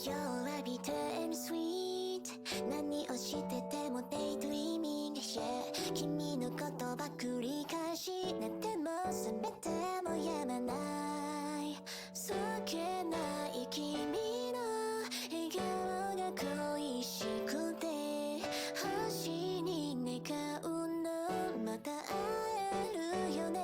夜はビターンスイート何をしててもデイドリーミング、yeah、君のことば繰り返しなっても冷めてもやまない、そっけない君の笑顔が恋しくて星に願うの、また会えるよね。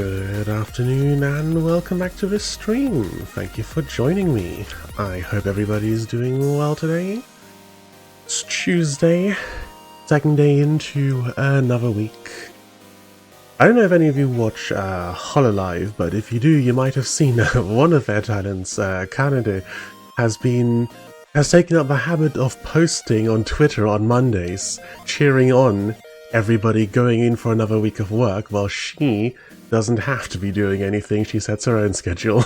Good afternoon and welcome back to this stream. Thank you for joining me. I hope everybody's doing well today. It's Tuesday, second day into another week. I don't know if any of you watch Hololive, but if you do, you might have seen one of their talents, Canada, has taken up the habit of posting on Twitter on Mondays, cheering on everybody going in for another week of work, while she doesn't have to be doing anything. She sets her own schedule.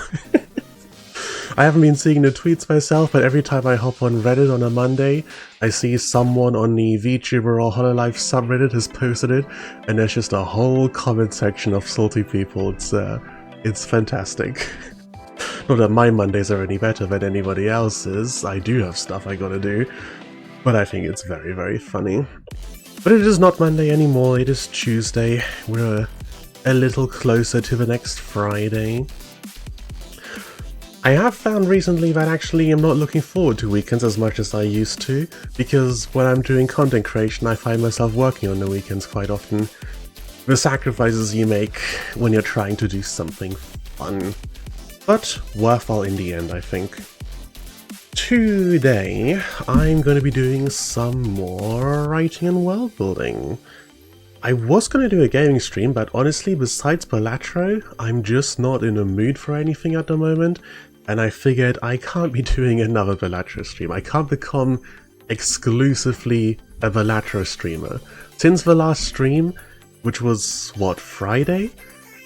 I haven't been seeing the tweets myself, but every time I hop on Reddit on a Monday, I see someone on the VTuber or Hololive subreddit has posted it, and there's just a whole comment section of salty people. It's fantastic. Not that my Mondays are any better than anybody else's. I do have stuff I gotta do, but I think it's very, very funny. But it is not Monday anymore, it is Tuesday. We're a little closer to the next Friday. I have found recently that actually I'm not looking forward to weekends as much as I used to, because when I'm doing content creation I find myself working on the weekends quite often. The sacrifices you make when you're trying to do something fun, but worthwhile in the end, I think. Today I'm going to be doing some more writing and world building. I was going to do a gaming stream, but honestly, besides Balatro, I'm just not in a mood for anything at the moment, and I figured I can't be doing another Balatro stream. I can't become exclusively a Balatro streamer. Since the last stream, which was, what, Friday?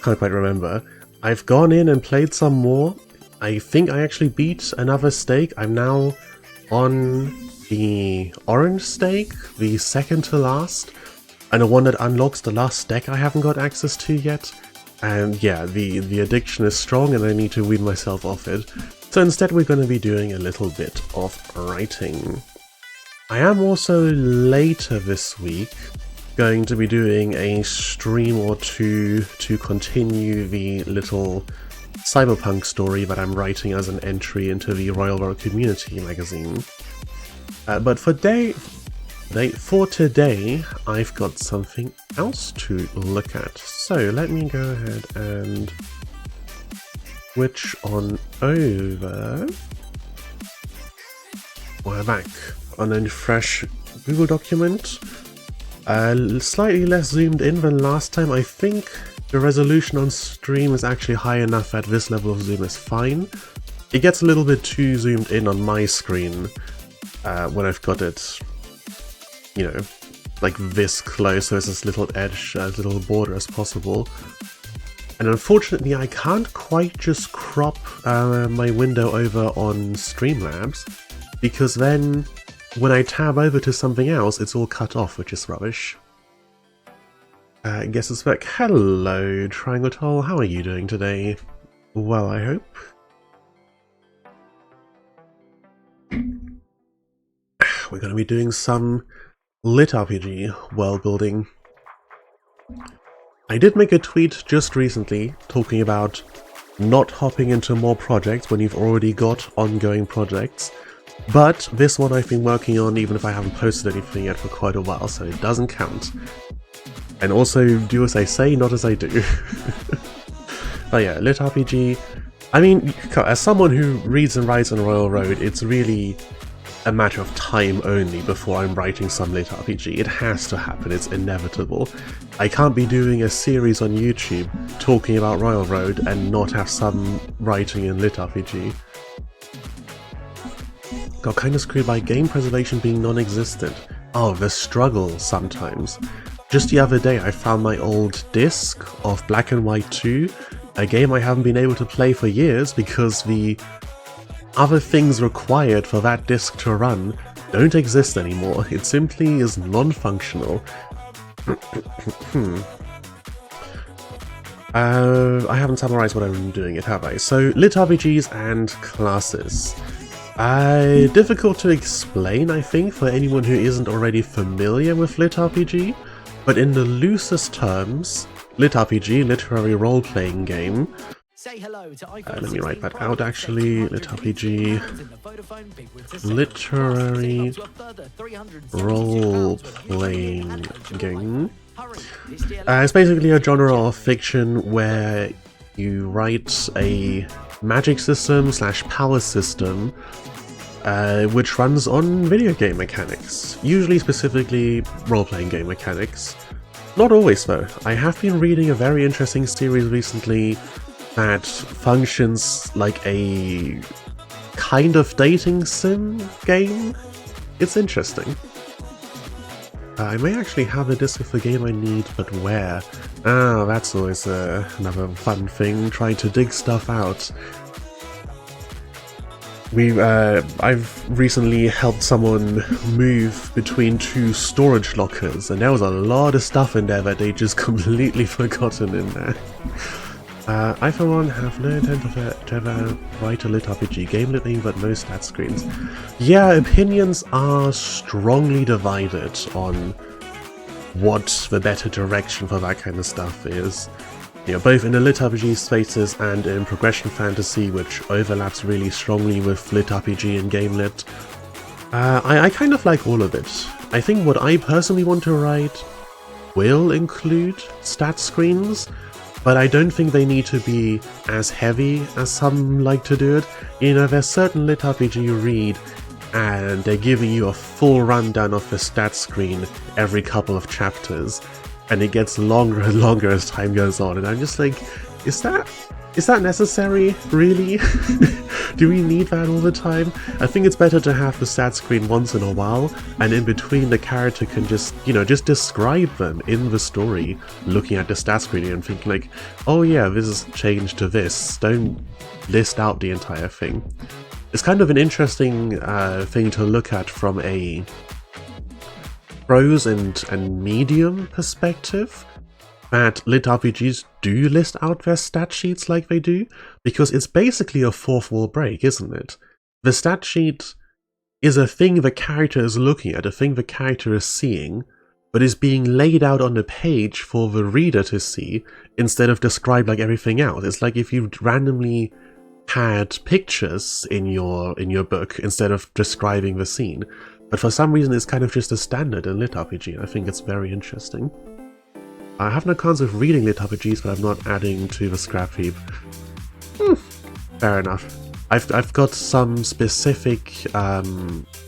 Can't quite remember. I've gone in and played some more. I think I actually beat another stake. I'm now on the orange stake, the second to last, and the one that unlocks the last deck I haven't got access to yet. And yeah, the addiction is strong and I need to wean myself off it. So instead we're going to be doing a little bit of writing. I am also later this week going to be doing a stream or two to continue the little cyberpunk story that I'm writing as an entry into the Royal World Community magazine. But for today, I've got something else to look at. So let me go ahead and switch on over. We're back on a fresh Google document. Slightly less zoomed in than last time. I think the resolution on stream is actually high enough that this level of zoom is fine. It gets a little bit too zoomed in on my screen when I've got it, you know, like this close, so there's this little edge, little border as possible. And unfortunately I can't quite just crop my window over on Streamlabs, because then when I tab over to something else it's all cut off, which is rubbish. Guess it's back. Hello, Triangle Toll, how are you doing today? Well, I hope. We're going to be doing some litrpg world building. I did make a tweet just recently talking about not hopping into more projects when you've already got ongoing projects, but this one I've been working on even if I haven't posted anything yet for quite a while, so it doesn't count. And also do as I say, not as I do. But yeah, litrpg, I mean, as someone who reads and writes on Royal Road, it's really a matter of time only before I'm writing some litrpg. It has to happen, it's inevitable. I can't be doing a series on YouTube talking about Royal Road and not have some writing in litrpg. Got kinda screwed by game preservation being non-existent. Oh, the struggle sometimes. Just the other day I found my old disc of Black and White 2, a game I haven't been able to play for years because the other things required for that disc to run don't exist anymore. It simply is non-functional. I haven't summarized what I'm doing yet, have I? So, litrpgs and classes. Difficult to explain, I think, for anyone who isn't already familiar with litrpg. But in the loosest terms, litrpg, literary role-playing game. Let me write that out actually. litrpg, literary role-playing game. It's basically a genre of fiction where you write a magic system / power system which runs on video game mechanics, usually specifically role-playing game mechanics. Not always though. I have been reading a very interesting series recently that functions like a kind of dating sim game. It's interesting. I may actually have the disc of the game I need, but where? Ah, that's always another fun thing, trying to dig stuff out. I've recently helped someone move between 2 storage lockers, and there was a lot of stuff in there that they just completely forgotten in there. I for one have no intent to ever write a litrpg game lately, but no stat screens. Yeah, opinions are strongly divided on what the better direction for that kind of stuff is. You know, both in the litrpg spaces and in progression fantasy, which overlaps really strongly with litrpg and game lit. I kind of like all of it. I think what I personally want to write will include stat screens, but I don't think they need to be as heavy as some like to do it. You know, there's certain litrpg you read and they're giving you a full rundown of the stat screen every couple of chapters, and it gets longer and longer as time goes on, and I'm just like, is that necessary, really? Do we need that all the time? I think it's better to have the stat screen once in a while, and in between the character can just, you know, just describe them in the story, looking at the stat screen and thinking like, oh yeah, this is changed to this. Don't list out the entire thing. It's kind of an interesting thing to look at from a prose and medium perspective, that litrpgs do list out their stat sheets like they do, because it's basically a fourth wall break, isn't it? The stat sheet is a thing the character is looking at, a thing the character is seeing, but is being laid out on the page for the reader to see, instead of described like everything else. It's like if you randomly had pictures in your book instead of describing the scene. But for some reason it's kind of just a standard in litrpg. I think it's very interesting. I have no cons of reading litrpgs, but I'm not adding to the scrap heap. Fair enough. I've got some specific, a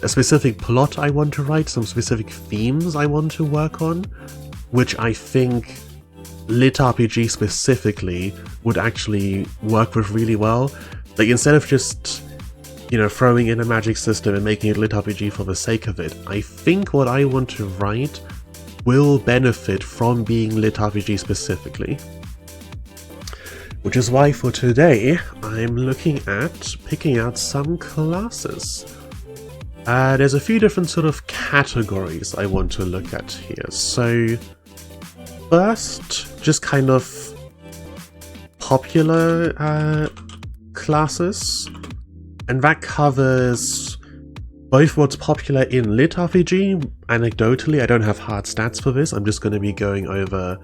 specific plot I want to write, some specific themes I want to work on, which I think litrpg specifically would actually work with really well. Like, instead of just, you know, throwing in a magic system and making it litrpg for the sake of it, I think what I want to write will benefit from being litrpg specifically. Which is why for today I'm looking at picking out some classes. There's a few different sort of categories I want to look at here. So first, just kind of popular classes, and that covers both what's popular in litrpg. Anecdotally, I don't have hard stats for this, I'm just going to be going over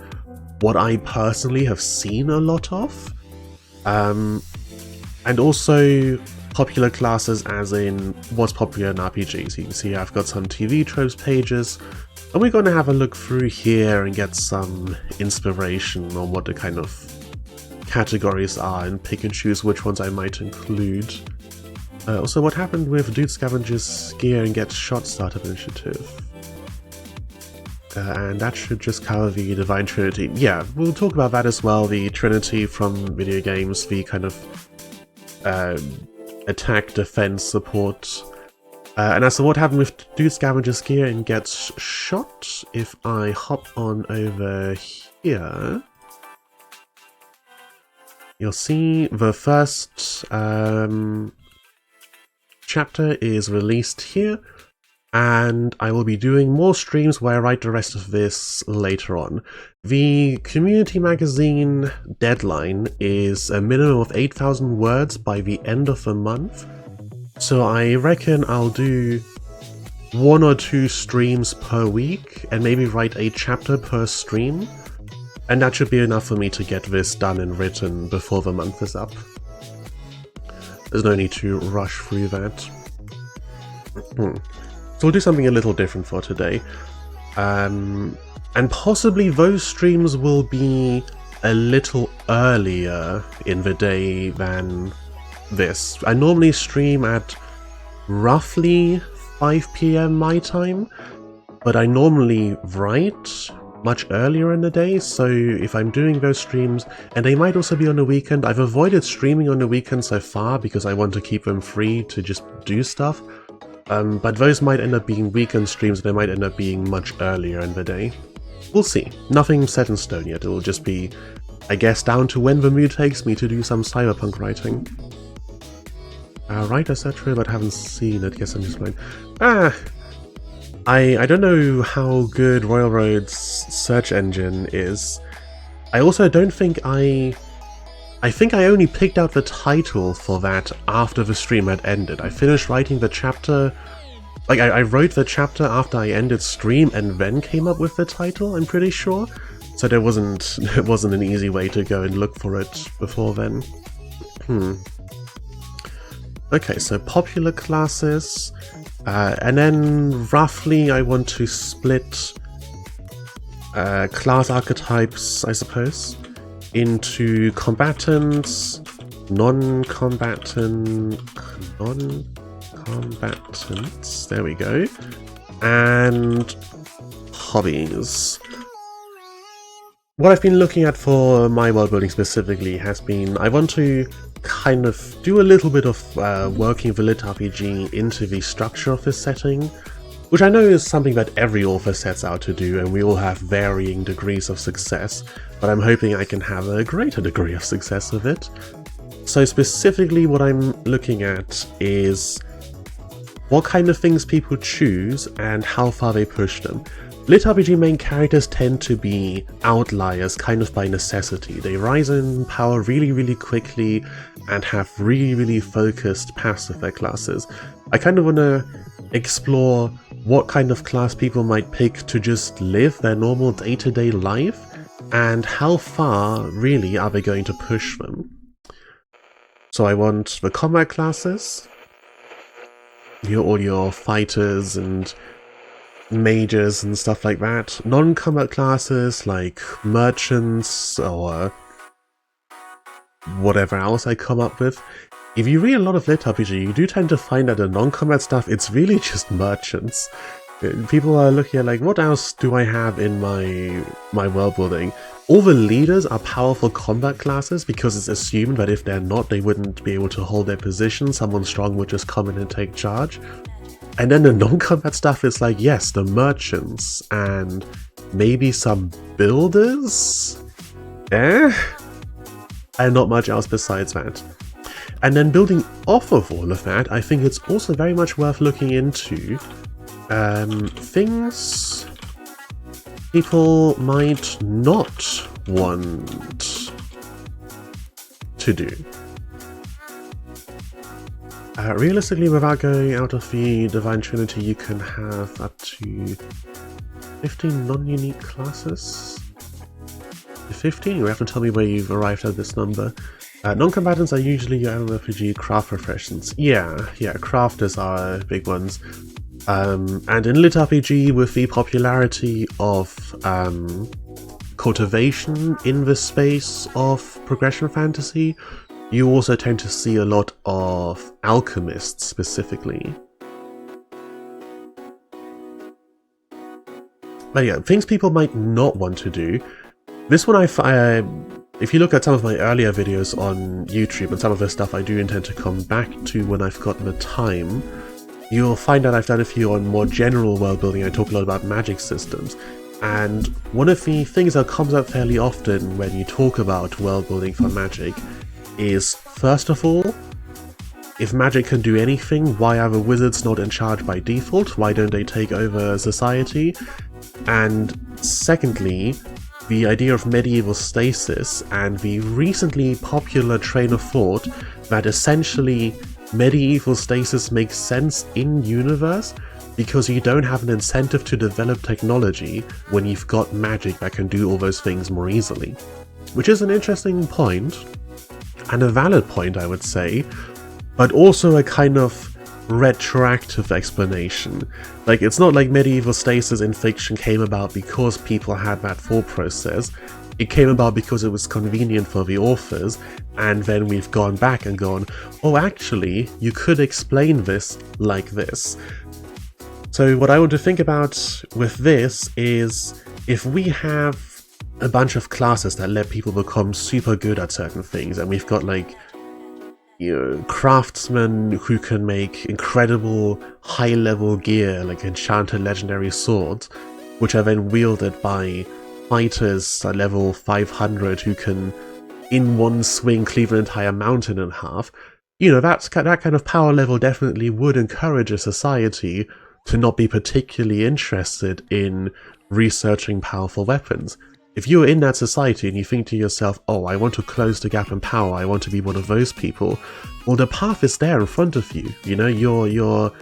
what I personally have seen a lot of, and also popular classes as in what's popular in RPGs. You can see I've got some TV tropes pages, and we're going to have a look through here and get some inspiration on what the kind of categories are and pick and choose which ones I might include. Also, what happened with Dude Scavenger's Gear and Get Shot Startup Initiative. And that should just cover the Divine Trinity. Yeah, we'll talk about that as well, the Trinity from video games, the kind of attack, defense, support. And as to what happened with Dude Scavenger's Gear and Gets Shot, if I hop on over here, you'll see the first chapter is released here, and I will be doing more streams where I write the rest of this later on. The community magazine deadline is a minimum of 8,000 words by the end of the month, so I reckon I'll do 1 or 2 streams per week and maybe write a chapter per stream, and that should be enough for me to get this done and written before the month is up. There's no need to rush through that. So we'll do something a little different for today. And And possibly those streams will be a little earlier in the day than this. I normally stream at roughly 5 PM my time, but I normally write much earlier in the day, so if I'm doing those streams, and they might also be on the weekend, I've avoided streaming on the weekend so far because I want to keep them free to just do stuff, but those might end up being weekend streams, they might end up being much earlier in the day. We'll see. Nothing set in stone yet, it'll just be, I guess, down to when the mood takes me to do some cyberpunk writing. Right, etc., but haven't seen it, guess I'm just blind. I don't know how good Royal Road's search engine is. I also don't think I think I only picked out the title for that after the stream had ended. I finished writing the chapter, like I wrote the chapter after I ended stream and then came up with the title, I'm pretty sure. So there wasn't an easy way to go and look for it before then. Okay, so popular classes. And then roughly I want to split class archetypes, I suppose, into combatants, non-combatants, there we go, and hobbies. What I've been looking at for my world building specifically has been, I want to kind of do a little bit of working the litrpg into the structure of this setting, which I know is something that every author sets out to do, and we all have varying degrees of success, but I'm hoping I can have a greater degree of success with it. So specifically what I'm looking at is what kind of things people choose and how far they push them. Lit-RPG main characters tend to be outliers kind of by necessity. They rise in power really quickly and have really focused passive their classes. I kind of want to explore what kind of class people might pick to just live their normal day-to-day life, and how far really are they going to push them. So I want the combat classes, all your fighters and mages and stuff like that. Non-combat classes like merchants or whatever else I come up with. If you read a lot of litrpg, you do tend to find that the non-combat stuff, it's really just merchants. People are looking at like, what else do I have in my world building? All the leaders are powerful combat classes because it's assumed that if they're not, they wouldn't be able to hold their position. Someone strong would just come in and take charge. And then the non-combat stuff is like, yes, the merchants and maybe some builders? And not much else besides that. And then building off of all of that, I think it's also very much worth looking into things people might not want to do. Realistically, without going out of the Divine Trinity, you can have up to 15 non-unique classes. 15? You have to tell me where you've arrived at this number. Non-combatants are usually your MMORPG craft refreshments. Yeah, crafters are big ones. And in litrpg, with the popularity of cultivation in the space of progression fantasy, you also tend to see a lot of alchemists specifically. But yeah, things people might not want to do. This one if you look at some of my earlier videos on YouTube and some of the stuff I do intend to come back to when I've got the time, you'll find that I've done a few on more general world building. I talk a lot about magic systems. And one of the things that comes up fairly often when you talk about world building for magic is, first of all, if magic can do anything, why are the wizards not in charge by default? Why don't they take over society? And secondly, the idea of medieval stasis and the recently popular train of thought that essentially medieval stasis makes sense in universe because you don't have an incentive to develop technology when you've got magic that can do all those things more easily. Which is an interesting point, and a valid point I would say, but also a kind of retroactive explanation. Like, it's not like medieval stasis in fiction came about because people had that thought process. It came about because it was convenient for the authors, and then we've gone back and gone, oh, actually, you could explain this like this. So what I want to think about with this is, if we have a bunch of classes that let people become super good at certain things, and we've got like, you know, craftsmen who can make incredible high-level gear like enchanted legendary swords, which are then wielded by fighters at level 500 who can in one swing cleave an entire mountain in half. You know, that kind of power level definitely would encourage a society to not be particularly interested in researching powerful weapons. If you're in that society and you think to yourself, oh, I want to close the gap in power, I want to be one of those people, well, the path is there in front of you. You know, your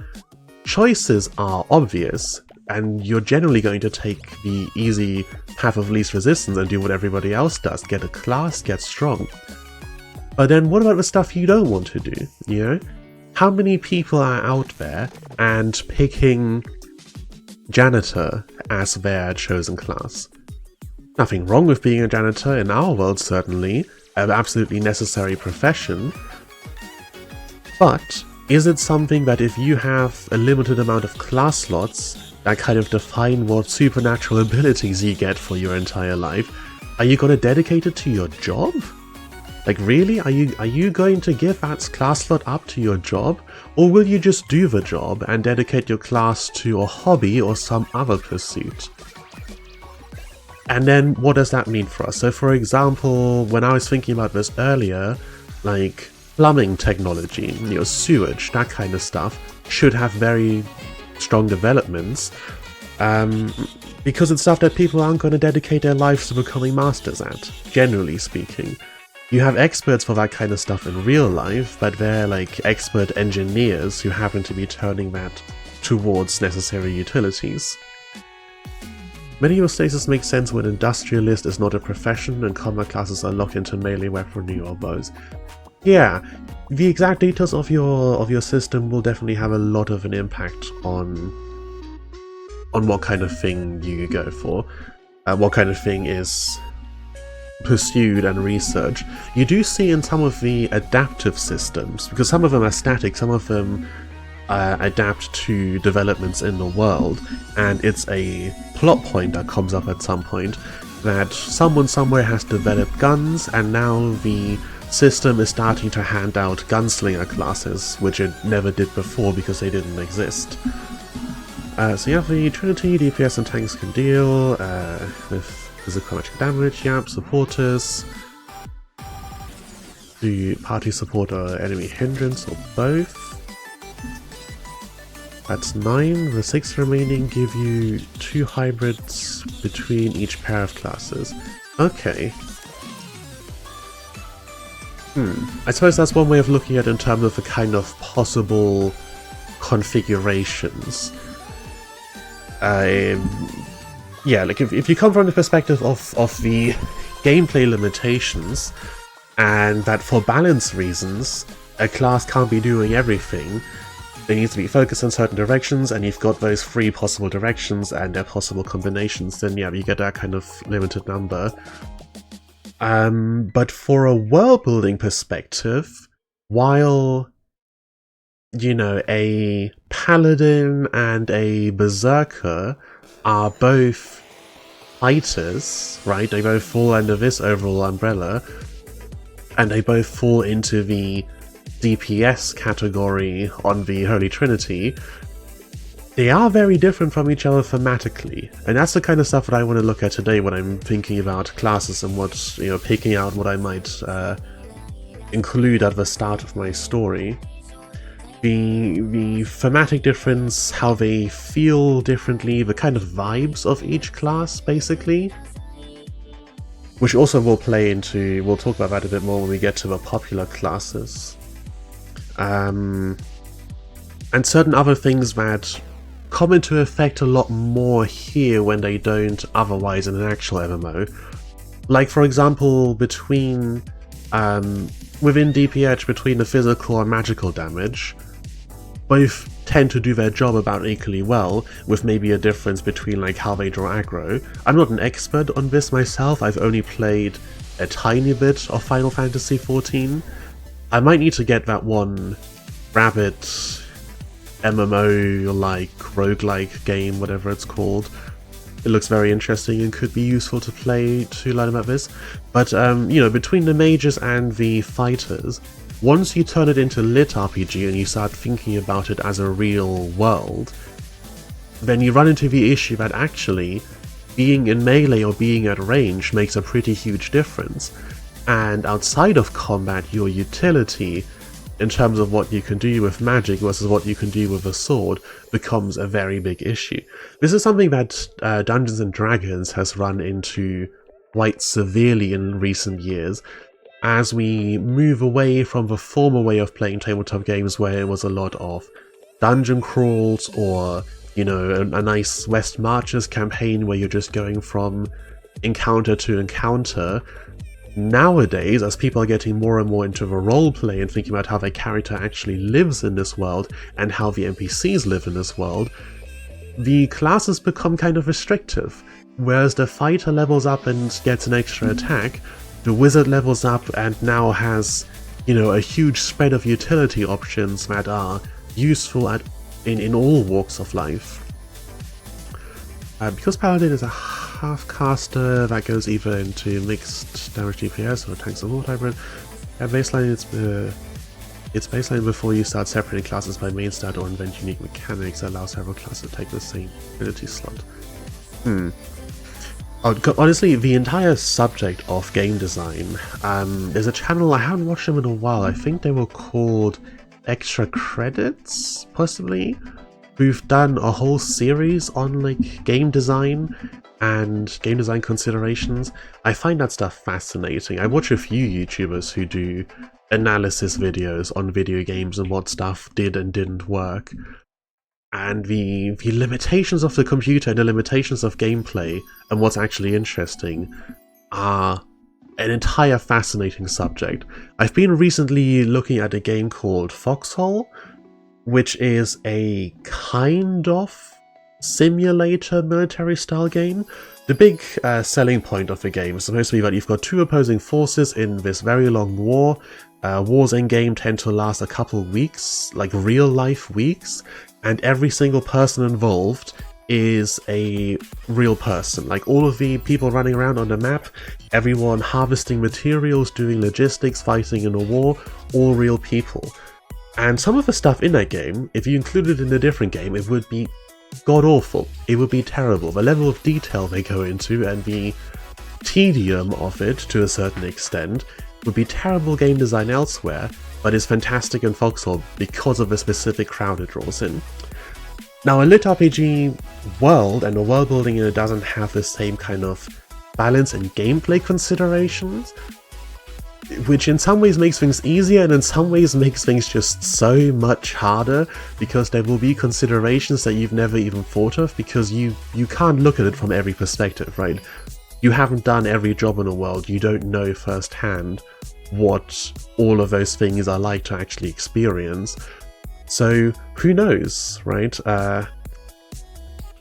choices are obvious, and you're generally going to take the easy path of least resistance and do what everybody else does. Get a class, get strong. But then what about the stuff you don't want to do, you know? How many people are out there and picking janitor as their chosen class? Nothing wrong with being a janitor in our world, certainly, an absolutely necessary profession. But is it something that if you have a limited amount of class slots that kind of define what supernatural abilities you get for your entire life, are you going to dedicate it to your job? Like, really? Are you going to give that class slot up to your job? Or will you just do the job and dedicate your class to a hobby or some other pursuit? And then what does that mean for us? So for example, when I was thinking about this earlier, like plumbing technology, you know, sewage, that kind of stuff should have very strong developments, because it's stuff that people aren't going to dedicate their lives to becoming masters at, generally speaking. You have experts for that kind of stuff in real life, but they're like expert engineers who happen to be turning that towards necessary utilities. Medieval stasis makes sense when industrialist is not a profession and combat classes are locked into melee weaponry or bows. Yeah, the exact details of your system will definitely have a lot of an impact on what kind of thing you go for, what kind of thing is pursued and researched. You do see in some of the adaptive systems, because some of them are static, some of them adapt to developments in the world, and it's a plot point that comes up at some point that someone somewhere has developed guns, and now the system is starting to hand out gunslinger classes, which it never did before because they didn't exist. So you have the Trinity, DPS and tanks can deal with physical magic damage, yep, supporters, the party support or enemy hindrance or both. That's 9, the 6 remaining give you 2 hybrids between each pair of classes. Okay. I suppose that's one way of looking at it in terms of the kind of possible configurations. Yeah, like if you come from the perspective of the gameplay limitations, and that for balance reasons, a class can't be doing everything, they need to be focused on certain directions, and you've got those 3 possible directions and their possible combinations, then yeah, you get that kind of limited number. But for a world-building perspective, while, you know, a paladin and a berserker are both fighters, right? They both fall under this overall umbrella, and they both fall into the DPS category on the Holy Trinity. They are very different from each other thematically, and that's the kind of stuff that I want to look at today when I'm thinking about classes and what, you know, picking out what I might include at the start of my story. The thematic difference, how they feel differently, the kind of vibes of each class, basically. Which also will play into, we'll talk about that a bit more when we get to the popular classes. And certain other things that come into effect a lot more here when they don't otherwise in an actual MMO. Like, for example, between within DPH, between the physical and magical damage, both tend to do their job about equally well, with maybe a difference between like how they draw aggro. I'm not an expert on this myself, I've only played a tiny bit of Final Fantasy XIV. I might need to get that one rabbit MMO-like, roguelike game, whatever it's called. It looks very interesting and could be useful to play to learn about this. But, you know, between the mages and the fighters, once you turn it into litrpg and you start thinking about it as a real world, then you run into the issue that actually being in melee or being at range makes a pretty huge difference. And outside of combat, your utility, in terms of what you can do with magic versus what you can do with a sword, becomes a very big issue. This is something that Dungeons & Dragons has run into quite severely in recent years, as we move away from the former way of playing tabletop games where it was a lot of dungeon crawls or, you know, a nice West Marches campaign where you're just going from encounter to encounter. Nowadays, as people are getting more and more into the roleplay and thinking about how their character actually lives in this world and how the NPCs live in this world, the classes become kind of restrictive. Whereas the fighter levels up and gets an extra attack, the wizard levels up and now has, you know, a huge spread of utility options that are useful in all walks of life. Because Paladin is a half-caster that goes either into mixed damage DPS or tanks and ward hybrid, at baseline it's baseline before you start separating classes by main stat or invent unique mechanics that allow several classes to take the same ability slot. Honestly, the entire subject of game design, there's a channel, I haven't watched them in a while, I think they were called Extra Credits, possibly, who've done a whole series on like game design and game design considerations. I find that stuff fascinating. I watch a few YouTubers who do analysis videos on video games and what stuff did and didn't work. And the limitations of the computer and the limitations of gameplay and what's actually interesting are an entire fascinating subject. I've been recently looking at a game called Foxhole, which is a kind of simulator military style game. The big selling point of the game is supposed to be that you've got two opposing forces in this very long war. Wars in game tend to last a couple weeks, like real life weeks, and every single person involved is a real person. Like all of the people running around on the map, everyone harvesting materials, doing logistics, fighting in a war, all real people. And some of the stuff in that game, if you included it in a different game, it would be god-awful. It would be terrible. The level of detail they go into and the tedium of it, to a certain extent, would be terrible game design elsewhere, but is fantastic in Foxhole because of the specific crowd it draws in. Now, a lit RPG world and the world building in it doesn't have the same kind of balance and gameplay considerations, which in some ways makes things easier and in some ways makes things just so much harder, because there will be considerations that you've never even thought of, because you can't look at it from every perspective, right? You haven't done every job in the world, you don't know firsthand what all of those things are like to actually experience. So who knows, right?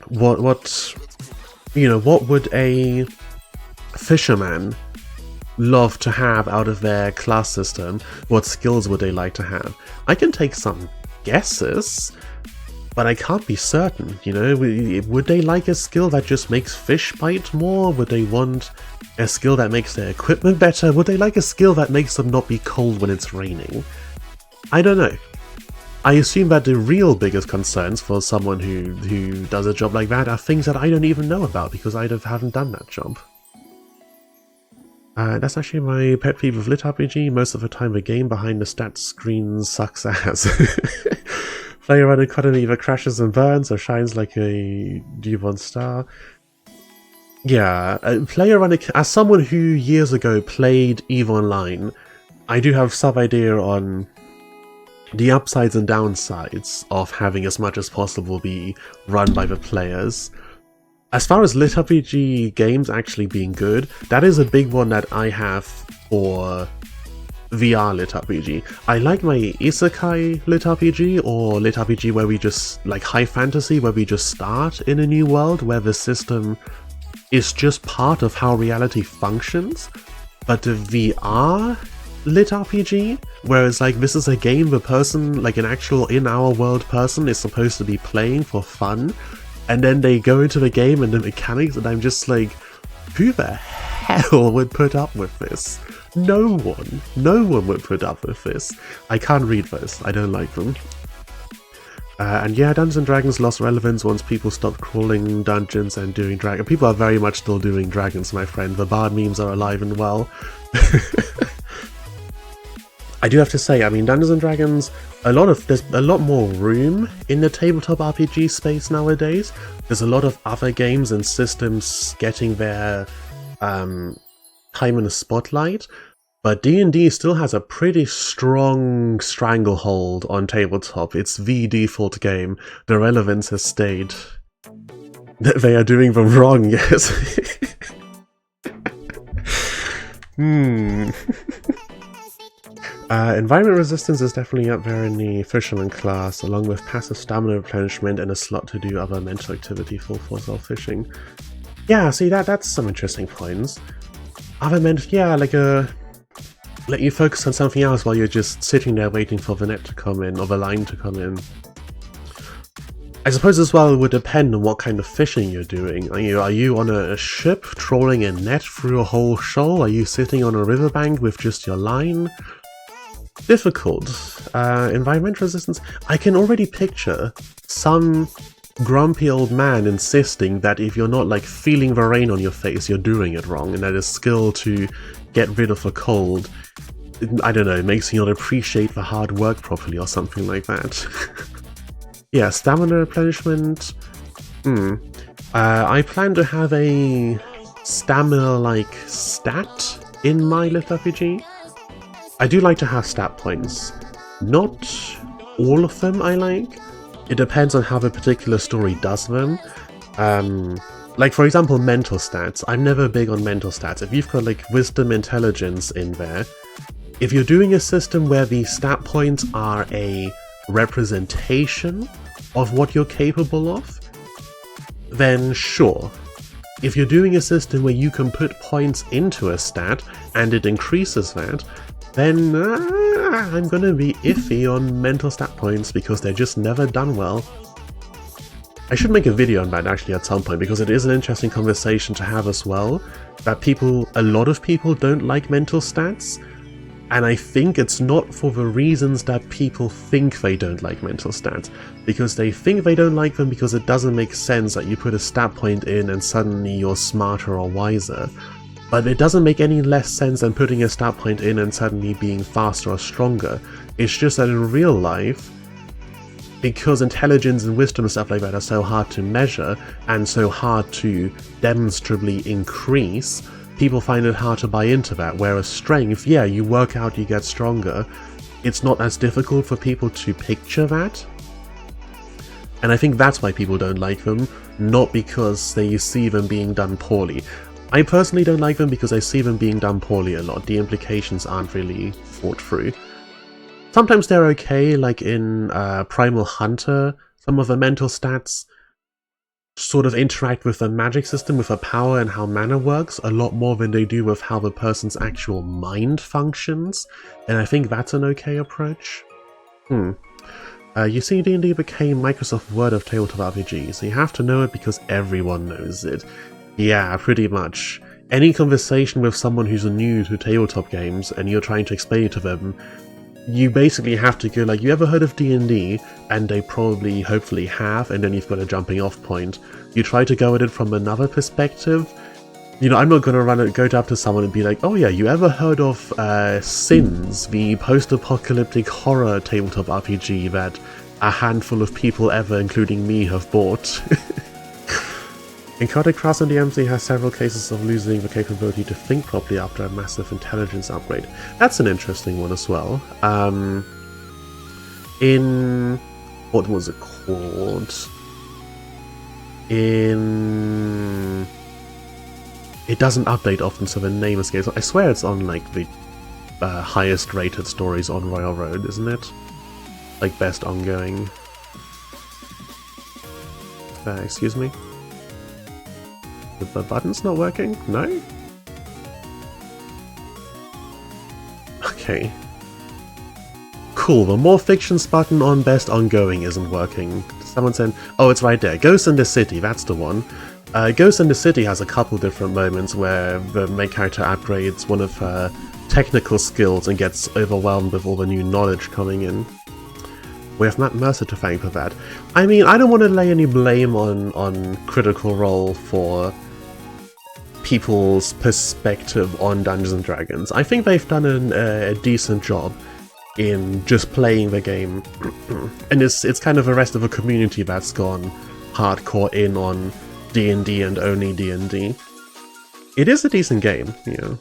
What would a fisherman love to have out of their class system? What skills would they like to have? I can take some guesses, but I can't be certain, you know? Would they like a skill that just makes fish bite more? Would they want a skill that makes their equipment better? Would they like a skill that makes them not be cold when it's raining? I don't know. I assume that the real biggest concerns for someone who does a job like that are things that I don't even know about, because I haven't done that job. That's actually my pet peeve of lit RPG. Most of the time the game behind the stats screen sucks ass. Player run economy either crashes and burns or shines like a newborn star. Yeah, player run, as someone who years ago played EVE Online, I do have some idea on the upsides and downsides of having as much as possible be run by the players. As far as lit RPG games actually being good, that is a big one that I have for VR lit RPG. I like my isekai lit RPG, or lit RPG where we just, like high fantasy, where we just start in a new world where the system is just part of how reality functions. But the VR lit RPG, where it's like this is a game the person, like an actual in-our-world person, is supposed to be playing for fun, and then they go into the game and the mechanics, and I'm just like, who the hell would put up with this? No one would put up with this. I can't read those, I don't like them. And yeah, Dungeons & Dragons lost relevance once people stopped crawling dungeons and doing dragon. People are very much still doing dragons, my friend. The bard memes are alive and well. I do have to say, I mean, Dungeons & Dragons, there's a lot more room in the tabletop RPG space nowadays. There's a lot of other games and systems getting their time in the spotlight. But D&D still has a pretty strong stranglehold on tabletop. It's the default game. The relevance has stayed. They are doing them wrong, yes. Environment resistance is definitely up there in the fisherman class, along with passive stamina replenishment and a slot to do other mental activity for self-fishing. Yeah, see, that's some interesting points. Other yeah, like let you focus on something else while you're just sitting there waiting for the net to come in, or the line to come in. I suppose as well it would depend on what kind of fishing you're doing. Are you on a ship trolling a net through a whole shoal? Are you sitting on a riverbank with just your line? Difficult. Environmental resistance. I can already picture some grumpy old man insisting that if you're not like feeling the rain on your face, you're doing it wrong, and that a skill to get rid of a cold, I don't know, makes you not appreciate the hard work properly or something like that. Yeah, stamina replenishment. I plan to have a stamina-like stat in my lit RPG. I do like to have stat points. Not all of them I like. It depends on how the particular story does them. Like, for example, mental stats. I'm never big on mental stats. If you've got, like, wisdom, intelligence in there, if you're doing a system where the stat points are a representation of what you're capable of, then sure. If you're doing a system where you can put points into a stat and it increases that, then I'm gonna be iffy on mental stat points because they're just never done well. I should make a video on that actually at some point, because it is an interesting conversation to have as well, that a lot of people don't like mental stats, and I think it's not for the reasons that people think they don't like mental stats, because they think they don't like them because it doesn't make sense that you put a stat point in and suddenly you're smarter or wiser. But it doesn't make any less sense than putting a stat point in and suddenly being faster or stronger. It's just that in real life, because intelligence and wisdom and stuff like that are so hard to measure and so hard to demonstrably increase, people find it hard to buy into that, whereas strength, yeah, you work out, you get stronger. It's not as difficult for people to picture that. And I think that's why people don't like them, not because they see them being done poorly. I personally don't like them because I see them being done poorly a lot. The implications aren't really thought through. Sometimes they're okay, like in Primal Hunter, some of the mental stats sort of interact with the magic system, with the power and how mana works, a lot more than they do with how the person's actual mind functions, and I think that's an okay approach. You see, D&D became Microsoft Word of tabletop RPGs, so you have to know it because everyone knows it. Yeah, pretty much. Any conversation with someone who's new to tabletop games and you're trying to explain it to them, you basically have to go like, you ever heard of D&D? And they probably, hopefully have, and then you've got a jumping off point. You try to go at it from another perspective. You know, I'm not gonna go up to someone and be like, oh yeah, you ever heard of Sins, the post-apocalyptic horror tabletop RPG that a handful of people ever, including me, have bought? Encoded Cross and DMC has several cases of losing the capability to think properly after a massive intelligence upgrade. That's an interesting one as well. In... what was it called? It doesn't update often, so the name escapes. I swear it's on, like, the highest rated stories on Royal Road, isn't it? Like best ongoing. Excuse me? The button's not working? No? Okay. Cool, the More Fictions button on Best Ongoing isn't working. Someone said, oh, it's right there. Ghost in the City, that's the one. Ghost in the City has a couple different moments where the main character upgrades one of her technical skills and gets overwhelmed with all the new knowledge coming in. We have Matt Mercer to thank for that. I mean, I don't want to lay any blame on Critical Role for people's perspective on Dungeons & Dragons. I think they've done a decent job in just playing the game. And it's kind of the rest of a community that's gone hardcore in on D&D and only D&D. It is a decent game, you know,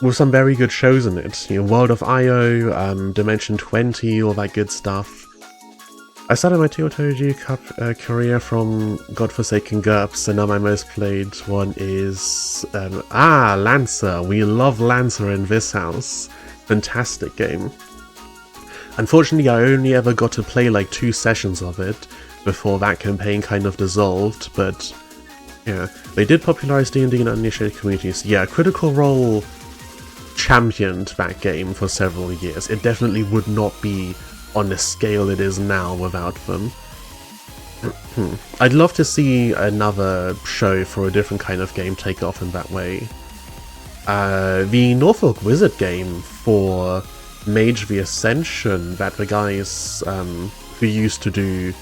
with some very good shows in it. You know, World of Io, Dimension 20, all that good stuff. I started my TOTG Cup career from Godforsaken GURPS, and now my most played one is... Lancer! We love Lancer in this house. Fantastic game. Unfortunately, I only ever got to play like 2 sessions of it before that campaign kind of dissolved, but yeah, they did popularize D&D in uninitiated communities. Yeah, Critical Role championed that game for several years. It definitely would not be on the scale it is now without them. I'd love to see another show for a different kind of game take off in that way. The Norfolk Wizard game for Mage the Ascension that the guys who used to do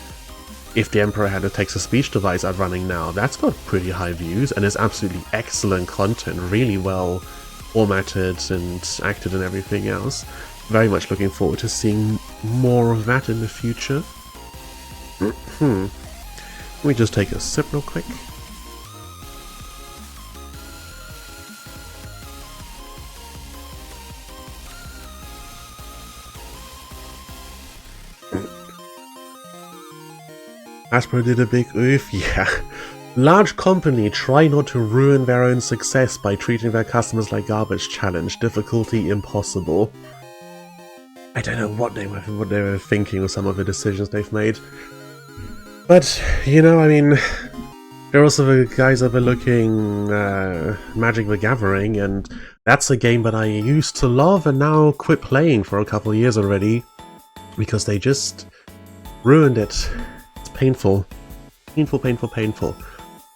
If the Emperor Had a Text-to-Speech Device are running now, that's got pretty high views and is absolutely excellent content, really well formatted and acted and everything else. Very much looking forward to seeing more of that in the future. Let me just take a sip real quick. Hasbro did a big oof, yeah. Large company try not to ruin their own success by treating their customers like garbage challenge. Difficulty impossible. I don't know what they were thinking with some of the decisions they've made. But, you know, I mean, there are also the guys overlooking Magic the Gathering, and that's a game that I used to love and now quit playing for a couple of years already, because they just ruined it. It's painful. Painful, painful, painful.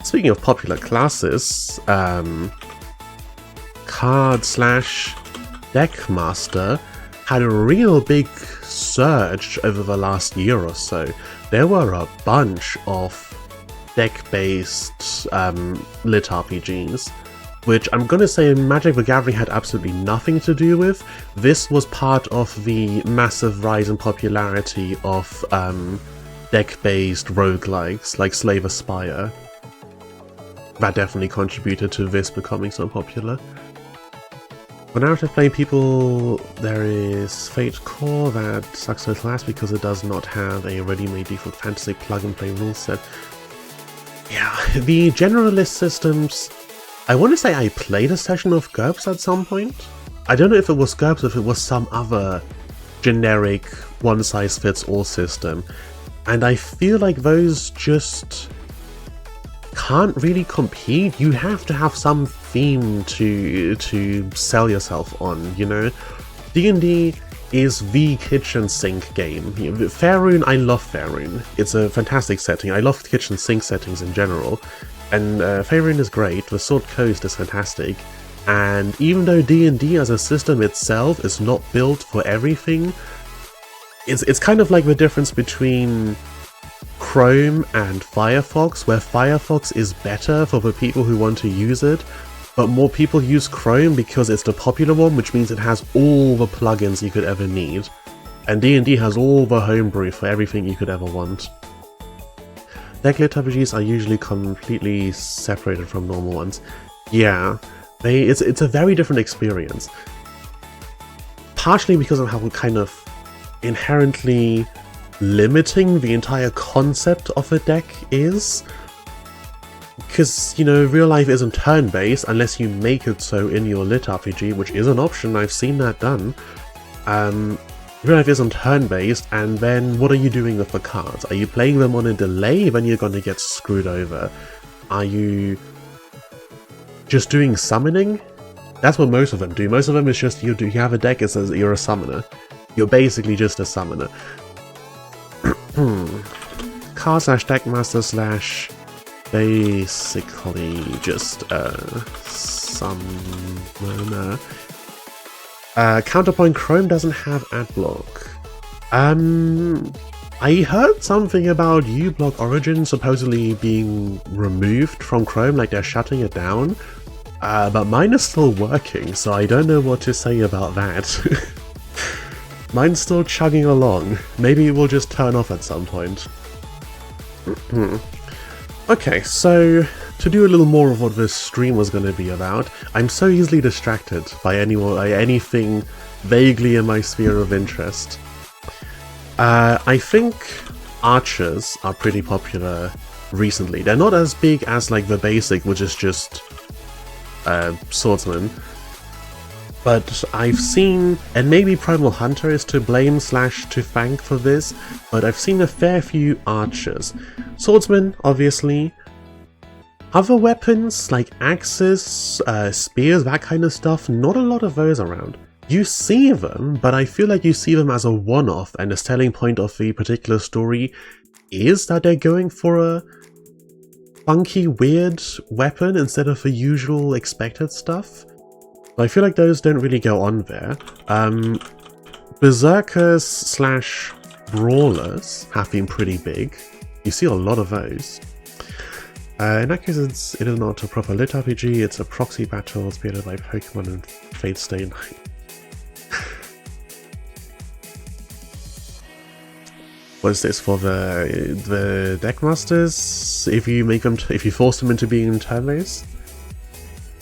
Speaking of popular classes, Card/Deckmaster had a real big surge over the last year or so. There were a bunch of deck-based lit RPGs, which I'm gonna say Magic the Gathering had absolutely nothing to do with. This was part of the massive rise in popularity of deck-based roguelikes like Slay the Spire. That definitely contributed to this becoming so popular. For narrative playing people, there is Fate Core that sucks total ass because it does not have a ready-made default fantasy plug-and-play rule set. Yeah, the generalist systems... I want to say I played a session of GURPS at some point. I don't know if it was GURPS or if it was some other generic one-size-fits-all system. And I feel like those just can't really compete. You have to have some theme to sell yourself on, you know? D&D is the kitchen sink game. Faerun, I love Faerun. It's a fantastic setting. I love kitchen sink settings in general. And Faerun is great, the Sword Coast is fantastic. And even though D&D as a system itself is not built for everything, it's kind of like the difference between Chrome and Firefox, where Firefox is better for the people who want to use it, but more people use Chrome because it's the popular one, which means it has all the plugins you could ever need. And D&D has all the homebrew for everything you could ever want. Deck-lit RPGs are usually completely separated from normal ones. Yeah, it's a very different experience. Partially because of how kind of inherently limiting the entire concept of a deck is. because, you know, real life isn't turn-based unless you make it so in your lit RPG, which is an option, I've seen that done. Real life isn't turn-based, and then what are you doing with the cards? Are you playing them on a delay? Then you're going to get screwed over. Are you just doing summoning? That's what most of them do. Most of them is just you have a deck that says you're a summoner. You're basically just a summoner. Card slash deckmaster slash basically just a summoner. Counterpoint, Chrome doesn't have adblock. I heard something about uBlock Origin supposedly being removed from Chrome, like they're shutting it down. But mine is still working, so I don't know what to say about that. Mine's still chugging along. Maybe it will just turn off at some point. Okay, so to do a little more of what this stream was going to be about, I'm so easily distracted by anything vaguely in my sphere of interest. I think archers are pretty popular recently. They're not as big as like the basic, which is just swordsman. But I've seen, and maybe Primal Hunter is to blame / to thank for this, but I've seen a fair few archers. Swordsmen, obviously. Other weapons, like axes, spears, that kind of stuff, not a lot of those around. You see them, but I feel like you see them as a one-off, and the selling point of the particular story is that they're going for a funky, weird weapon instead of the usual expected stuff. I feel like those don't really go on there. Berserkers / brawlers have been pretty big. You see a lot of those. In that case, it is not a proper lit RPG, it's a proxy battle spearheaded by Pokemon and Fate Stay Night. What is this for the deckmasters? If you force them into being turn-based?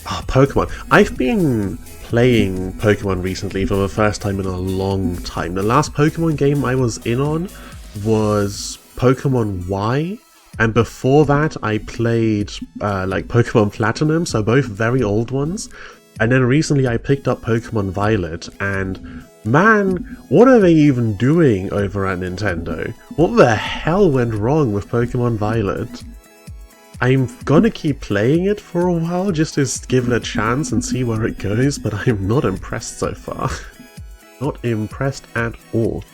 Oh, Pokemon. I've been playing Pokemon recently for the first time in a long time. The last Pokemon game I was in on was Pokemon Y, and before that I played like Pokemon Platinum, so both very old ones. And then recently I picked up Pokemon Violet, and man, what are they even doing over at Nintendo? What the hell went wrong with Pokemon Violet? I'm gonna keep playing it for a while just to give it a chance and see where it goes, but I'm not impressed so far. Not impressed at all.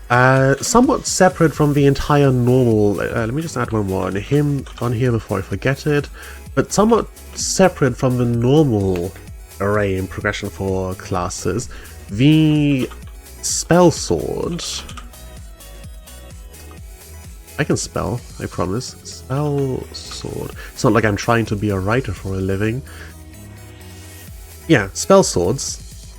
Somewhat separate from the entire normal... let me just add one more on here before I forget it. But somewhat separate from the normal array and progression for classes, the Spell Sword... I can spell, I promise. Spell Sword. It's not like I'm trying to be a writer for a living. Yeah, Spell Swords.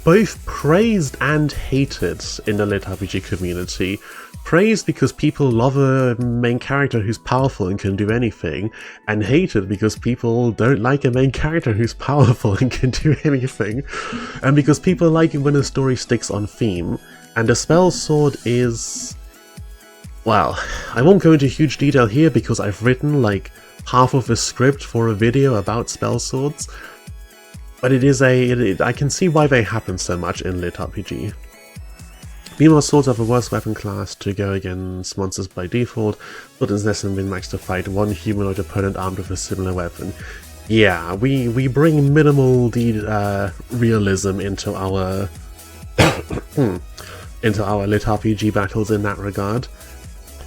Both praised and hated in the lit RPG community. Praised because people love a main character who's powerful and can do anything, and hated because people don't like a main character who's powerful and can do anything, and because people like it when a story sticks on theme. And the Spell Sword is... well, I won't go into huge detail here because I've written like half of a script for a video about spell swords, but I can see why they happen so much in lit RPG. Meanwhile, swords are the worst weapon class to go against monsters by default, but it's less than min-max to fight one humanoid opponent armed with a similar weapon. Yeah, we bring minimal realism into our lit RPG battles in that regard.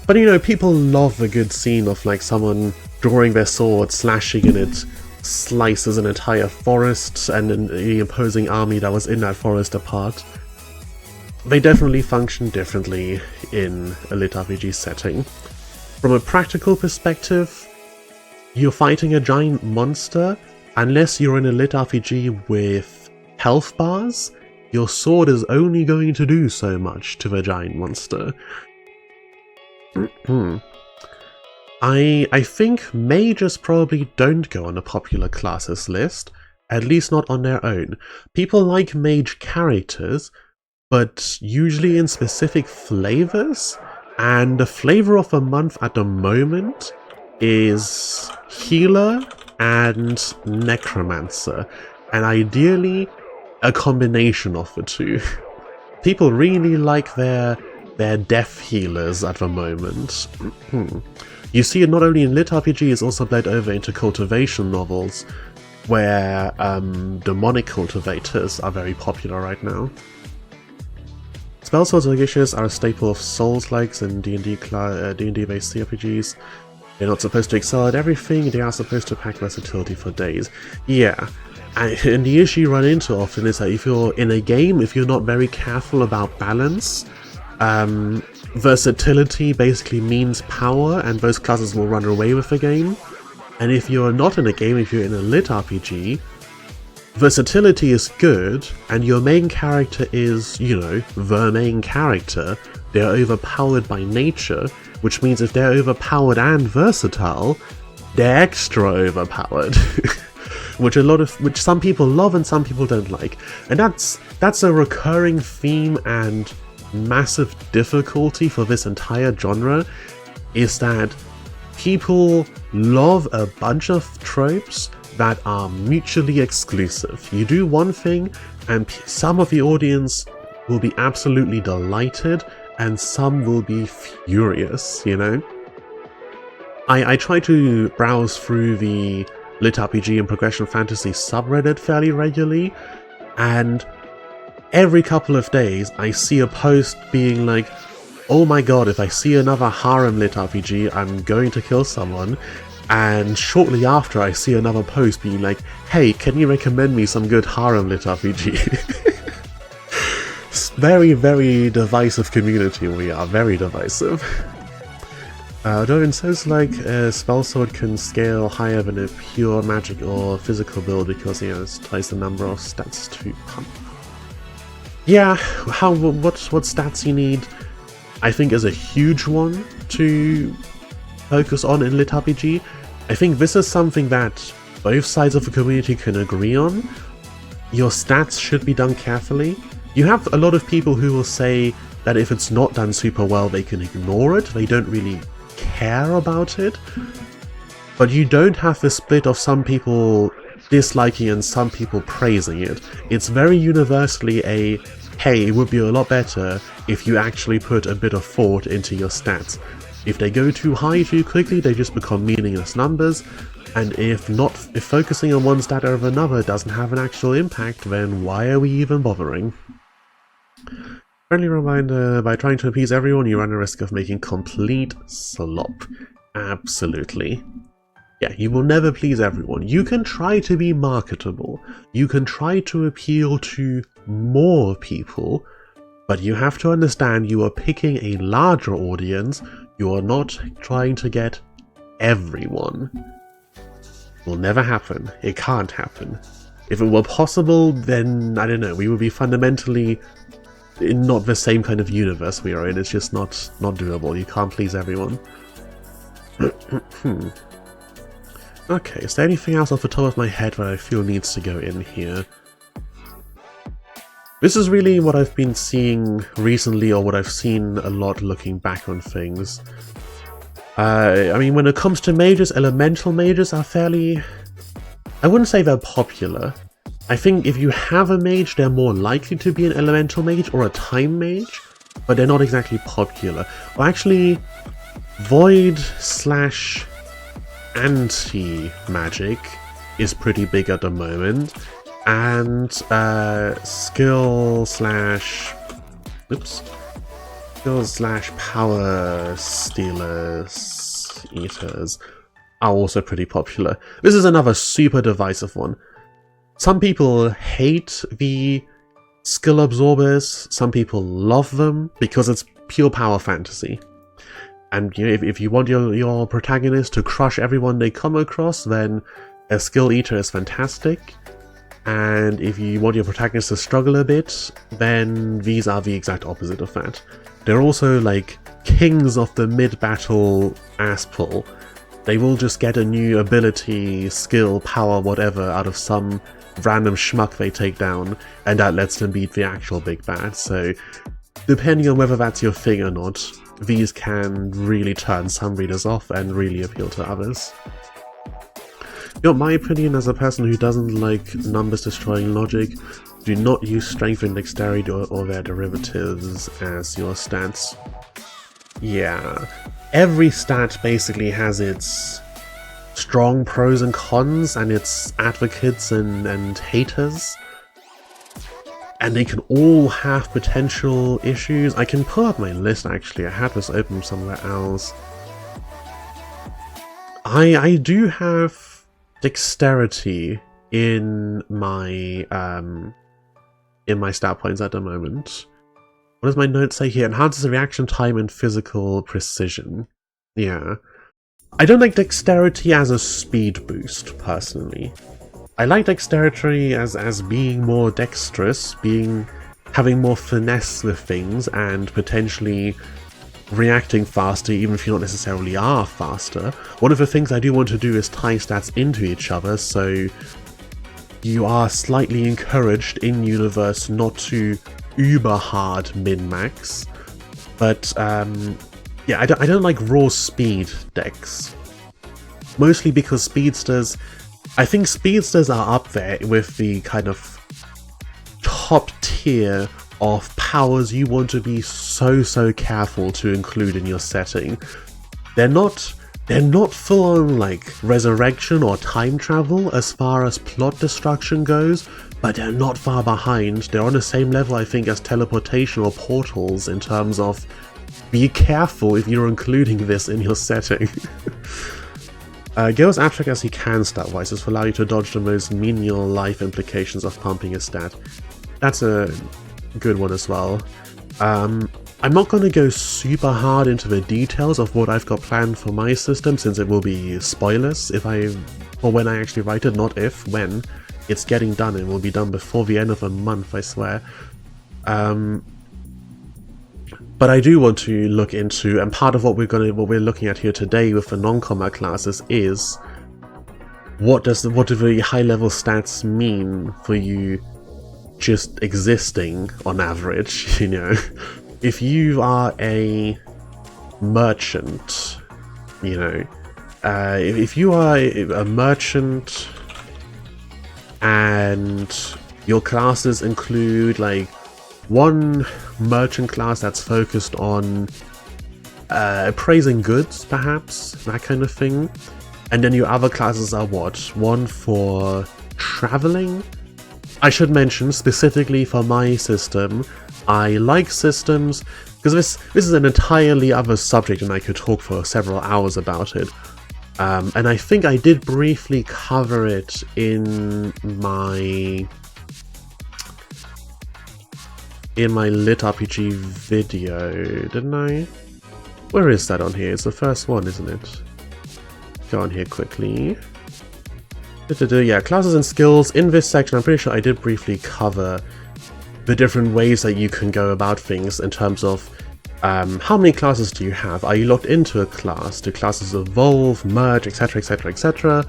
But you know, people love a good scene of like someone drawing their sword, slashing, and it slices an entire forest and the opposing army that was in that forest apart. They definitely function differently in a lit RPG setting. From a practical perspective, you're fighting a giant monster. Unless you're in a lit RPG with health bars, your sword is only going to do so much to the giant monster. I think mages probably don't go on a popular classes list, at least not on their own. People like mage characters, but usually in specific flavors. And the flavor of the month at the moment is healer and necromancer, and ideally a combination of the two. People really like their death healers at the moment. You see it not only in litrpg, it's also bled over into cultivation novels, where demonic cultivators are very popular right now. Spell swords and wishes are a staple of Souls-likes and D&D-based CRPGs. They're not supposed to excel at everything, they are supposed to pack versatility for days. Yeah, and the issue you run into often is that if you're in a game, if you're not very careful about balance, versatility basically means power, and those classes will run away with the game. And if you're not in a game, if you're in a lit RPG, versatility is good, and your main character is, you know, the main character. They're overpowered by nature, which means if they're overpowered and versatile, they're extra overpowered. which some people love and some people don't like. And that's a recurring theme and massive difficulty for this entire genre, is that people love a bunch of tropes that are mutually exclusive. You do one thing and some of the audience will be absolutely delighted and some will be furious, you know? I try to browse through the lit RPG and progression fantasy subreddit fairly regularly, and every couple of days I see a post being like, oh my god, if I see another harem lit RPG, I'm going to kill someone. And shortly after I see another post being like, hey, can you recommend me some good harem lit RPG? Very, very divisive community we are, very divisive. Though in sense like a spell sword can scale higher than a pure magic or physical build because it has twice the number of stats to pump. Yeah, what stats you need I think is a huge one to focus on in lit RPG. I think this is something that both sides of the community can agree on. Your stats should be done carefully. You have a lot of people who will say that if it's not done super well, they can ignore it. They don't really care about it. But you don't have the split of some people disliking and some people praising it. It's very universally a, hey, it would be a lot better if you actually put a bit of thought into your stats. If they go too high too quickly, they just become meaningless numbers, and if focusing on one stat over another doesn't have an actual impact, then why are we even bothering? Friendly reminder, by trying to appease everyone, you run a risk of making complete slop. Absolutely. Yeah, you will never please everyone. You can try to be marketable, you can try to appeal to more people, but you have to understand you are picking a larger audience, you are not trying to get everyone. It will never happen. It can't happen. If it were possible, then, I don't know, we would be fundamentally in not the same kind of universe we are in. It's just not doable. You can't please everyone. Okay, is there anything else off the top of my head that I feel needs to go in here? This is really what I've been seeing recently, or what I've seen a lot looking back on things. I mean, when it comes to mages, elemental mages are fairly... I wouldn't say they're popular. I think if you have a mage, they're more likely to be an elemental mage or a time mage, but they're not exactly popular. Well, actually, void slash anti-magic is pretty big at the moment, and skill slash power stealers, eaters are also pretty popular. This is another super divisive one. Some people hate the skill absorbers, some people love them because it's pure power fantasy. And you know, if you want your protagonist to crush everyone they come across, then a skill eater is fantastic. And if you want your protagonist to struggle a bit, then these are the exact opposite of that. They're also like kings of the mid-battle ass pull. They will just get a new ability, skill, power, whatever out of some random schmuck they take down, and that lets them beat the actual big bad. So depending on whether that's your thing or not, these can really turn some readers off and really appeal to others. My opinion as a person who doesn't like numbers destroying logic, do not use strength and dexterity or their derivatives as your stats. Yeah, every stat basically has its strong pros and cons and its advocates and haters. And they can all have potential issues. I can pull up my list actually, I had this open somewhere else. I do have dexterity in my stat points at the moment. What does my note say here? Enhances reaction time and physical precision. Yeah. I don't like dexterity as a speed boost, personally. I like dexterity as being more dexterous, having more finesse with things, and potentially reacting faster even if you not necessarily are faster. One of the things I do want to do is tie stats into each other, so you are slightly encouraged in universe not to uber hard min-max. But yeah, I don't like raw speed decks. Mostly because speedsters, I think speedsters are up there with the kind of top tier of powers you want to be so careful to include in your setting. They're not full on like resurrection or time travel as far as plot destruction goes, but they're not far behind. They're on the same level, I think, as teleportation or portals in terms of be careful if you're including this in your setting. Go as abstract as he can stat-wise. This will allow you to dodge the most menial life implications of pumping a stat. That's a good one as well. I'm not going to go super hard into the details of what I've got planned for my system, since it will be spoilers or when I actually write it, not if, when. It's getting done, and will be done before the end of the month, I swear. But I do want to look into, and part of what we're looking at here today with the non-combat classes is what do the high-level stats mean for you just existing on average, you know? If you are a merchant, you know, if you are a merchant and your classes include like one merchant class that's focused on appraising goods, perhaps, that kind of thing, and then your other classes are what? One for traveling? I should mention, specifically for my system, I like systems, because this is an entirely other subject and I could talk for several hours about it. And I think I did briefly cover it in my litrpg video, didn't I? Where is that on here? It's the first one, isn't it? Go on here quickly. Yeah, classes and skills. In this section, I'm pretty sure I did briefly cover the different ways that you can go about things in terms of how many classes do you have? Are you locked into a class? Do classes evolve, merge, etc, etc, etc?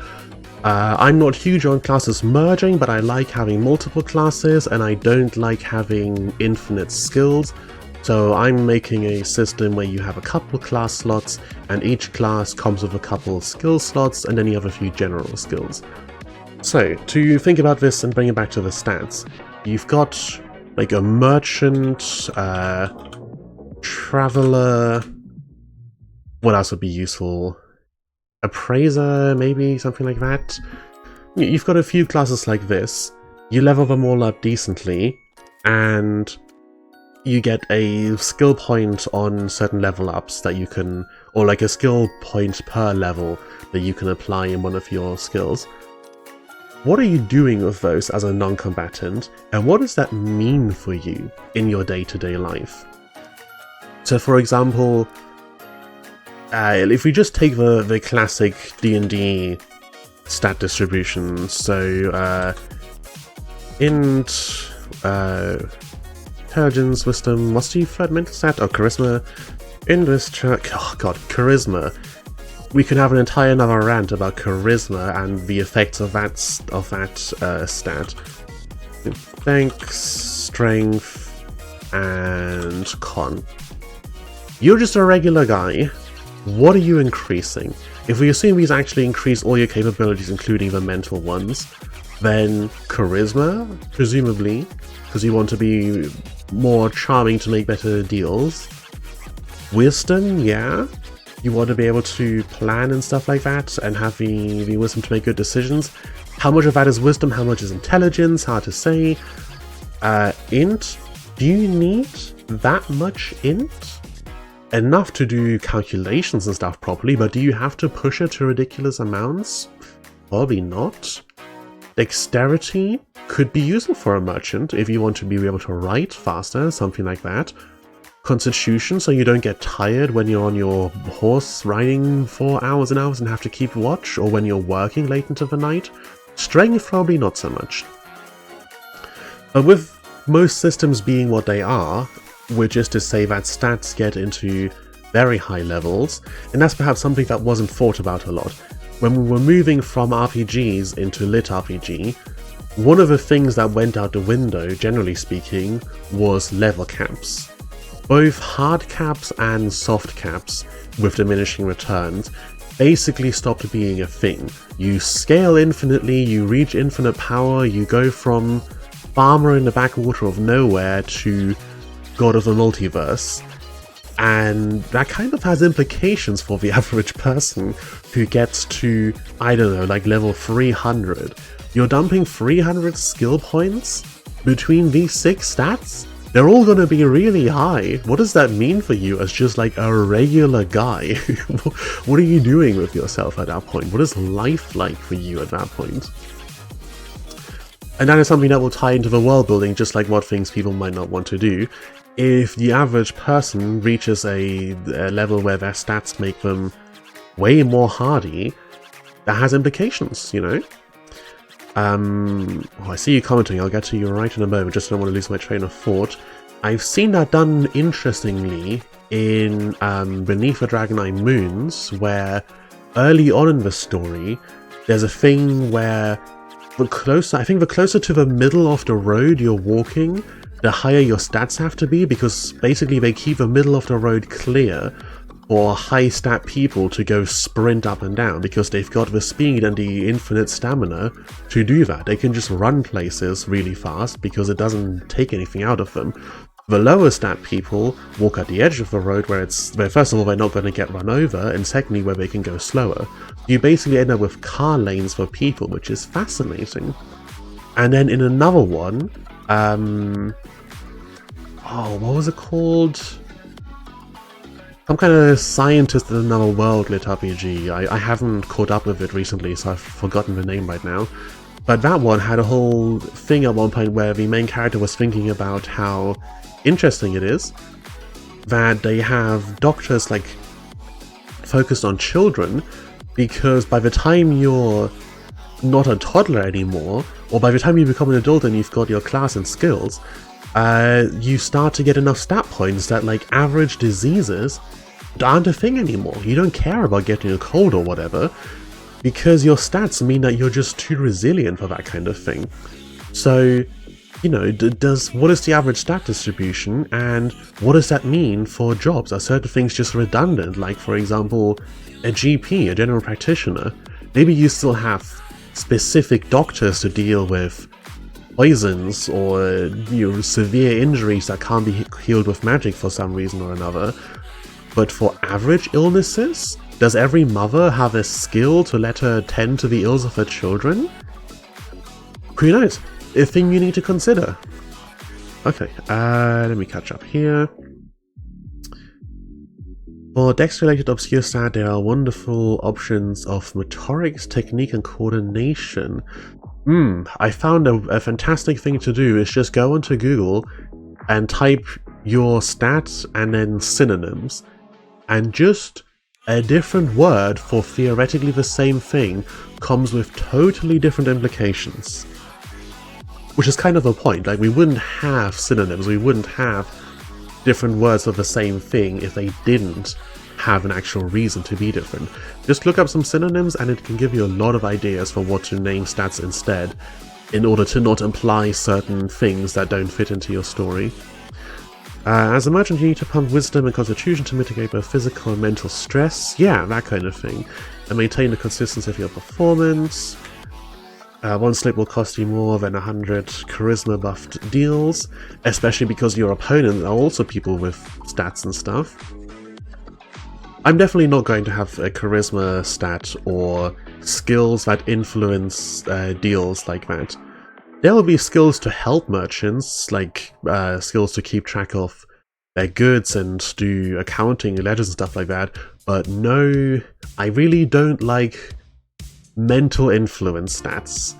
I'm not huge on classes merging, but I like having multiple classes, and I don't like having infinite skills. So I'm making a system where you have a couple class slots, and each class comes with a couple skill slots, and then you have a few general skills. So, to think about this and bring it back to the stats, you've got like a merchant, traveler, what else would be useful? Appraiser, maybe, something like that. You've got a few classes like this, you level them all up decently, and you get a skill point on certain level ups that you can, or like a skill point per level that you can apply in one of your skills. What are you doing with those as a non-combatant, and what does that mean for you in your day-to-day life? So for example, if we just take the classic D&D stat distribution, so int, intelligence, wisdom, what's the third mental stat? Oh, charisma. In this oh god, charisma. We could have an entire another rant about charisma and the effects of that stat. Thanks, strength, and con. you're just a regular guy. What are you increasing? If we assume he's actually increased all your capabilities, including the mental ones, then charisma, presumably, because you want to be more charming to make better deals. Wisdom, yeah. You want to be able to plan and stuff like that, and have the wisdom to make good decisions. How much of that is wisdom, how much is intelligence, hard to say. Int, do you need that much int? Enough to do calculations and stuff properly, but do you have to push it to ridiculous amounts? Probably not. Dexterity could be useful for a merchant if you want to be able to write faster, something like that. Constitution, so you don't get tired when you're on your horse riding for hours and hours and have to keep watch, or when you're working late into the night. Strength, probably not so much. But with most systems being what they are, which is to say that stats get into very high levels, and that's perhaps something that wasn't thought about a lot. When we were moving from RPGs into litrpg, one of the things that went out the window, generally speaking, was level caps. Both hard caps and soft caps, with diminishing returns, basically stopped being a thing. You scale infinitely, you reach infinite power, you go from farmer in the backwater of nowhere to God of the Multiverse, and that kind of has implications for the average person who gets to, I don't know, like level 300. You're dumping 300 skill points between these 6 stats? They're all gonna be really high. What does that mean for you as just like a regular guy? What are you doing with yourself at that point? What is life like for you at that point? And that is something that will tie into the world building, just like what things people might not want to do. If the average person reaches a level where their stats make them way more hardy, that has implications, you know? Oh, I see you commenting, I'll get to you right in a moment, just don't want to lose my train of thought. I've seen that done interestingly in Beneath the Dragoneye Moons, where early on in the story, there's a thing where I think the closer to the middle of the road you're walking, the higher your stats have to be, because basically they keep the middle of the road clear for high stat people to go sprint up and down, because they've got the speed and the infinite stamina to do that. They can just run places really fast because it doesn't take anything out of them. The lower stat people walk at the edge of the road where first of all they're not going to get run over, and secondly where they can go slower. You basically end up with car lanes for people, which is fascinating. And then in another one, what was it called? Some kind of scientist in another world litrpg. I haven't caught up with it recently, so I've forgotten the name right now. But that one had a whole thing at one point where the main character was thinking about how interesting it is that they have doctors like focused on children, because by the time you're not a toddler anymore, or by the time you become an adult and you've got your class and skills, you start to get enough stat points that like average diseases aren't a thing anymore. You don't care about getting a cold or whatever, because your stats mean that you're just too resilient for that kind of thing. So, you know, what is the average stat distribution, and what does that mean for jobs? Are certain things just redundant? Like, for example, a GP, a general practitioner. Maybe you still have specific doctors to deal with poisons or severe injuries that can't be healed with magic for some reason or another. But for average illnesses, does every mother have a skill to let her tend to the ills of her children? Who knows? A thing you need to consider. Okay, let me catch up here. For Dex-related obscure stat, there are wonderful options of motorics, technique, and coordination. I found a fantastic thing to do is just go onto Google and type your stats and then synonyms, and just a different word for theoretically the same thing comes with totally different implications. Which is kind of the point, like we wouldn't have synonyms, we wouldn't have different words for the same thing if they didn't have an actual reason to be different. Just look up some synonyms and it can give you a lot of ideas for what to name stats instead, in order to not imply certain things that don't fit into your story. As a merchant, you need to pump wisdom and constitution to mitigate both physical and mental stress. Yeah, that kind of thing. And maintain the consistency of your performance. One slip will cost you more than 100 charisma buffed deals, especially because your opponent are also people with stats and stuff. I'm definitely not going to have a charisma stat or skills that influence deals like that. There will be skills to help merchants, like skills to keep track of their goods and do accounting, ledgers and stuff like that, but no, I really don't like mental influence stats.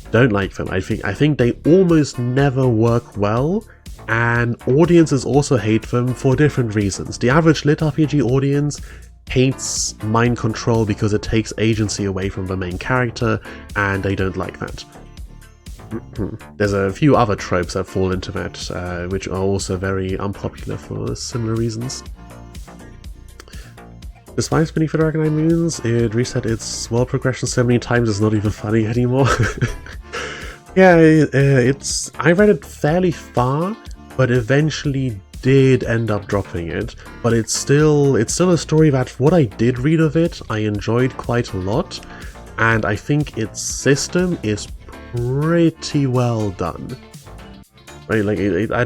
Don't like them. I think they almost never work well, and audiences also hate them for different reasons. The average litrpg audience hates mind control because it takes agency away from the main character, and they don't like that. There's a few other tropes that fall into that, which are also very unpopular for similar reasons. Despite Beneath the Dragon Eye Moons, it reset its world progression so many times it's not even funny anymore. Yeah, I read it fairly far, but eventually did end up dropping it. But it's still a story that what I did read of it, I enjoyed quite a lot, and I think its system is pretty well done. Right, like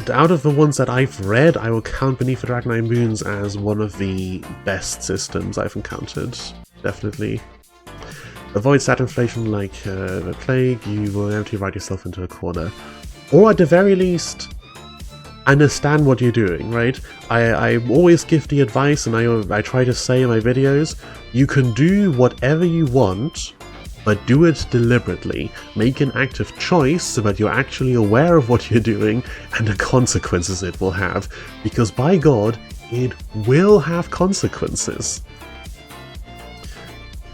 out of the ones that I've read, I will count Beneath the Dragon Eye Moons as one of the best systems I've encountered. Definitely. Avoid stat inflation like the plague. You will inevitably write yourself into a corner, or at the very least, understand what you're doing. Right? I always give the advice, and I try to say in my videos, you can do whatever you want, but do it deliberately. Make an active choice so that you're actually aware of what you're doing and the consequences it will have, because by God, it will have consequences.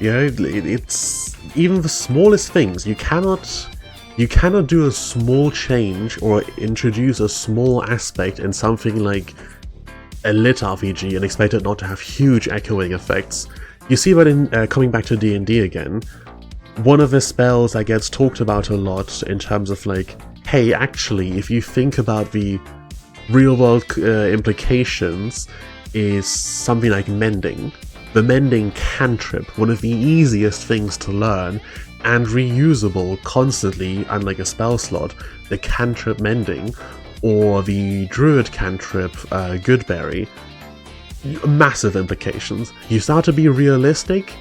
You know, it's even the smallest things. You cannot do a small change or introduce a small aspect in something like a lit RPG and expect it not to have huge echoing effects. You see that in coming back to D&D again. One of the spells that gets talked about a lot in terms of like, hey, actually, if you think about the real-world implications, is something like mending. The mending cantrip, one of the easiest things to learn, and reusable constantly, unlike a spell slot, the cantrip mending, or the druid cantrip Goodberry. Massive implications. You start to be realistic,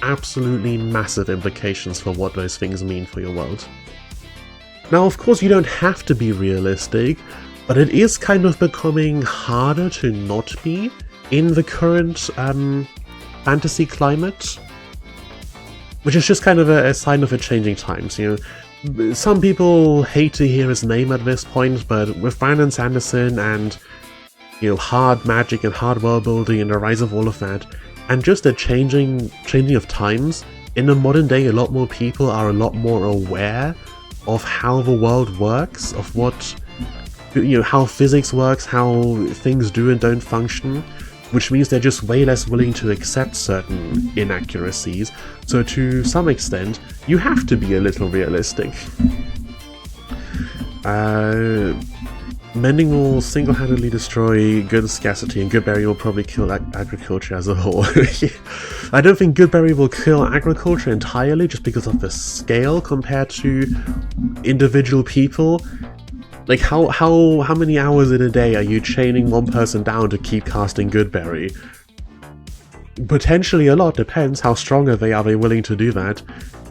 absolutely massive implications for what those things mean for your world. Now, of course, you don't have to be realistic, but it is kind of becoming harder to not be in the current fantasy climate, which is just kind of a sign of a changing times. You know, some people hate to hear his name at this point, but with Brandon Sanderson and, you know, hard magic and hard world building and the rise of all of that, and just a changing of times, in the modern day a lot more people are a lot more aware of how the world works, of what, you know, how physics works, how things do and don't function, which means they're just way less willing to accept certain inaccuracies, so to some extent, you have to be a little realistic. Mending will single-handedly destroy good scarcity, and Goodberry will probably kill agriculture as a whole. I don't think Goodberry will kill agriculture entirely, just because of the scale compared to individual people. Like, how many hours in a day are you chaining one person down to keep casting Goodberry? Potentially a lot, depends how strong are they willing to do that.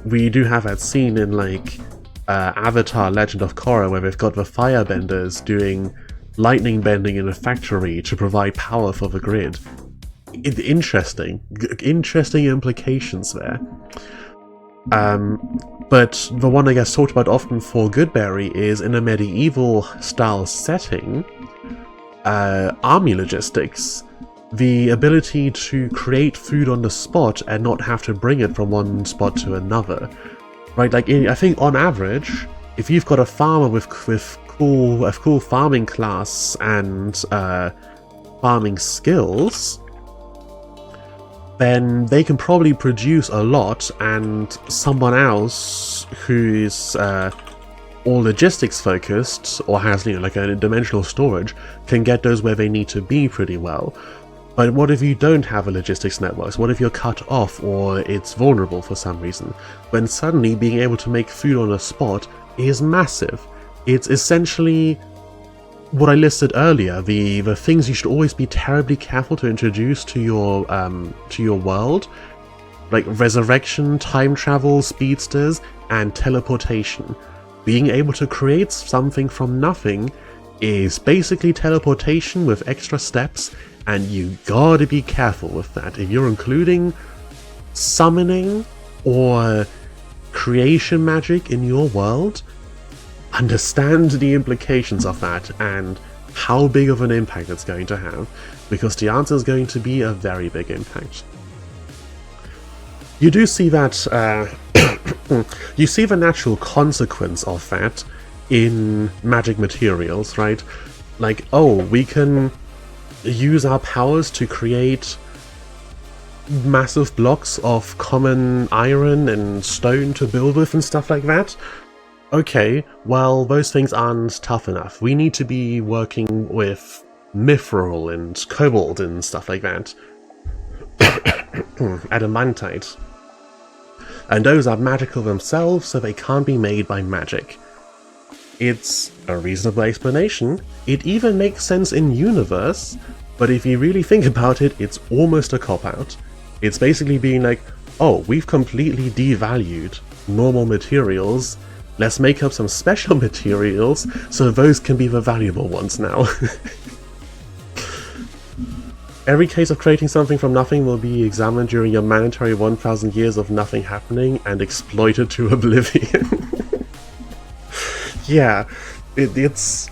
We do have that scene in, like, Avatar Legend of Korra, where they've got the firebenders doing lightning bending in a factory to provide power for the grid. Interesting implications there. But the one I guess talked about often for Goodberry is in a medieval style setting, army logistics. The ability to create food on the spot and not have to bring it from one spot to another. Right, like I think on average, if you've got a farmer with cool farming class and farming skills, then they can probably produce a lot, and someone else who's or logistics focused, or has, you know, like a dimensional storage, can get those where they need to be pretty well. But what if you don't have a logistics network? What if you're cut off or it's vulnerable for some reason? When suddenly being able to make food on a spot is massive. It's essentially what I listed earlier, the things you should always be terribly careful to introduce to your world, like resurrection, time travel, speedsters, and teleportation. Being able to create something from nothing is basically teleportation with extra steps, and you gotta be careful with that. If you're including summoning or creation magic in your world, understand the implications of that and how big of an impact it's going to have, because the answer is going to be a very big impact. You do see that, you see the natural consequence of that in magic materials, right? Like, oh, we can use our powers to create massive blocks of common iron and stone to build with and stuff like that. Okay, well, those things aren't tough enough. We need to be working with mithril and cobalt and stuff like that. Adamantite. And those are magical themselves, so they can't be made by magic. It's a reasonable explanation. It even makes sense in universe, but if you really think about it, it's almost a cop-out. It's basically being like, oh, we've completely devalued normal materials, let's make up some special materials so those can be the valuable ones now. Every case of creating something from nothing will be examined during your mandatory 1000 years of nothing happening and exploited to oblivion. Yeah, it's...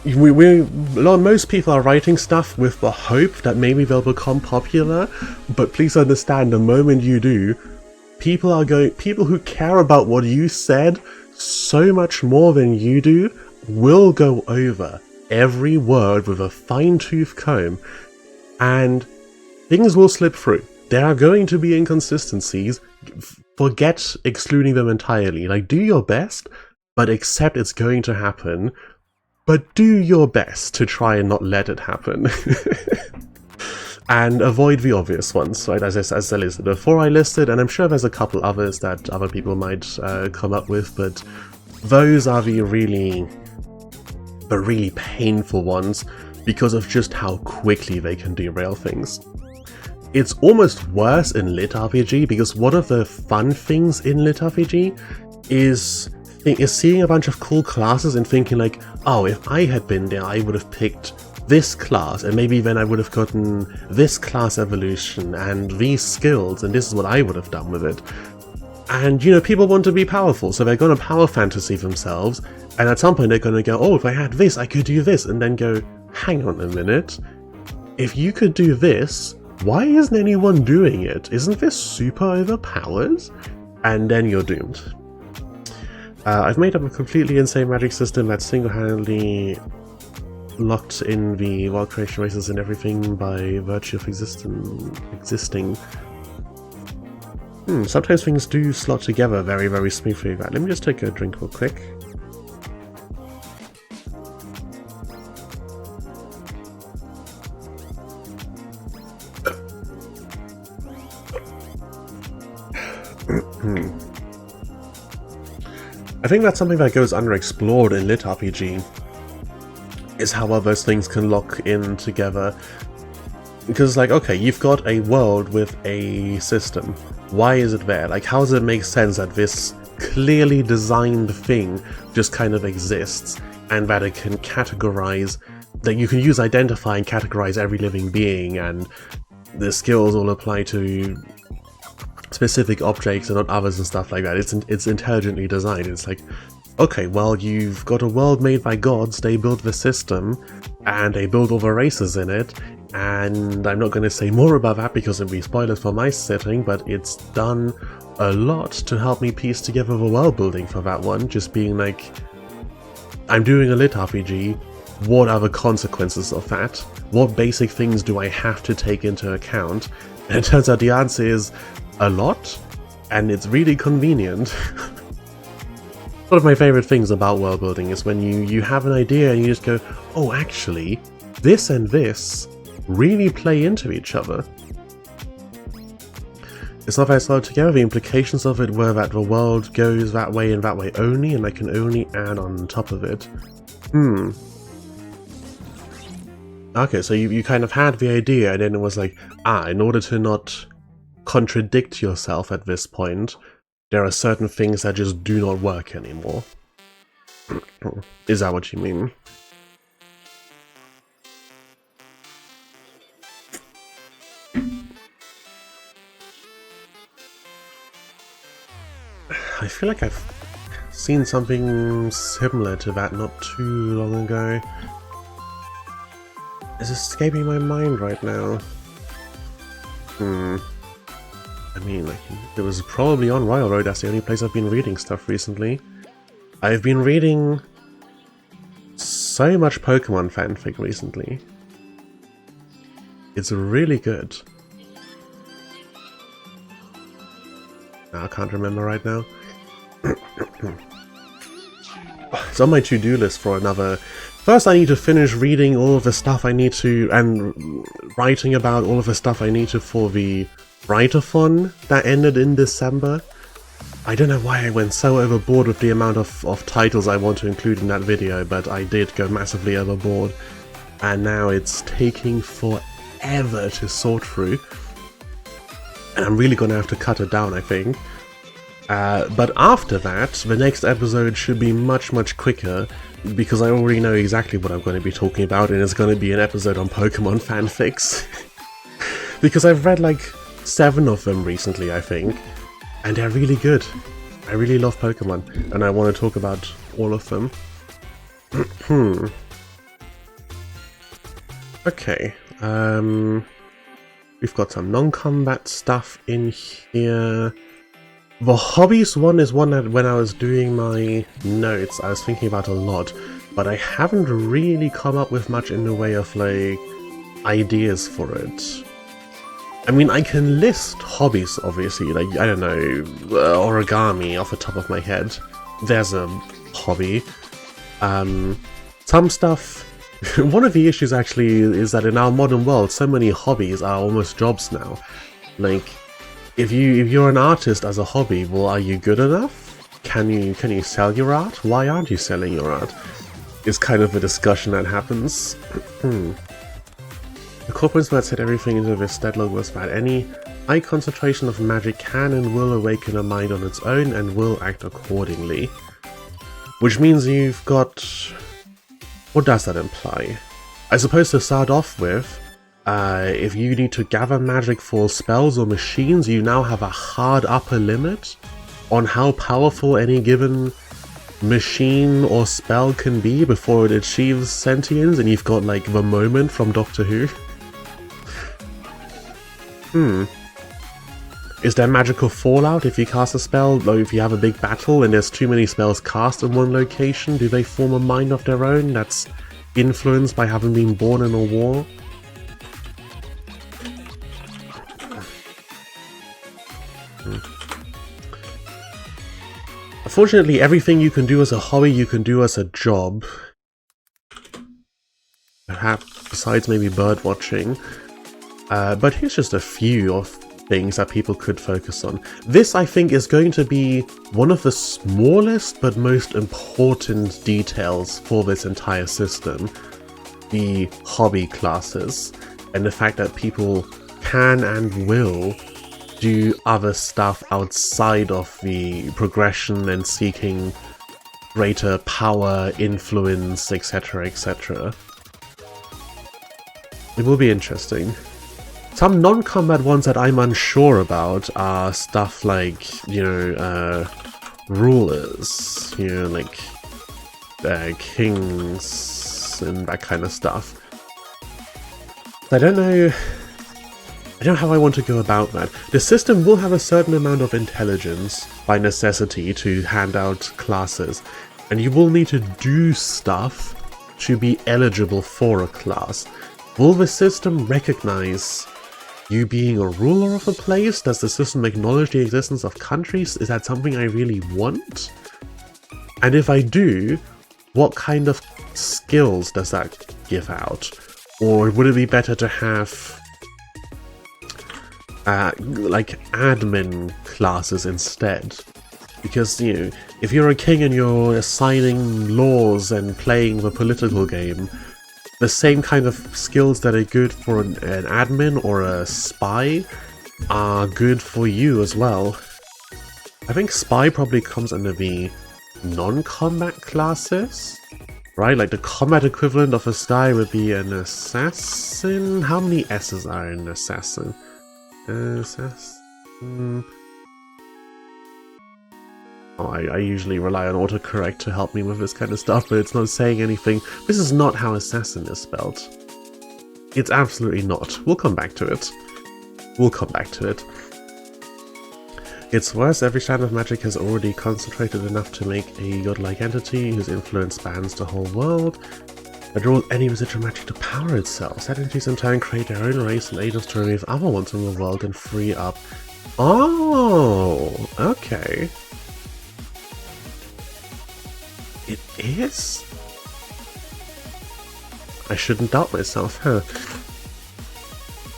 most people are writing stuff with the hope that maybe they'll become popular, but please understand, the moment you do, people who care about what you said so much more than you do will go over every word with a fine-tooth comb, and things will slip through. There are going to be inconsistencies. Forget excluding them entirely. Like, do your best, but accept it's going to happen. But do your best to try and not let it happen. And avoid the obvious ones, right, as I listed before I listed, and I'm sure there's a couple others that other people might come up with, but those are the really painful ones because of just how quickly they can derail things. It's almost worse in litrpg, because one of the fun things in litrpg is seeing a bunch of cool classes and thinking like, oh, if I had been there, I would have picked this class, and maybe then I would have gotten this class evolution and these skills, and this is what I would have done with it. And, you know, people want to be powerful, so they're going to power fantasy themselves, and at some point they're going to go, oh, if I had this, I could do this, and then go, hang on a minute, if you could do this, why isn't anyone doing it? Isn't this super overpowered? And then you're doomed. I've made up a completely insane magic system that's single-handedly locked in the world creation races and everything by virtue of existing. Sometimes things do slot together very, very smoothly. Let me just take a drink real quick. I think that's something that goes underexplored in litrpg, is how well those things can lock in together. Because, like, okay, you've got a world with a system. Why is it there? Like, how does it make sense that this clearly designed thing just kind of exists, and that it can categorize, that you can use identify and categorize every living being, and the skills all apply to specific objects and not others and stuff like that. It's intelligently designed. It's like, okay, well, you've got a world made by gods, they built the system, and they built all the races in it, and I'm not going to say more about that because it'll be spoilers for my setting, but it's done a lot to help me piece together the world building for that one, just being like, I'm doing a litrpg, what are the consequences of that? What basic things do I have to take into account? And it turns out the answer is a lot, and it's really convenient. One of my favorite things about world building is when you have an idea and you just go, oh, actually, this and this really play into each other. It's not very solid together. The implications of it were that the world goes that way and that way only, and I can only add on top of it. Okay, so you kind of had the idea, and then it was like, in order to not contradict yourself at this point, there are certain things that just do not work anymore. Is that what you mean? I feel like I've seen something similar to that not too long ago. It's escaping my mind right now. I mean, it was probably on Railroad. That's the only place I've been reading stuff recently. I've been reading so much Pokemon fanfic recently. It's really good. I can't remember right now. It's on my to-do list for another... First I need to finish reading all of the stuff I need to, and writing about all of the stuff I need to for the Write-a-thon that ended in December. I don't know why I went so overboard with the amount of titles I want to include in that video, but I did go massively overboard. And now it's taking forever to sort through. And I'm really gonna have to cut it down, I think. But after that, the next episode should be much quicker, because I already know exactly what I'm going to be talking about, and it's going to be an episode on Pokemon fanfics. Because I've read like 7 of them recently, I think, and they're really good. I really love Pokemon, and I want to talk about all of them. Okay, we've got some non-combat stuff in here. The hobbies one is one that when I was doing my notes I was thinking about a lot, but I haven't really come up with much in the way of like ideas for it. I mean, I can list hobbies obviously, like, I don't know, origami off the top of my head. There's a hobby. Some stuff... One of the issues actually is that in our modern world so many hobbies are almost jobs now. Like, if you're an artist as a hobby, well, are you good enough? Can you sell your art? Why aren't you selling your art? Is kind of a discussion that happens. The corporate that set everything into this deadlock was that any high concentration of magic can and will awaken a mind on its own and will act accordingly. Which means you've got... What does that imply? I suppose to start off with, if you need to gather magic for spells or machines, you now have a hard upper limit on how powerful any given machine or spell can be before it achieves sentience, and you've got like the moment from Doctor Who. Is there magical fallout if you cast a spell, or if you have a big battle and there's too many spells cast in one location? Do they form a mind of their own that's influenced by having been born in a war? Unfortunately, everything you can do as a hobby, you can do as a job. Perhaps, besides maybe bird watching. But here's just a few of things that people could focus on. This, I think, is going to be one of the smallest but most important details for this entire system. The hobby classes, and the fact that people can and will do other stuff outside of the progression and seeking greater power, influence, etc., etc. It will be interesting. Some non-combat ones that I'm unsure about are stuff like, you know, rulers, you know, like kings and that kind of stuff. I don't know how I want to go about that. The system will have a certain amount of intelligence by necessity to hand out classes, and you will need to do stuff to be eligible for a class. Will the system recognize you being a ruler of a place? Does the system acknowledge the existence of countries? Is that something I really want? And if I do, what kind of skills does that give out? Or would it be better to have like admin classes instead? Because, you know, if you're a king and you're assigning laws and playing the political game, the same kind of skills that are good for an admin or a spy are good for you as well. I think spy probably comes under the non-combat classes, right? Like the combat equivalent of a spy would be an assassin. How many S's are in an assassin? Assassin. Oh, I usually rely on autocorrect to help me with this kind of stuff, but it's not saying anything. This is not how assassin is spelled. It's absolutely not. We'll come back to it. We'll come back to it. It's worse, every strand of magic has already concentrated enough to make a godlike entity whose influence spans the whole world, that draws any residual magic to power itself. Said entities in turn create their own race and aid us to remove other ones from the world and free up. Oh, okay. It is? I shouldn't doubt myself, huh?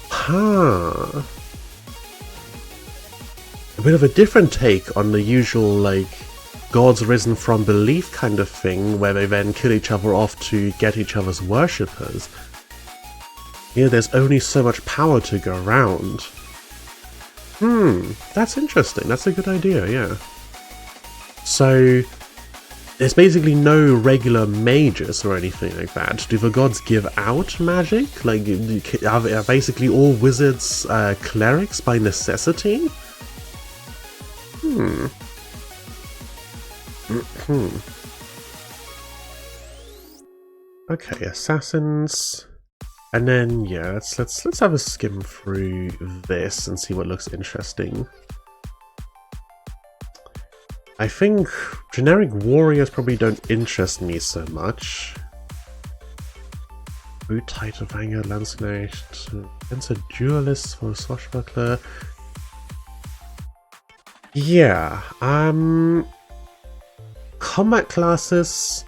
Huh. A bit of a different take on the usual, like, gods risen from belief kind of thing, where they then kill each other off to get each other's worshippers. Here there's only so much power to go around. That's interesting. That's a good idea, yeah. So, there's basically no regular mages or anything like that. Do the gods give out magic? Like, are basically all wizards clerics by necessity? Okay, assassins. And then, yeah, let's have a skim through this and see what looks interesting. I think generic warriors probably don't interest me so much. Boot Titan Vanguard, Landsknecht, Fencer Duelist for Swashbuckler. Yeah, combat classes,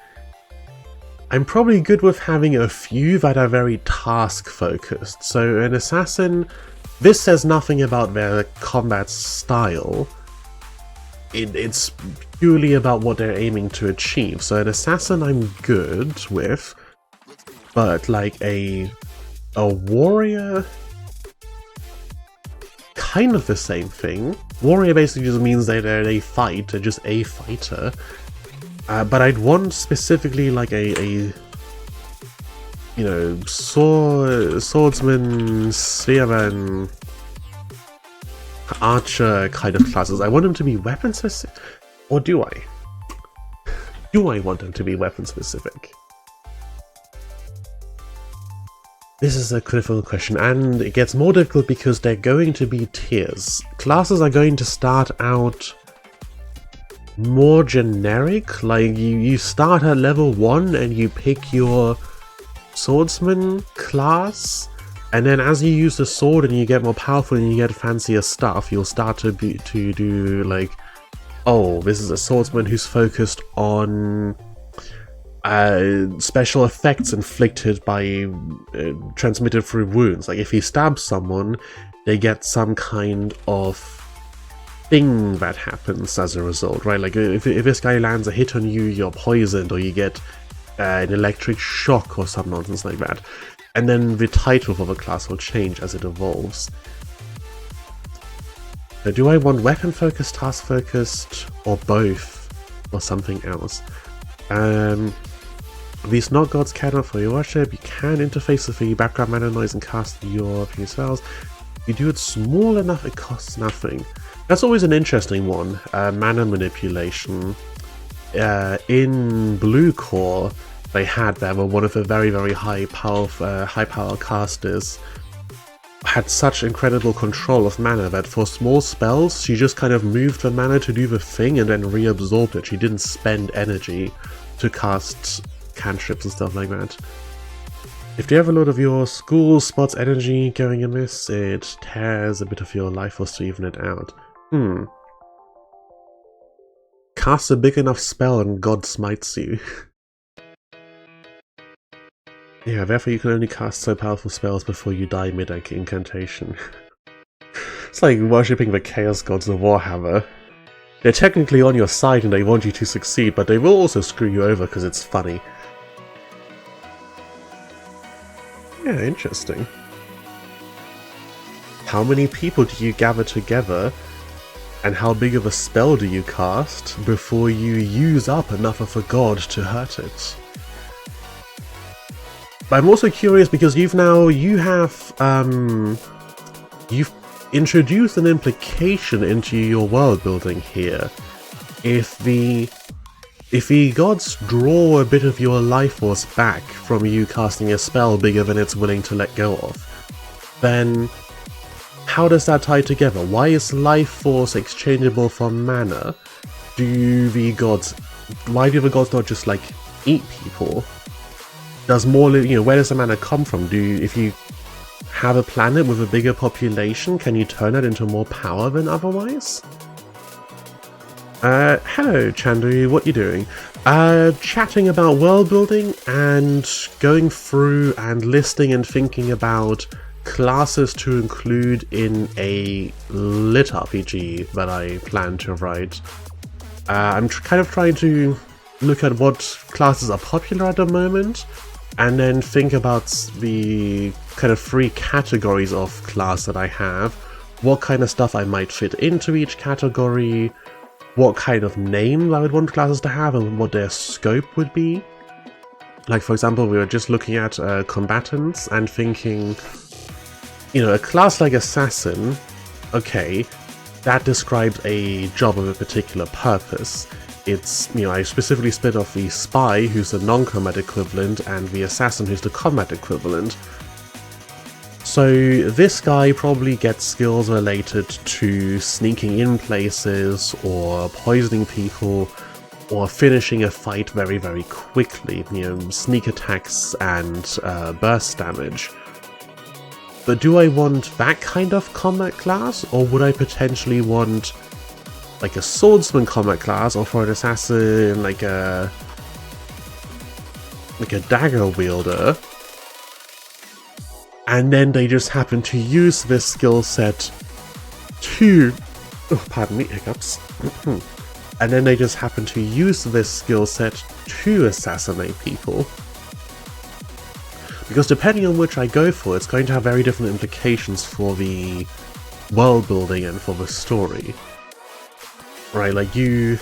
I'm probably good with having a few that are very task focused. So an assassin, this says nothing about their combat style. It's purely about what they're aiming to achieve. So an assassin I'm good with, but like a warrior, kind of the same thing. Warrior basically just means they fight, they're just a fighter. But I'd want specifically like a you know, swordsman, spearman, archer kind of classes. I want them to be weapon specific, or do I? Do I want them to be weapon specific? This is a critical question, and it gets more difficult because they're going to be tiers. Classes are going to start out more generic, like you start at level 1 and you pick your swordsman class, and then as you use the sword and you get more powerful and you get fancier stuff, you'll start to do like, oh, this is a swordsman who's focused on special effects inflicted by transmitted through wounds. Like if he stabs someone, they get some kind of thing that happens as a result, right? Like if this guy lands a hit on you, you're poisoned, or you get an electric shock or some nonsense like that. And then the title for the class will change as it evolves. So do I want weapon focused, task focused, or both, or something else? These not gods cannot for your worship. You can interface with the background mana noise and cast your few spells. If you do it small enough, it costs nothing. That's always an interesting one. Mana manipulation. In Blue Core, they had that, where one of the very, very high power casters had such incredible control of mana that for small spells, she just kind of moved the mana to do the thing and then reabsorbed it. She didn't spend energy to cast cantrips and stuff like that. If you have a lot of your school spots energy going amiss, it tears a bit of your life force to even it out. cast a big enough spell and God smites you. Yeah, therefore you can only cast so powerful spells before you die mid-incantation. It's like worshipping the Chaos Gods of Warhammer. They're technically on your side and they want you to succeed, but they will also screw you over because it's funny. Yeah, interesting. How many people do you gather together, and how big of a spell do you cast before you use up enough of a god to hurt it? But I'm also curious because you've introduced an implication into your world building here. If the gods draw a bit of your life force back from you casting a spell bigger than it's willing to let go of, then how does that tie together? Why is life force exchangeable for mana? Why do the gods not just like eat people? Does more, where does the mana come from? If you have a planet with a bigger population, can you turn it into more power than otherwise? Hello Chandu, what you doing? Chatting about world building and going through and listing and thinking about classes to include in a litrpg that I plan to write. I'm kind of trying to look at what classes are popular at the moment, and then think about the kind of 3 categories of class that I have, what kind of stuff I might fit into each category, what kind of name I would want classes to have, and what their scope would be. Like for example, we were just looking at combatants and thinking, a class like Assassin, okay, that describes a job of a particular purpose. It's, I specifically split off the Spy, who's the non-combat equivalent, and the Assassin, who's the combat equivalent. So this guy probably gets skills related to sneaking in places, or poisoning people, or finishing a fight very, very quickly, sneak attacks and burst damage. But do I want that kind of combat class, or would I potentially want like a swordsman combat class, or for an assassin like a dagger wielder, and then they just happen to use this skill set to, pardon me, hiccups, and then they just happen to use this skill set to assassinate people. Because depending on which I go for, it's going to have very different implications for the world building and for the story. Right, like you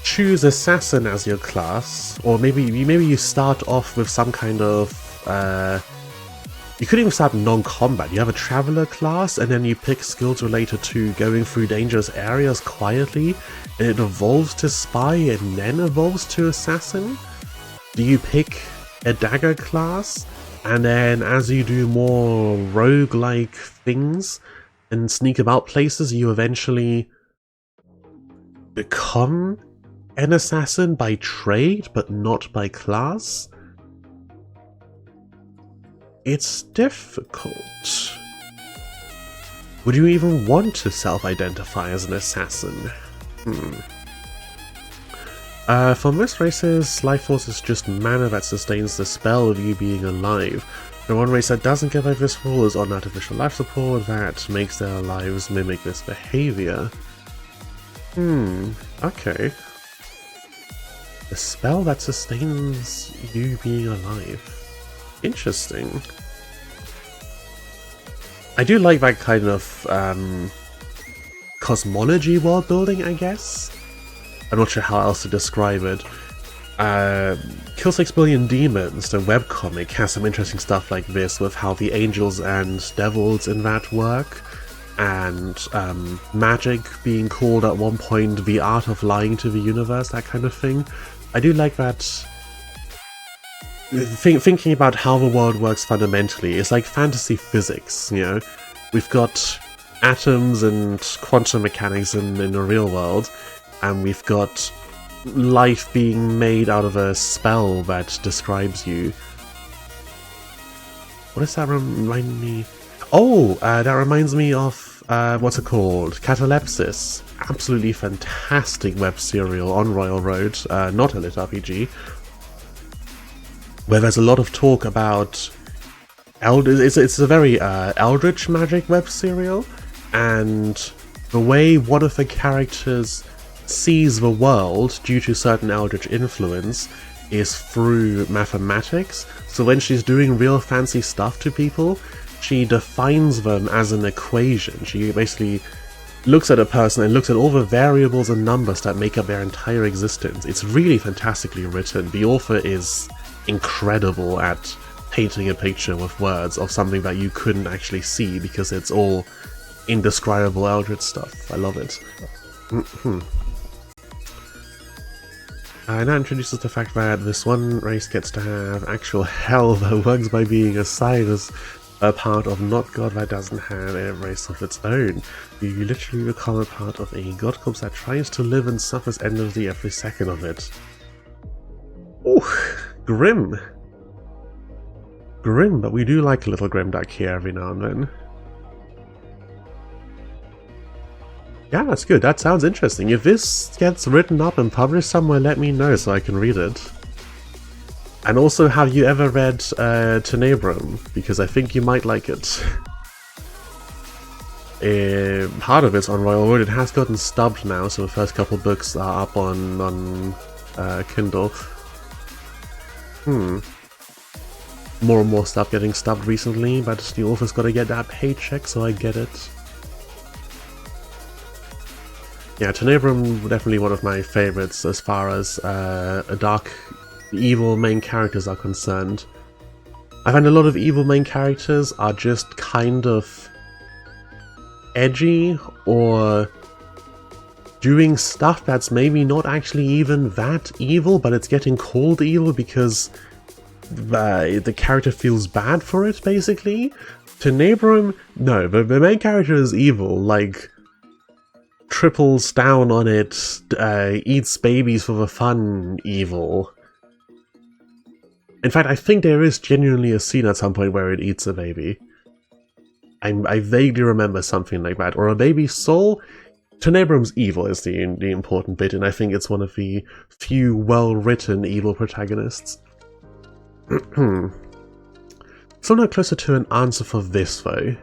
choose Assassin as your class, or maybe you start off with some kind of, you could even start non-combat. You have a Traveler class, and then you pick skills related to going through dangerous areas quietly, and it evolves to Spy and then evolves to Assassin? Do you pick a Dagger class, and then as you do more roguelike things and sneak about places, you eventually become an assassin by trade, but not by class? It's difficult. Would you even want to self-identify as an assassin? For most races, life force is just mana that sustains the spell of you being alive. The one race that doesn't get by this rule is on artificial life support that makes their lives mimic this behavior. Okay. The spell that sustains you being alive. Interesting. I do like that kind of cosmology world building, I guess. I'm not sure how else to describe it. Kill 6 Billion Demons, the webcomic, has some interesting stuff like this with how the angels and devils in that work, and magic being called at one point the art of lying to the universe, that kind of thing. I do like that. Thinking about how the world works fundamentally, it's like fantasy physics, We've got atoms and quantum mechanics in the real world, and we've got life being made out of a spell that describes you. What does that remind me? Oh, that reminds me of what's it called? Catalepsis. Absolutely fantastic web serial on Royal Road, not a litrpg, where there's a lot of talk about it's a very eldritch magic web serial, and the way one of the characters sees the world due to certain eldritch influence is through mathematics. So when she's doing real fancy stuff to people, she defines them as an equation. She basically looks at a person and looks at all the variables and numbers that make up their entire existence. It's really fantastically written. The author is incredible at painting a picture with words of something that you couldn't actually see because it's all indescribable eldritch stuff. I love it. That introduces the fact that this one race gets to have actual hell that works by being assigned as a part of not God that doesn't have a race of its own. You literally become a part of a god corpse that tries to live and suffers endlessly every second of it. Ooh, grim. Grim, but we do like a little grimdark here every now and then. Yeah, that's good. That sounds interesting. If this gets written up and published somewhere, let me know so I can read it. And also, have you ever read Tenebrum? Because I think you might like it. Part of it's on Royal Road. It has gotten stubbed now, so the first couple books are up on Kindle. More and more stuff getting stubbed recently, but the author's got to get that paycheck, so I get it. Yeah, Tenebrum definitely one of my favorites as far as dark, evil main characters are concerned. I find a lot of evil main characters are just kind of edgy or doing stuff that's maybe not actually even that evil, but it's getting called evil because the character feels bad for it, basically. Tenebrum, no, the main character is evil, like triples down on it, eats babies for the fun evil. In fact, I think there is genuinely a scene at some point where it eats a baby. I vaguely remember something like that. Or a baby's soul. Tenebrum's evil is the important bit, and I think it's one of the few well-written evil protagonists. So now closer to an answer for this, though.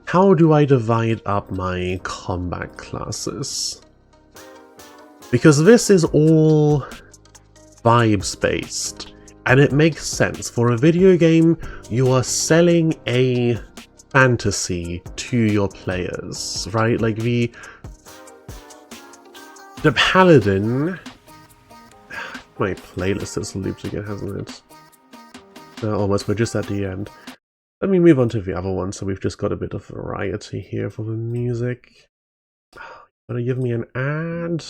How do I divide up my combat classes? Because this is all vibes-based, and it makes sense. For a video game, you are selling a fantasy to your players, right? Like the Paladin... My playlist has looped again, hasn't it? Almost, we're just at the end. Let me move on to the other one, so we've just got a bit of variety here for the music. Gonna give me an ad.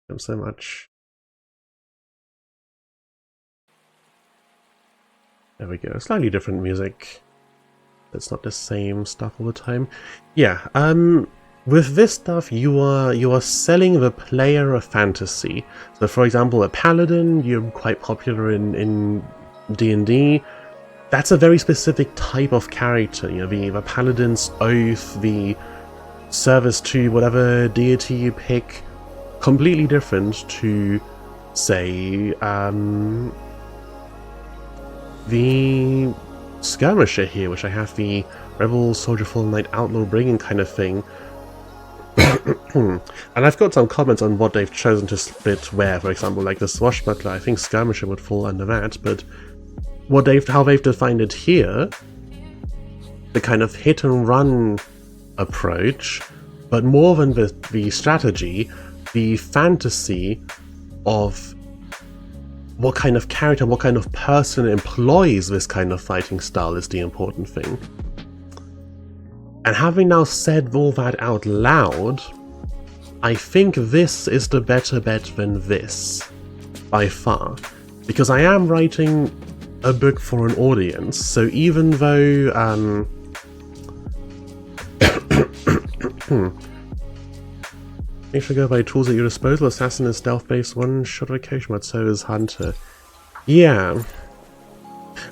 Thanks so much. There we go. Slightly different music. It's not the same stuff all the time. Yeah, with this stuff, you are selling the player a fantasy. So, for example, a paladin, you're quite popular in D&D. That's a very specific type of character. You know, the paladin's oath, the service to whatever deity you pick, completely different to, say, the skirmisher here, which I have the rebel, soldierful, knight, outlaw, brigand kind of thing. And I've got some comments on what they've chosen to split where. For example, like the swashbuckler, I think skirmisher would fall under that, but how they've defined it here, the kind of hit and run approach, but more than the strategy, the fantasy of what kind of character, what kind of person employs this kind of fighting style is the important thing. And having now said all that out loud, I think this is the better bet than this, by far. Because I am writing a book for an audience, so even though, make sure to go by tools at your disposal. Assassin is stealth-based, one-shot occasion, but so is Hunter. Yeah.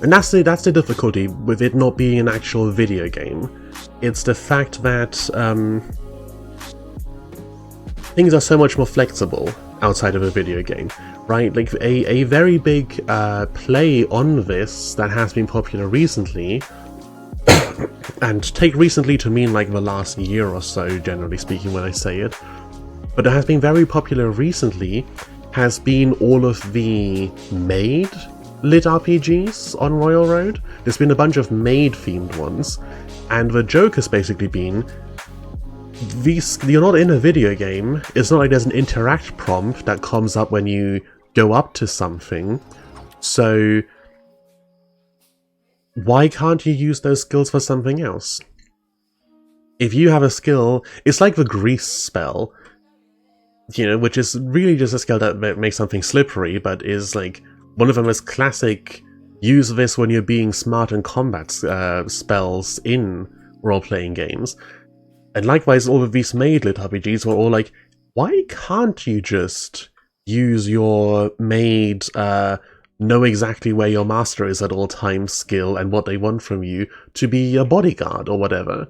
And that's the difficulty with it not being an actual video game. It's the fact that things are so much more flexible outside of a video game, right? Like a very big play on this that has been popular recently, and take recently to mean like the last year or so, generally speaking when I say it, but it has been very popular recently, has been all of the made lit RPGs on Royal Road. There's been a bunch of made themed ones, and the joke has basically been, you're not in a video game, it's not like there's an interact prompt that comes up when you go up to something, so why can't you use those skills for something else? If you have a skill, it's like the grease spell, you know, which is really just a skill that makes something slippery, but is like one of the most classic use this when you're being smart in combat spells in role-playing games. And likewise, all of these made lit RPGs were all like, why can't you just use your made know exactly where your master is at all times skill and what they want from you to be a bodyguard or whatever?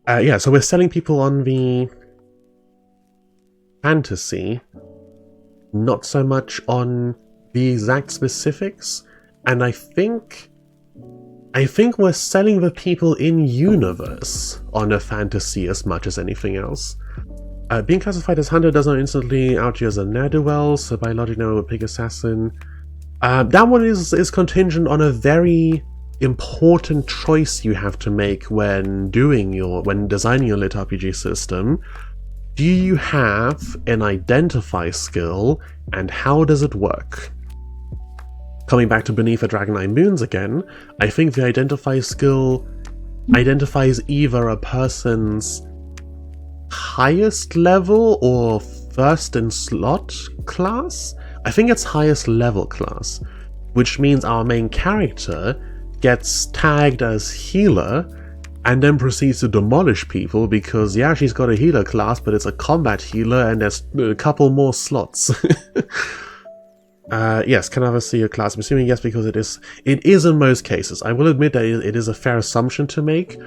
Yeah, so we're selling people on the fantasy, not so much on the exact specifics, and I think we're selling the people in universe on a fantasy as much as anything else. Being classified as hunter does not instantly out you as a ne'er-do-well, so by logic now a pig assassin. That one is contingent on a very important choice you have to make when designing your lit RPG system. Do you have an identify skill, and how does it work? Coming back to Beneath the Dragon Eye Moons again, I think the identify skill identifies either a person's highest level or first in slot class? I think it's highest level class, which means our main character gets tagged as healer and then proceeds to demolish people because, yeah, she's got a healer class, but it's a combat healer and there's a couple more slots. Yes, can I ever see your class? I'm assuming yes, because it is in most cases. I will admit that it is a fair assumption to make.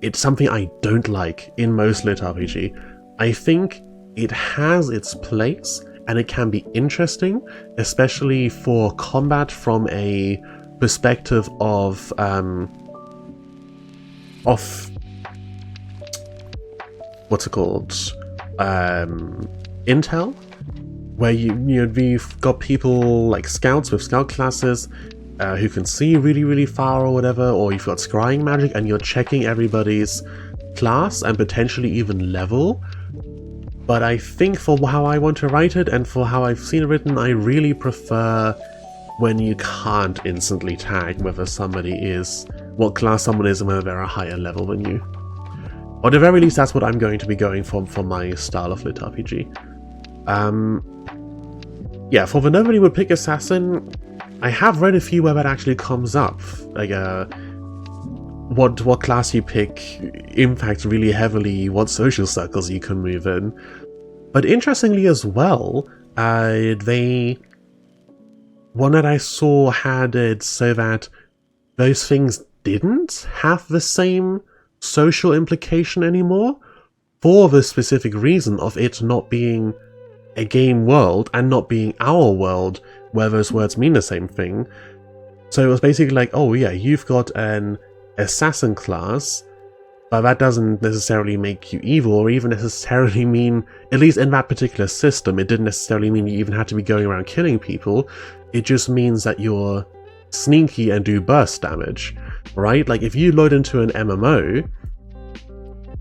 It's something I don't like in most lit RPG. I think it has its place and it can be interesting, especially for combat from a perspective of what's it called? Intel, where you've got people like scouts with scout classes who can see really, really far or whatever, or you've got scrying magic and you're checking everybody's class and potentially even level. But I think for how I want to write it and for how I've seen it written, I really prefer when you can't instantly tag whether somebody is, what class someone is and whether they're a higher level than you. Or at the very least, that's what I'm going to be going for my style of lit RPG. Yeah, for the Nobody Would Pick Assassin, I have read a few where that actually comes up. Like, what class you pick impacts really heavily what social circles you can move in. But interestingly as well, one that I saw had it so that those things didn't have the same social implication anymore, for the specific reason of it not being a game world and not being our world where those words mean the same thing. So it was basically like, oh yeah, you've got an assassin class, but that doesn't necessarily make you evil or even necessarily mean, at least in that particular system, it didn't necessarily mean you even had to be going around killing people. It just means that you're sneaky and do burst damage, right? Like if you load into an MMO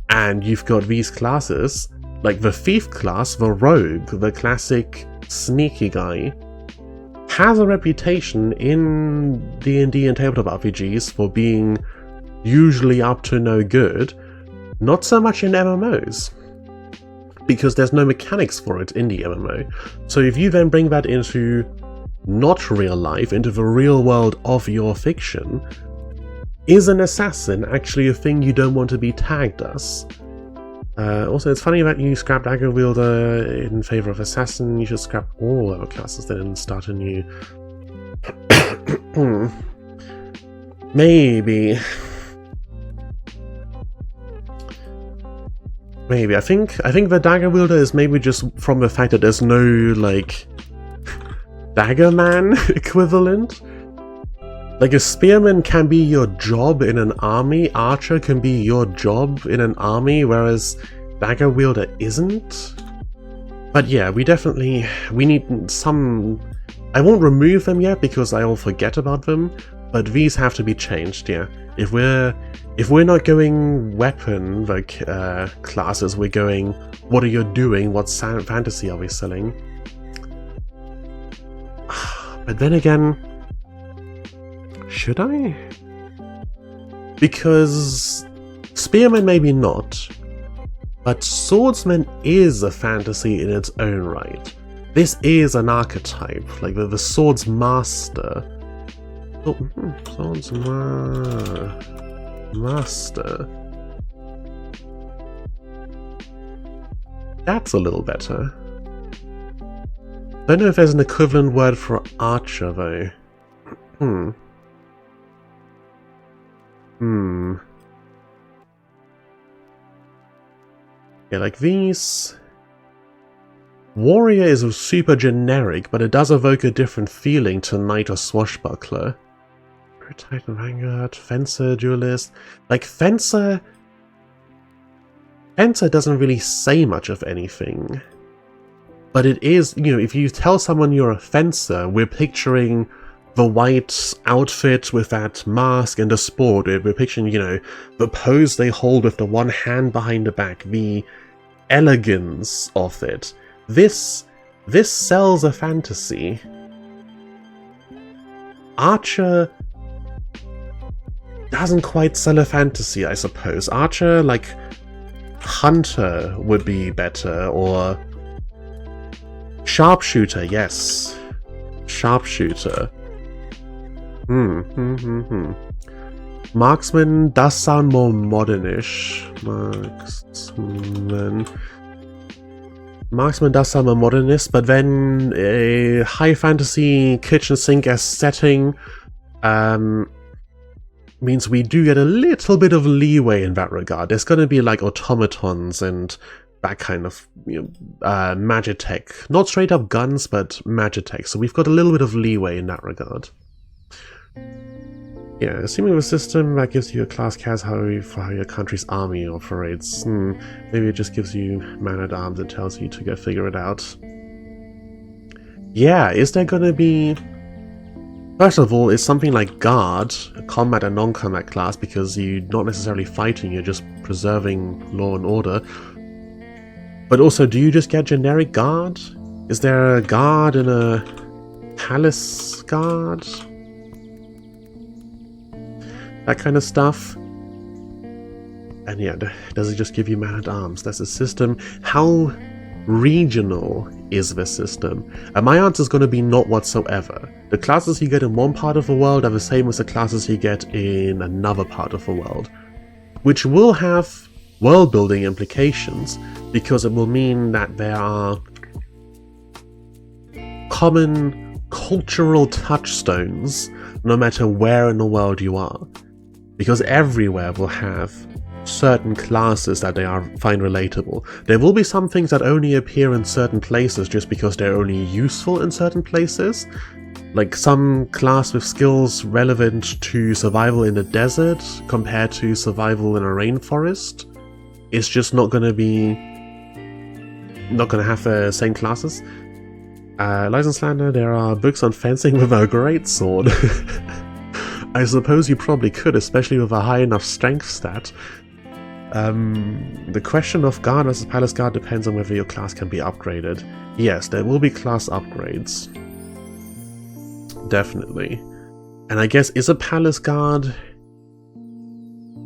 and you've got these classes, like the thief class, the rogue, the classic sneaky guy, has a reputation in D&D and tabletop RPGs for being usually up to no good, not so much in MMOs, because there's no mechanics for it in the MMO. So if you then bring that into not real life, into the real world of your fiction, is an assassin actually a thing you don't want to be tagged as? Also, it's funny that you scrap Dagger Wielder in favor of Assassin. You should scrap all other classes then and start a new. Maybe. Maybe. I think the Dagger Wielder is maybe just from the fact that there's no, like, Dagger Man equivalent. Like, a Spearman can be your job in an army, Archer can be your job in an army, whereas Dagger Wielder isn't. But yeah, we need some... I won't remove them yet because I'll forget about them, but these have to be changed, yeah. If we're not going weapon, like, classes, we're going, what are you doing, what fantasy are we selling? But then again... Should I? Because Spearman maybe not, but Swordsman is a fantasy in its own right. This is an archetype, like the Swords Master. Oh, Swords Master. That's a little better. Don't know if there's an equivalent word for Archer though. Yeah, like these... Warrior is super generic, but it does evoke a different feeling to Knight or Swashbuckler. Titan Vanguard, Fencer, Duelist... Like, Fencer doesn't really say much of anything. But it is, you know, if you tell someone you're a Fencer, we're picturing... the white outfit with that mask and the sword. We're picturing, you know, the pose they hold with the one hand behind the back, the elegance of it. This sells a fantasy. Archer doesn't quite sell a fantasy, I suppose. Archer, like, Hunter would be better, or Sharpshooter, yes. Sharpshooter. Marksman does sound more modernish. Marksman does sound more modernist, but then a high fantasy kitchen sink as setting means we do get a little bit of leeway in that regard. There's going to be like automatons and that kind of, you know, magitech. Not straight up guns, but magitech. So we've got a little bit of leeway in that regard. Yeah, assuming the system that gives you a class CAS for how your country's army operates. Maybe it just gives you man-at-arms and tells you to go figure it out. Yeah, is there gonna be... First of all, is something like Guard a combat and non-combat class because you're not necessarily fighting, you're just preserving law and order. But also, do you just get generic Guard? Is there a Guard and a Palace Guard? That kind of stuff. And yeah, does it just give you man-at-arms? That's the system. How regional is the system? And my answer is going to be not whatsoever. The classes you get in one part of the world are the same as the classes you get in another part of the world. Which will have world-building implications, because it will mean that there are common cultural touchstones no matter where in the world you are. Because everywhere will have certain classes that they find relatable. There will be some things that only appear in certain places just because they're only useful in certain places. Like some class with skills relevant to survival in the desert compared to survival in a rainforest. It's just not going to have the same classes. License Slander, there are books on fencing with a great sword. I suppose you probably could, especially with a high enough strength stat. The question of Guard versus Palace Guard depends on whether your class can be upgraded. Yes, there will be class upgrades. Definitely. And I guess, is a Palace Guard...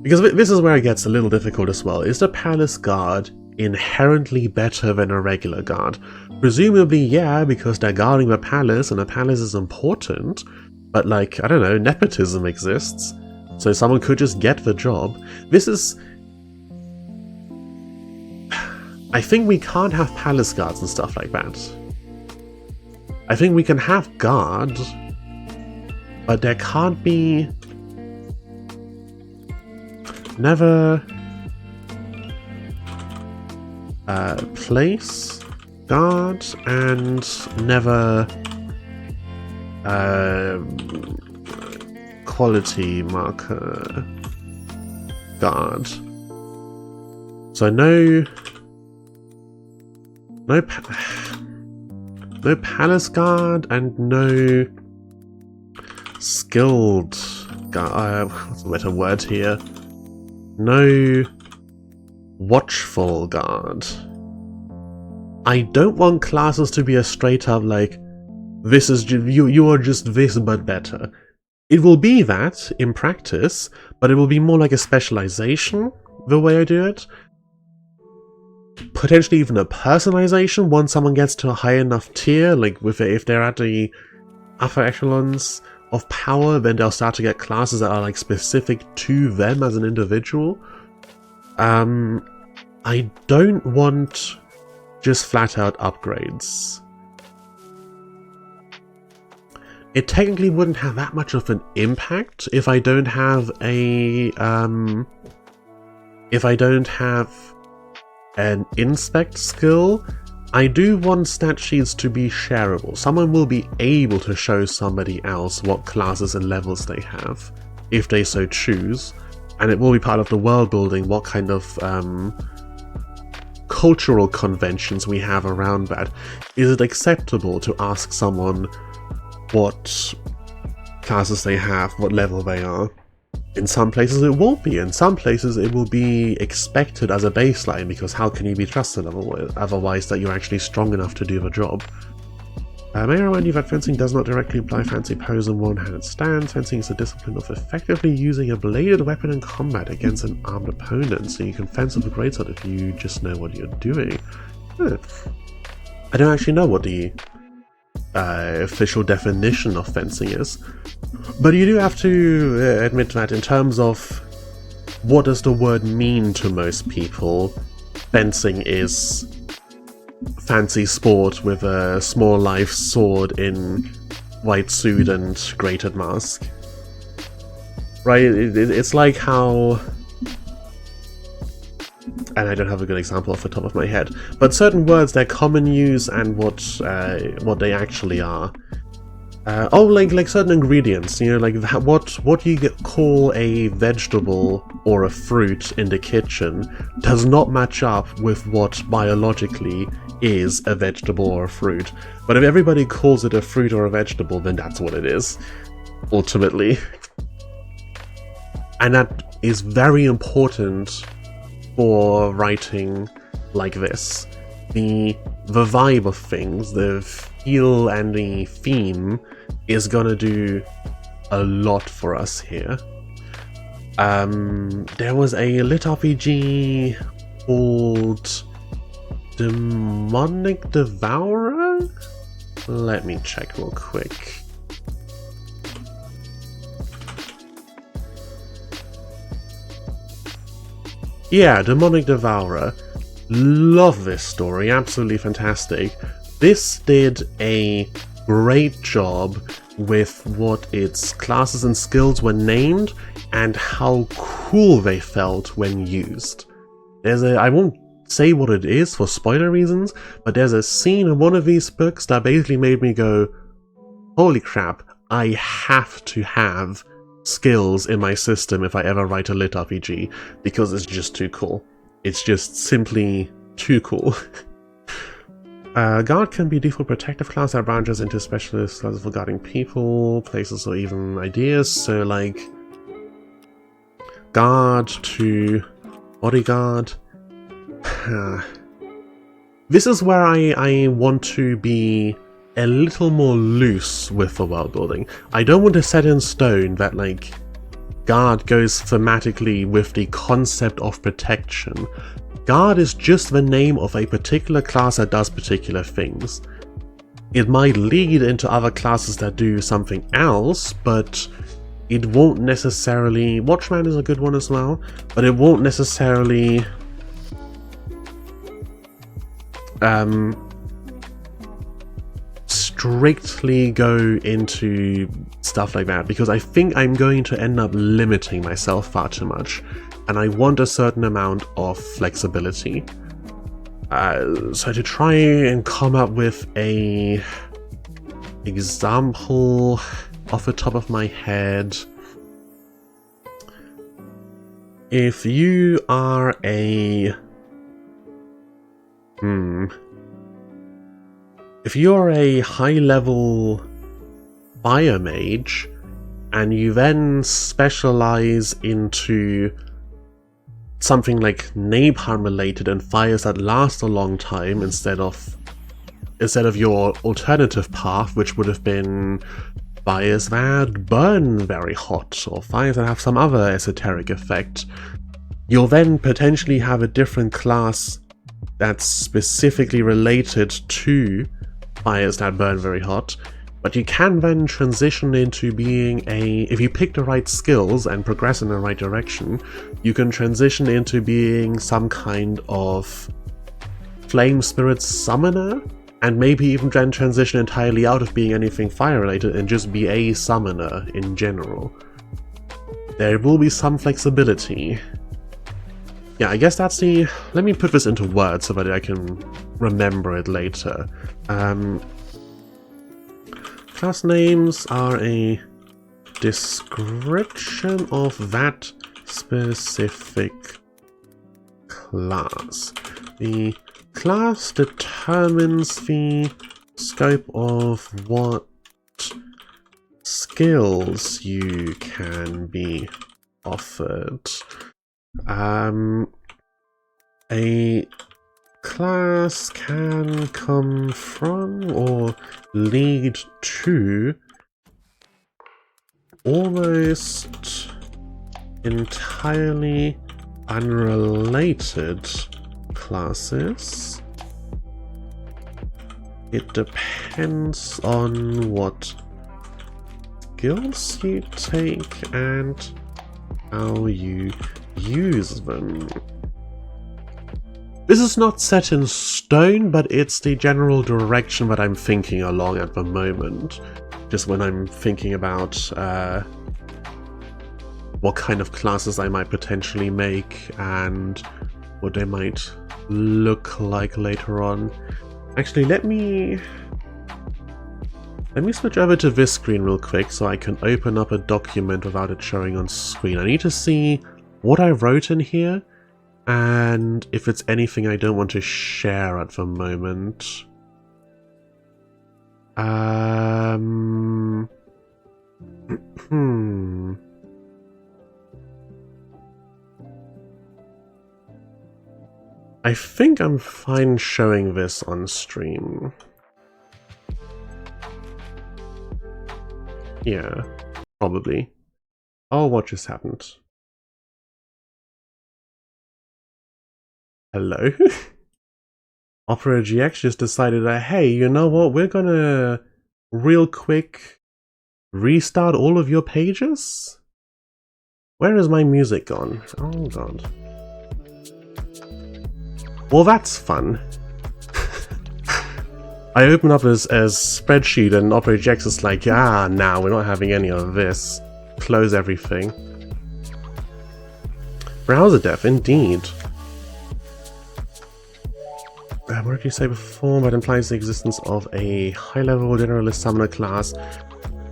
Because this is where it gets a little difficult as well. Is the Palace Guard inherently better than a regular guard? Presumably, yeah, because they're guarding the palace, and the palace is important. But, like, I don't know, nepotism exists. So someone could just get the job. This is... I think we can't have palace guards and stuff like that. I think we can have guard, but there can't be... Never... place, guard, and never... quality marker, guard. So no palace guard and no skilled guard. What's the better word here? No watchful guard. I don't want classes to be a straight up like, this is you are just this but better. It will be that in practice, but it will be more like a specialization the way I do it. Potentially even a personalization once someone gets to a high enough tier, like if they're at the upper echelons of power, then they'll start to get classes that are like specific to them as an individual. I don't want just flat out upgrades. It technically wouldn't have that much of an impact if I don't have a an inspect skill. I do want stat sheets to be shareable. Someone will be able to show somebody else what classes and levels they have, if they so choose, and it will be part of the world building what kind of cultural conventions we have around that. Is it acceptable to ask someone what classes they have, what level they are? In some places it won't be, in some places it will be expected as a baseline, because how can you be trusted otherwise that you're actually strong enough to do the job? May I remind you that fencing does not directly imply fancy pose and one-handed stance. Fencing is the discipline of effectively using a bladed weapon in combat against an armed opponent, so you can fence with a greatsword if you just know what you're doing. I don't actually know what the official definition of fencing is, but you do have to admit that in terms of what does the word mean to most people, fencing is fancy sport with a small life sword in white suit and grated mask. Right? It's like how... and I don't have a good example off the top of my head, but certain words, their common use and what they actually are. Like certain ingredients, you know, like what you call a vegetable or a fruit in the kitchen does not match up with what biologically is a vegetable or a fruit. But if everybody calls it a fruit or a vegetable, then that's what it is, ultimately. And that is very important for writing like this. The vibe of things, the feel and the theme is gonna do a lot for us here. There was a litrpg called Demonic Devourer? Let me check real quick. Yeah, Demonic Devourer. Love this story, absolutely fantastic. This did a great job with what its classes and skills were named and how cool they felt when used. I won't say what it is for spoiler reasons, but there's a scene in one of these books that basically made me go, holy crap, I have to have skills in my system if I ever write a lit RPG, because it's just too cool. It's just simply too cool. Guard can be default protective class that branches into specialist classes for guarding people, places, or even ideas. So like guard to bodyguard. This is where I want to be a little more loose with the world building. I don't want to set in stone that like guard goes thematically with the concept of protection. Guard is just the name of a particular class that does particular things. It might lead into other classes that do something else, but it won't necessarily... Watchman is a good one as well, but it won't necessarily strictly go into stuff like that, because I think I'm going to end up limiting myself far too much, and I want a certain amount of flexibility. So to try and come up with a example off the top of my head, if you are a if you're a high-level biomage and you then specialize into something like napalm related and fires that last a long time instead of your alternative path, which would have been fires that burn very hot or fires that have some other esoteric effect, you'll then potentially have a different class that's specifically related to fires that burn very hot. But you can then transition into being if you pick the right skills and progress in the right direction, you can transition into being some kind of flame spirit summoner, and maybe even then transition entirely out of being anything fire related and just be a summoner in general. There will be some flexibility. Yeah, I guess that's the... Let me put this into words so that I can remember it later. Class names are a description of that specific class. The class determines the scope of what skills you can be offered. A class can come from or lead to almost entirely unrelated classes. It depends on what skills you take and how you use them. This is not set in stone, but it's the general direction that I'm thinking along at the moment. Just when I'm thinking about what kind of classes I might potentially make and what they might look like later on. Actually, let me switch over to this screen real quick so I can open up a document without it showing on screen. I need to see what I wrote in here, and if it's anything I don't want to share at the moment. I think I'm fine showing this on stream. Yeah, probably. Oh, what just happened? Hello? Opera GX just decided that, hey, you know what, we're gonna real quick restart all of your pages? Where is my music gone? Oh god. Well, that's fun. I open up as spreadsheet and Opera GX is like, nah, we're not having any of this. Close everything. Browser dev, indeed. What did you say before? That implies the existence of a high-level generalist summoner class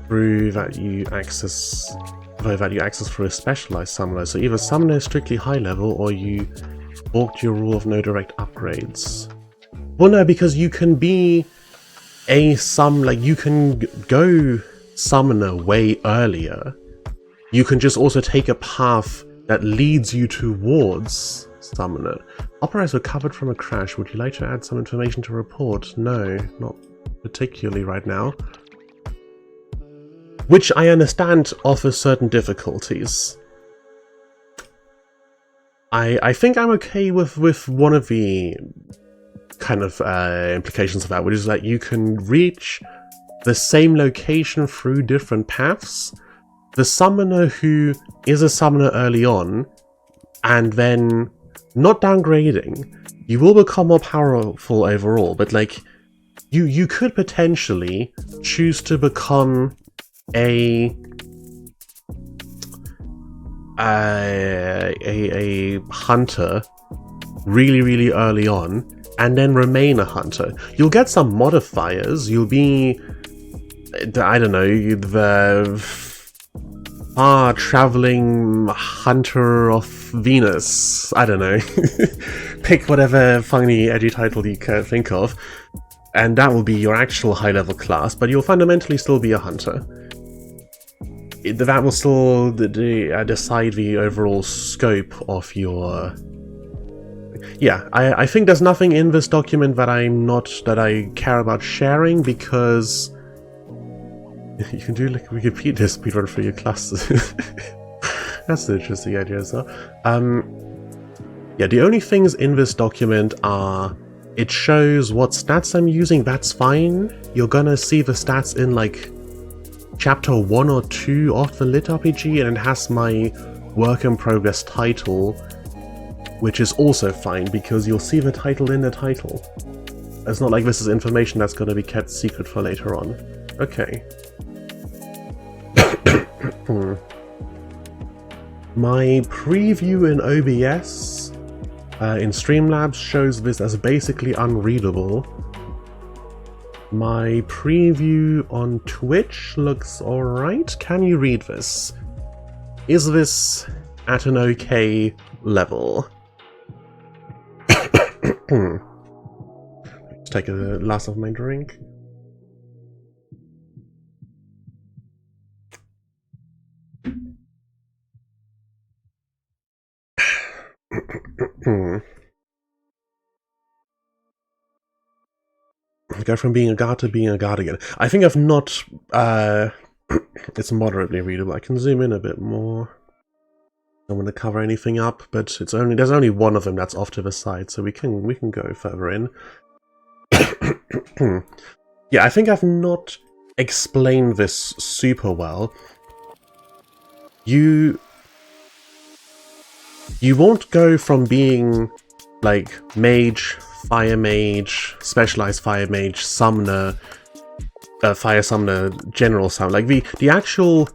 through that you access through a specialized summoner. So either summoner is strictly high-level, or you balked your rule of no direct upgrades. Well, no, because you can be you can go summoner way earlier. You can just also take a path that leads you towards summoner. Operators recovered from a crash. Would you like to add some information to report? No, not particularly right now. Which I understand offers certain difficulties. I think I'm okay with one of the kind of implications of that, which is that you can reach the same location through different paths. The summoner who is a summoner early on, and then not downgrading, you will become more powerful overall, but like, you could potentially choose to become a hunter really early on, and then remain a hunter. You'll get some modifiers. You'll be, I don't know, the far-traveling hunter of Venus. I don't know. Pick whatever funny, edgy title you can think of, and that will be your actual high-level class, but you'll fundamentally still be a hunter. That will still decide the overall scope of your... Yeah, I think there's nothing in this document that I care about sharing, because you can do like Wikipedia speedrun for your classes. That's an interesting idea as well. Yeah, the only things in this document are, it shows what stats I'm using, that's fine. You're gonna see the stats in like chapter 1 or 2 of the litrpg, and it has my work in progress title, which is also fine because you'll see the title in the title. It's not like this is information that's going to be kept secret for later on. Okay. My preview in OBS in Streamlabs shows this as basically unreadable. My preview on Twitch looks alright. Can you read this? Is this at an okay level? Let's take a last of my drink. Go from being a guard to being a guard again. I think I've not... it's moderately readable. I can zoom in a bit more. I don't want to cover anything up, but there's only one of them that's off to the side, so we can go further in. Yeah, I think I've not explained this super well. You won't go from being like mage, fire mage, specialized fire mage, summoner, fire summoner, general summoner. Like the actual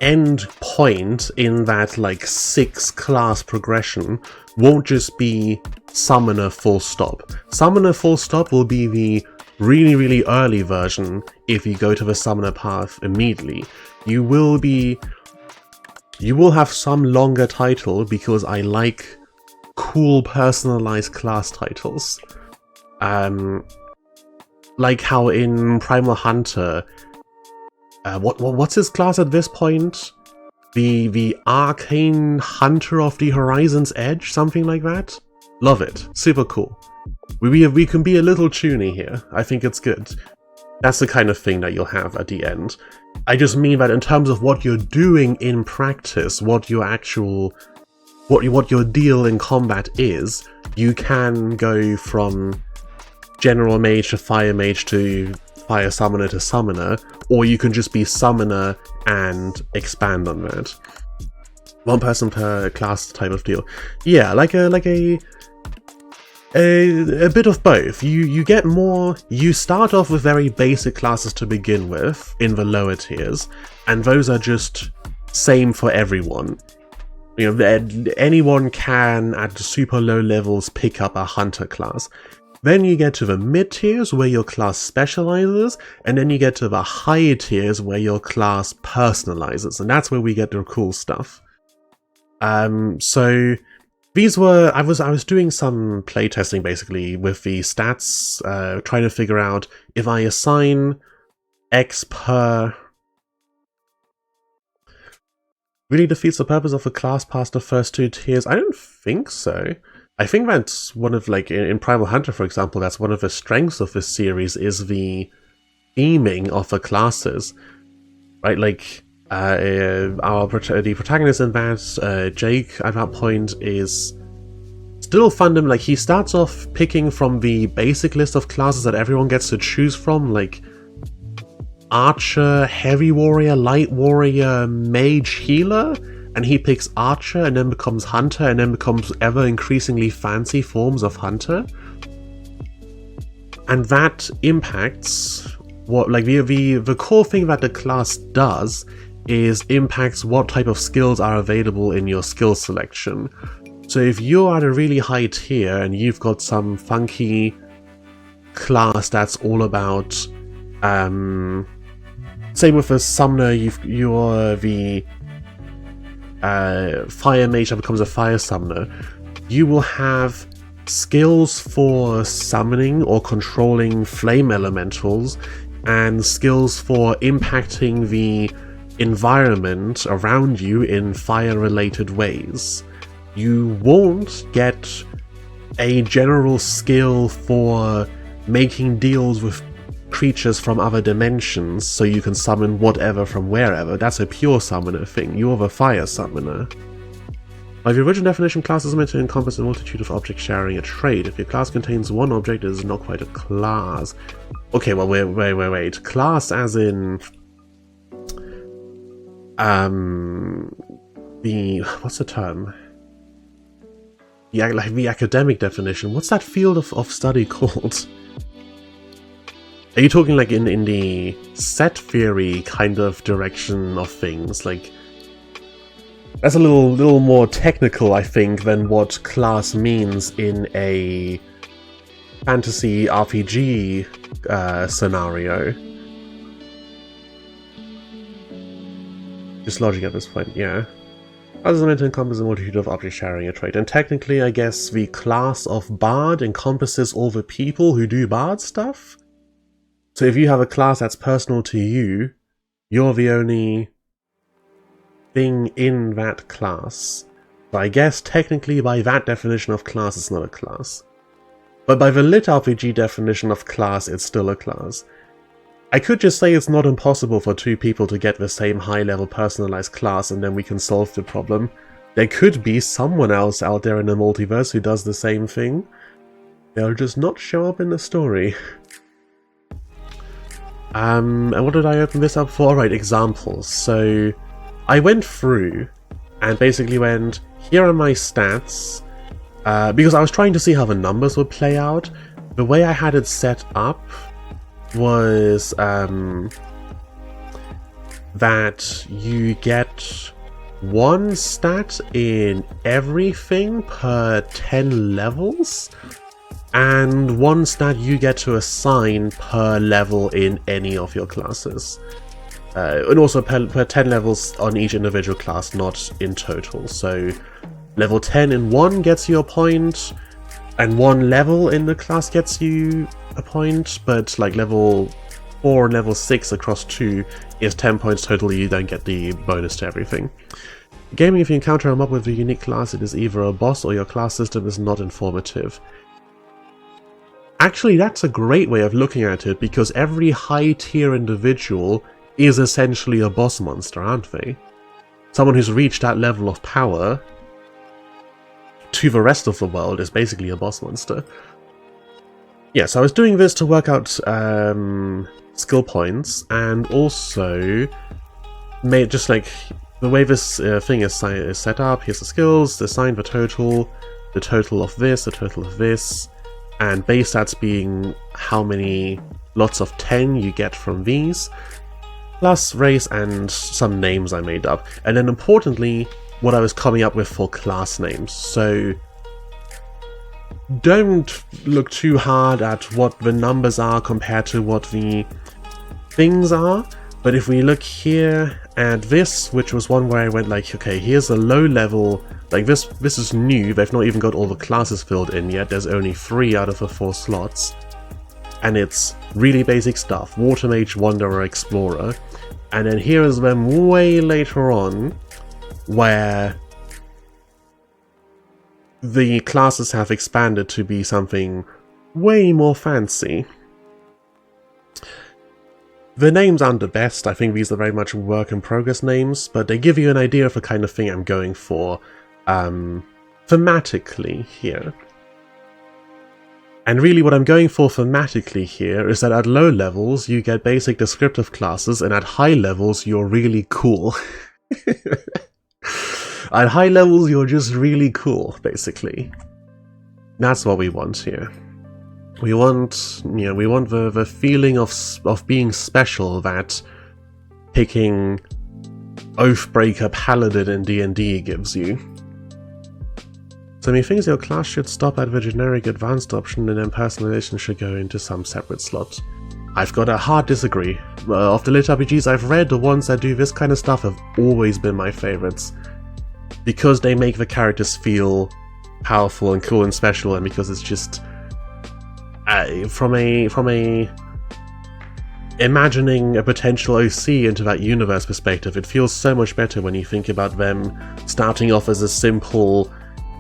end point in that like 6 class progression won't just be summoner full stop. Summoner full stop will be the really early version if you go to the summoner path immediately. You will have some longer title because I like cool personalized class titles. Like how in Primal Hunter, what's his class at this point? The Arcane Hunter of the Horizon's Edge, something like that? Love it. Super cool. We can be a little toony here. I think it's good. That's the kind of thing that you'll have at the end. I just mean that in terms of what you're doing in practice, what your deal in combat is, you can go from general mage to fire mage to fire summoner to summoner, or you can just be summoner and expand on that. One person per class type of deal. Yeah, like a bit of both. You get more. You start off with very basic classes to begin with in the lower tiers, and those are just same for everyone. You know, anyone can at super low levels pick up a hunter class. Then you get to the mid tiers where your class specializes, and then you get to the high tiers where your class personalizes, and that's where we get the cool stuff. So these were, I was doing some playtesting basically with the stats, trying to figure out if I assign X per really defeats the purpose of the class past the first 2 tiers. I don't think so. I think that's one of, like, in Primal Hunter, for example, that's one of the strengths of this series, is the theming of the classes, right? Like, the protagonist in that, Jake, at that point, is still fundamental. Like, he starts off picking from the basic list of classes that everyone gets to choose from, like Archer, Heavy Warrior, Light Warrior, Mage, Healer, and he picks archer and then becomes hunter and then becomes ever increasingly fancy forms of hunter. And that impacts what, like, the core thing that the class does is impacts what type of skills are available in your skill selection. So if you're at a really high tier and you've got some funky class that's all about, say with a summoner, you're the fire mage that becomes a fire summoner, you will have skills for summoning or controlling flame elementals and skills for impacting the environment around you in fire-related ways. You won't get a general skill for making deals with creatures from other dimensions so you can summon whatever from wherever. That's a pure summoner thing. You're the fire summoner. By the original definition, class is meant to encompass a multitude of objects sharing a trait. If your class contains one object, it is not quite a class. Okay, well, wait. Class as in... what's the term? Yeah, like the academic definition. What's that field of study called? Are you talking like in the set theory kind of direction of things? Like, that's a little more technical, I think, than what class means in a fantasy RPG scenario. Just logic at this point, yeah. As meant to encompass a multitude of objects sharing a trait, and technically I guess the class of Bard encompasses all the people who do Bard stuff. So if you have a class that's personal to you, you're the only thing in that class. But I guess technically by that definition of class it's not a class. But by the litrpg definition of class it's still a class. I could just say it's not impossible for two people to get the same high-level personalized class and then we can solve the problem. There could be someone else out there in the multiverse who does the same thing. They'll just not show up in the story. And what did I open this up for? Alright, examples. So I went through and basically went, here are my stats, because I was trying to see how the numbers would play out. The way I had it set up was that you get one stat in everything per 10 levels, and one stat you get to assign per level in any of your classes. And also per 10 levels on each individual class, not in total. So level 10 in one gets you a point, and one level in the class gets you a point, but like level 4 and level 6 across 2 is 10 points total, you don't get the bonus to everything. Gaming, if you encounter a mob with a unique class, it is either a boss or your class system is not informative. Actually, that's a great way of looking at it, because every high tier individual is essentially a boss monster, aren't they? Someone who's reached that level of power to the rest of the world is basically a boss monster. Yeah, so I was doing this to work out skill points, and also made just like the way this thing is set up. Here's the skills, assign the total of this, the total of this, and base stats being how many lots of 10 you get from these, plus race and some names I made up. And then importantly, what I was coming up with for class names. So don't look too hard at what the numbers are compared to what the things are, but if we look here at this, which was one where I went like, okay, here's a low level, like this is new, they've not even got all the classes filled in yet, there's only 3 out of the 4 slots, and it's really basic stuff, Water Mage, Wanderer, Explorer, and then here is them way later on, where the classes have expanded to be something way more fancy. The names aren't the best, I think these are very much work in progress names, but they give you an idea of the kind of thing I'm going for thematically here. And really what I'm going for thematically here is that at low levels you get basic descriptive classes, and at high levels you're really cool. At high levels, you're just really cool, basically. That's what we want here. We want, we want the feeling of being special that picking Oathbreaker Paladin in D&D gives you. So methinks your class should stop at the generic advanced option and then personalization should go into some separate slot. I've got a hard disagree. Of the litrpgs I've read, the ones that do this kind of stuff have always been my favorites. Because they make the characters feel powerful and cool and special, and because it's just... from a imagining a potential OC into that universe perspective, it feels so much better when you think about them starting off as a simple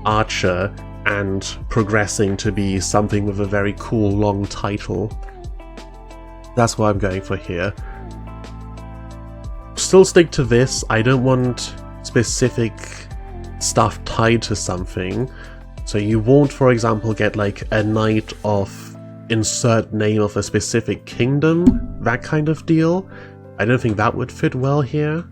archer and progressing to be something with a very cool long title. That's what I'm going for here. Still stick to this. I don't want specific stuff tied to something. So you won't, for example, get like a knight of insert name of a specific kingdom, that kind of deal. I don't think that would fit well here.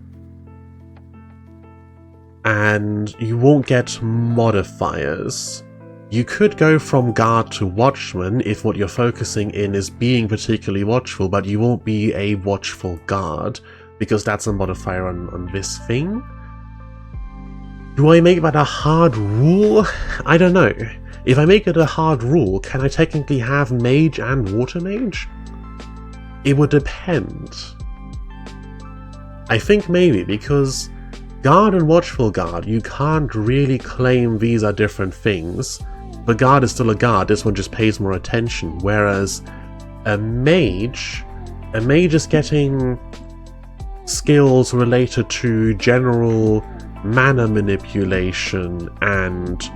And you won't get modifiers. You could go from guard to watchman if what you're focusing in is being particularly watchful, but you won't be a watchful guard, because that's a modifier on this thing. Do I make that a hard rule? I don't know. If I make it a hard rule, can I technically have mage and water mage? It would depend. I think maybe, because guard and watchful guard, you can't really claim these are different things. But guard is still a guard, this one just pays more attention, whereas a mage is getting skills related to general mana manipulation and,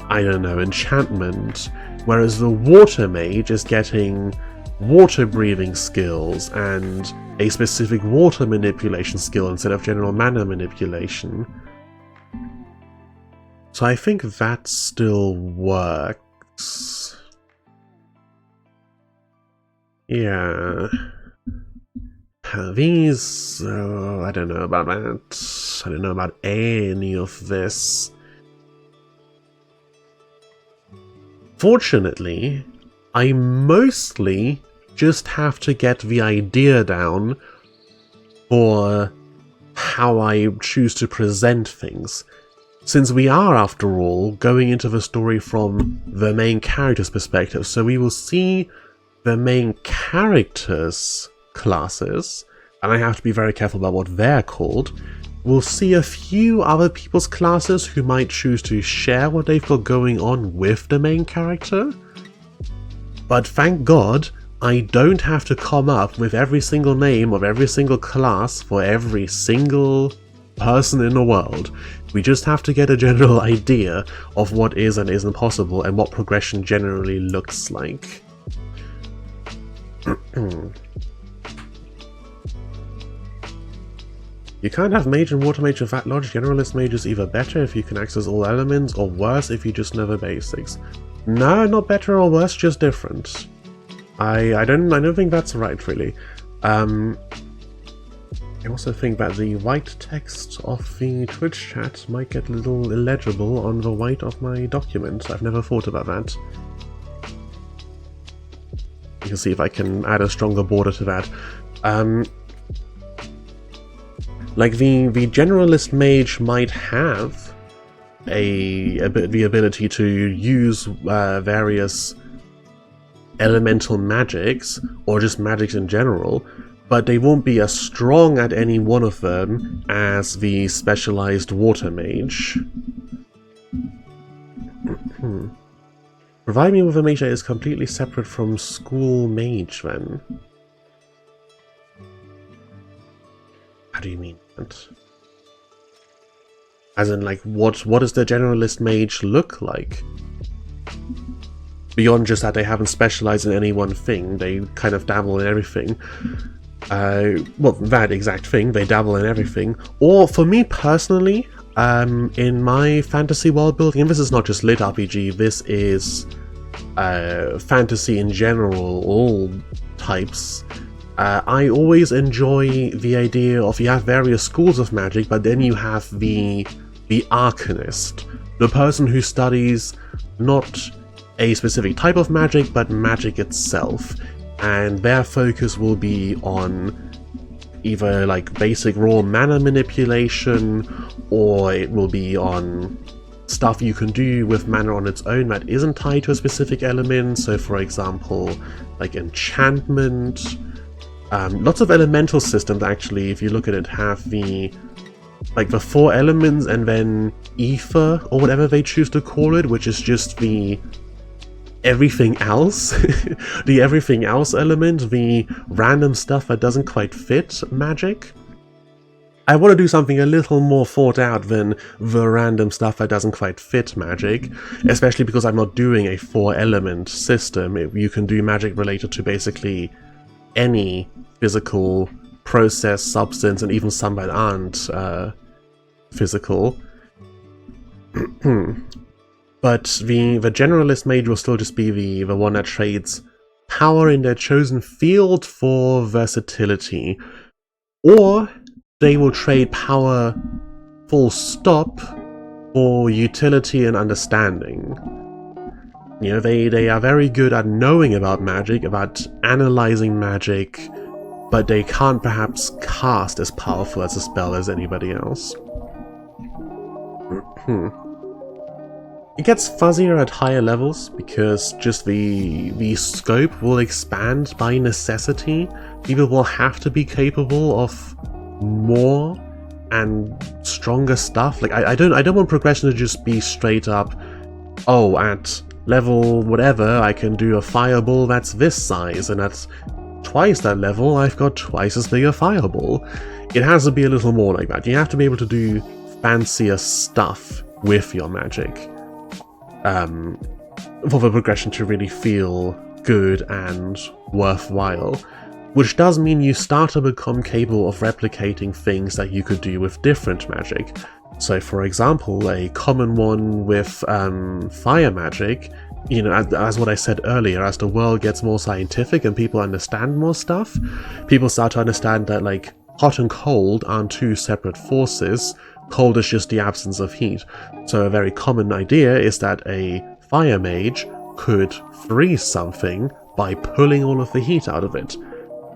I don't know, enchantment, whereas the water mage is getting water breathing skills and a specific water manipulation skill instead of general mana manipulation. So I think that still works. Yeah. These... I don't know about that. I don't know about any of this. Fortunately, I mostly just have to get the idea down for how I choose to present things. Since we are, after all, going into the story from the main character's perspective, so we will see the main character's classes, and I have to be very careful about what they're called. We'll see a few other people's classes who might choose to share what they've got going on with the main character. But thank God, I don't have to come up with every single name of every single class for every single person in the world. We just have to get a general idea of what is and isn't possible and what progression generally looks like. You can't have mage and water mage of that large. Generalist mage is either better if you can access all elements, or worse if you just know the basics. No, not better or worse, just different. I don't think that's right, really. I also think that the white text of the Twitch chat might get a little illegible on the white of my document. I've never thought about that. You can see if I can add a stronger border to that. Like the generalist mage might have the ability to use various elemental magics, or just magics in general, but they won't be as strong at any one of them as the specialized water mage. Provide me with a mage that is completely separate from school mage, then. How do you mean that? As in, like, what does the generalist mage look like? Beyond just that they haven't specialized in any one thing, they kind of dabble in everything. Well, that exact thing, they dabble in everything. Or, for me personally, in my fantasy world building, and this is not just lit RPG, this is fantasy in general, all types, I always enjoy the idea of you have various schools of magic, but then you have the the arcanist, the person who studies not a specific type of magic, but magic itself, and their focus will be on either like basic raw mana manipulation, or it will be on stuff you can do with mana on its own that isn't tied to a specific element. So for example, like enchantment. Lots of elemental systems actually, if you look at it, have the 4 elements and then ether, or whatever they choose to call it, which is just the everything else, the everything else element, the random stuff that doesn't quite fit magic. I want to do something a little more thought out than the random stuff that doesn't quite fit magic, especially because I'm not doing a 4-element system. You can do magic related to basically any physical process, substance, and even some that aren't physical. But the generalist mage will still just be the one that trades power in their chosen field for versatility, or they will trade power full stop for utility and understanding. You know, they are very good at knowing about magic, about analyzing magic, but they can't perhaps cast as powerful as a spell as anybody else. It gets fuzzier at higher levels because just the scope will expand by necessity. People will have to be capable of more and stronger stuff. Like I don't want progression to just be straight up, oh, at level whatever I can do a fireball that's this size, and at twice that level I've got twice as big a fireball. It has to be a little more like that. You have to be able to do fancier stuff with your magic for the progression to really feel good and worthwhile. Which does mean you start to become capable of replicating things that you could do with different magic. So for example, a common one with fire magic, you know, as what I said earlier, as the world gets more scientific and people understand more stuff, people start to understand that like hot and cold aren't two separate forces. Cold is just the absence of heat. So a very common idea is that a fire mage could freeze something by pulling all of the heat out of it.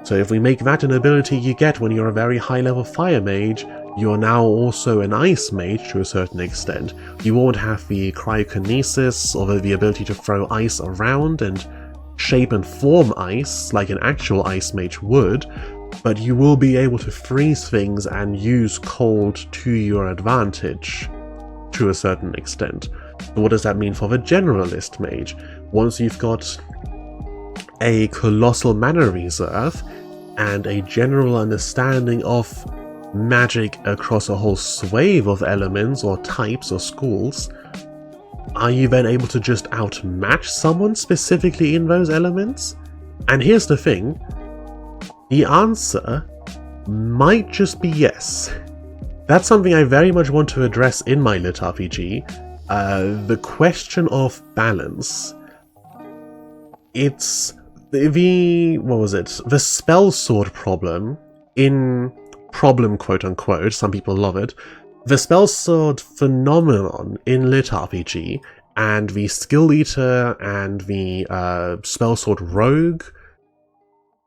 So if we make that an ability you get when you're a very high level fire mage, you're now also an ice mage to a certain extent. You won't have the cryokinesis or the ability to throw ice around and shape and form ice like an actual ice mage would, but you will be able to freeze things and use cold to your advantage to a certain extent. So what does that mean for the generalist mage? Once you've got a colossal mana reserve and a general understanding of magic across a whole swathe of elements or types or schools, are you then able to just outmatch someone specifically in those elements? And here's the thing, the answer might just be yes. That's something I very much want to address in my litrpg, the question of balance. It's the spell sword problem in problem quote unquote, some people love it, the spell sword phenomenon in litrpg and the skill eater and the spell sword rogue,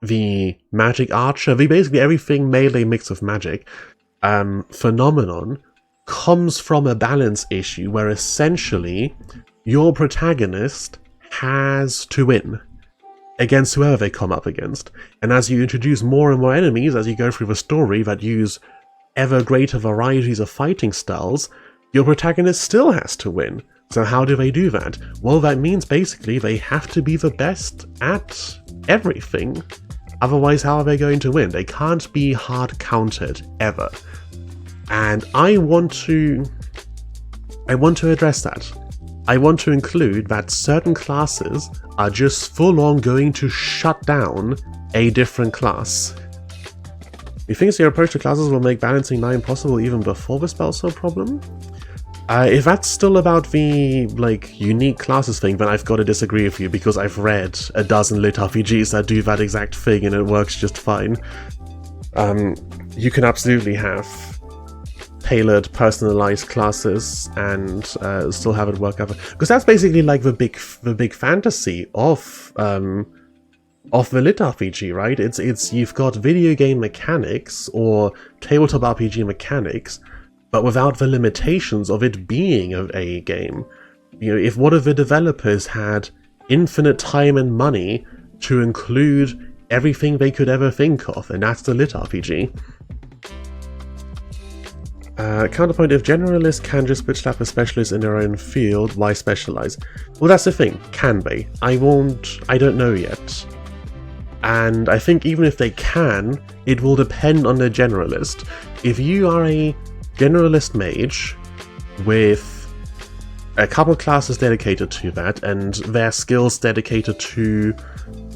the magic archer, the basically everything melee mix of magic phenomenon comes from a balance issue where essentially your protagonist has to win against whoever they come up against. And as you introduce more and more enemies as you go through the story that use ever greater varieties of fighting styles, your protagonist still has to win. So how do they do that? Well, that means basically they have to be the best at everything. Otherwise, how are they going to win? They can't be hard countered, ever. And I want to address that. I want to include that certain classes are just full-on going to shut down a different class. He thinks your approach to classes will make balancing nigh impossible even before the spell sword problem? If that's still about the, unique classes thing, then I've got to disagree with you, because I've read a dozen lit RPGs that do that exact thing and it works just fine. You can absolutely have tailored, personalized classes and still have it work out. Because that's basically like the big fantasy of the litrpg, right? It's you've got video game mechanics or tabletop RPG mechanics, but without the limitations of it being a game. You know, if one of the developers had infinite time and money to include everything they could ever think of, and that's the litrpg. Counterpoint, if generalists can just bitch slap a specialist in their own field, why specialize? Well, that's the thing, can they? I don't know yet. And I think even if they can, it will depend on the generalist. If you are a generalist mage with a couple classes dedicated to that, and their skills dedicated to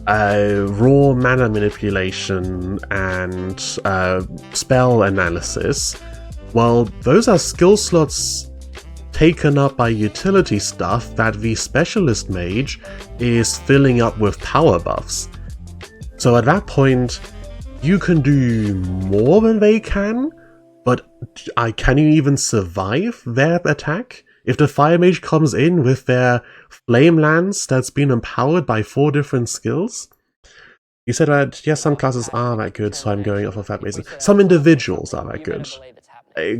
raw mana manipulation and spell analysis, well, those are skill slots taken up by utility stuff that the specialist mage is filling up with power buffs. So at that point, you can do more than they can, but can you even survive their attack? If the fire mage comes in with their flame lance that's been empowered by 4 different skills? You said that, yes, some classes are that good, so I'm going off of that basis. Some individuals are that good.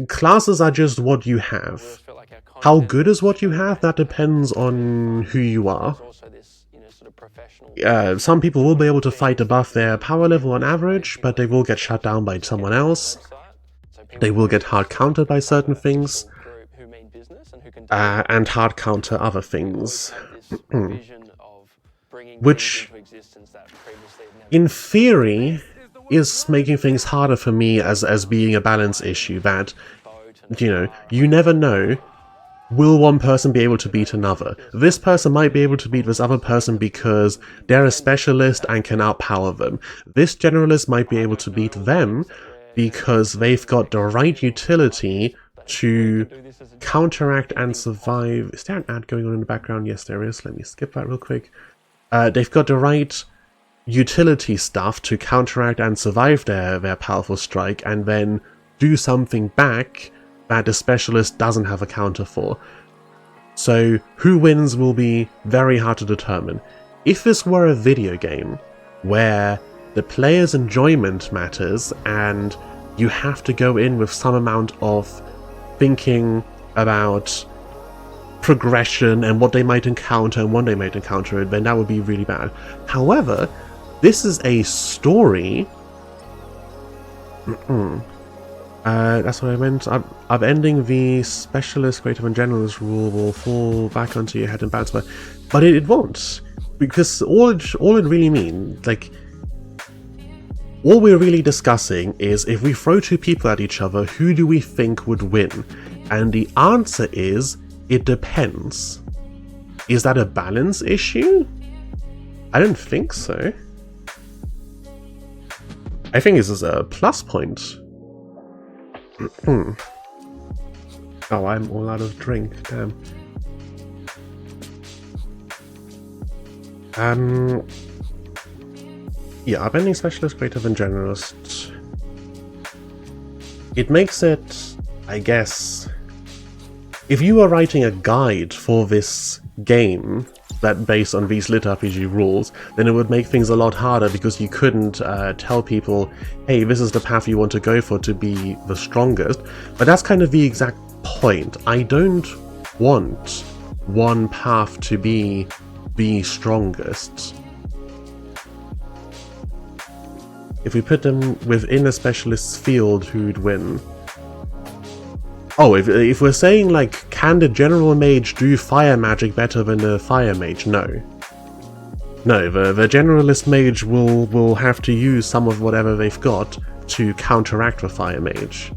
Classes are just what you have. How good is what you have? That depends on who you are. Some people will be able to fight above their power level on average, but they will get shut down by someone else. They will get hard countered by certain things, and hard counter other things. Which, in theory, is making things harder for me as being a balance issue, that, you know, you never know, will one person be able to beat another? This person might be able to beat this other person because they're a specialist and can outpower them. This generalist might be able to beat them because they've got the right utility to counteract and survive. Is there an ad going on in the background? Yes, there is. Let me skip that real quick. They've got the right utility stuff to counteract and survive their powerful strike, and then do something back that the specialist doesn't have a counter for. So who wins will be very hard to determine. If this were a video game where the player's enjoyment matters and you have to go in with some amount of thinking about progression and what they might encounter and when they might encounter it, then that would be really bad. However, this is a story. That's what I meant. I'm ending the specialist, creative and generalist rule will fall back onto your head and bounce back. But it won't. Because all it really means, like, all we're really discussing is if we throw 2 people at each other, who do we think would win? And the answer is, it depends. Is that a balance issue? I don't think so. I think this is a plus point. Oh, I'm all out of drink, damn. Yeah, upending specialist, creative and generalist. It makes it, I guess, if you were writing a guide for this game that based on these litrpg rules, then it would make things a lot harder because you couldn't tell people, hey, this is the path you want to go for to be the strongest. But that's kind of the exact point. I don't want one path to be the strongest. If we put them within a specialist's field, who'd win? Oh, if we're saying, like, can the general mage do fire magic better than the fire mage? No. No, the generalist mage will have to use some of whatever they've got to counteract the fire mage.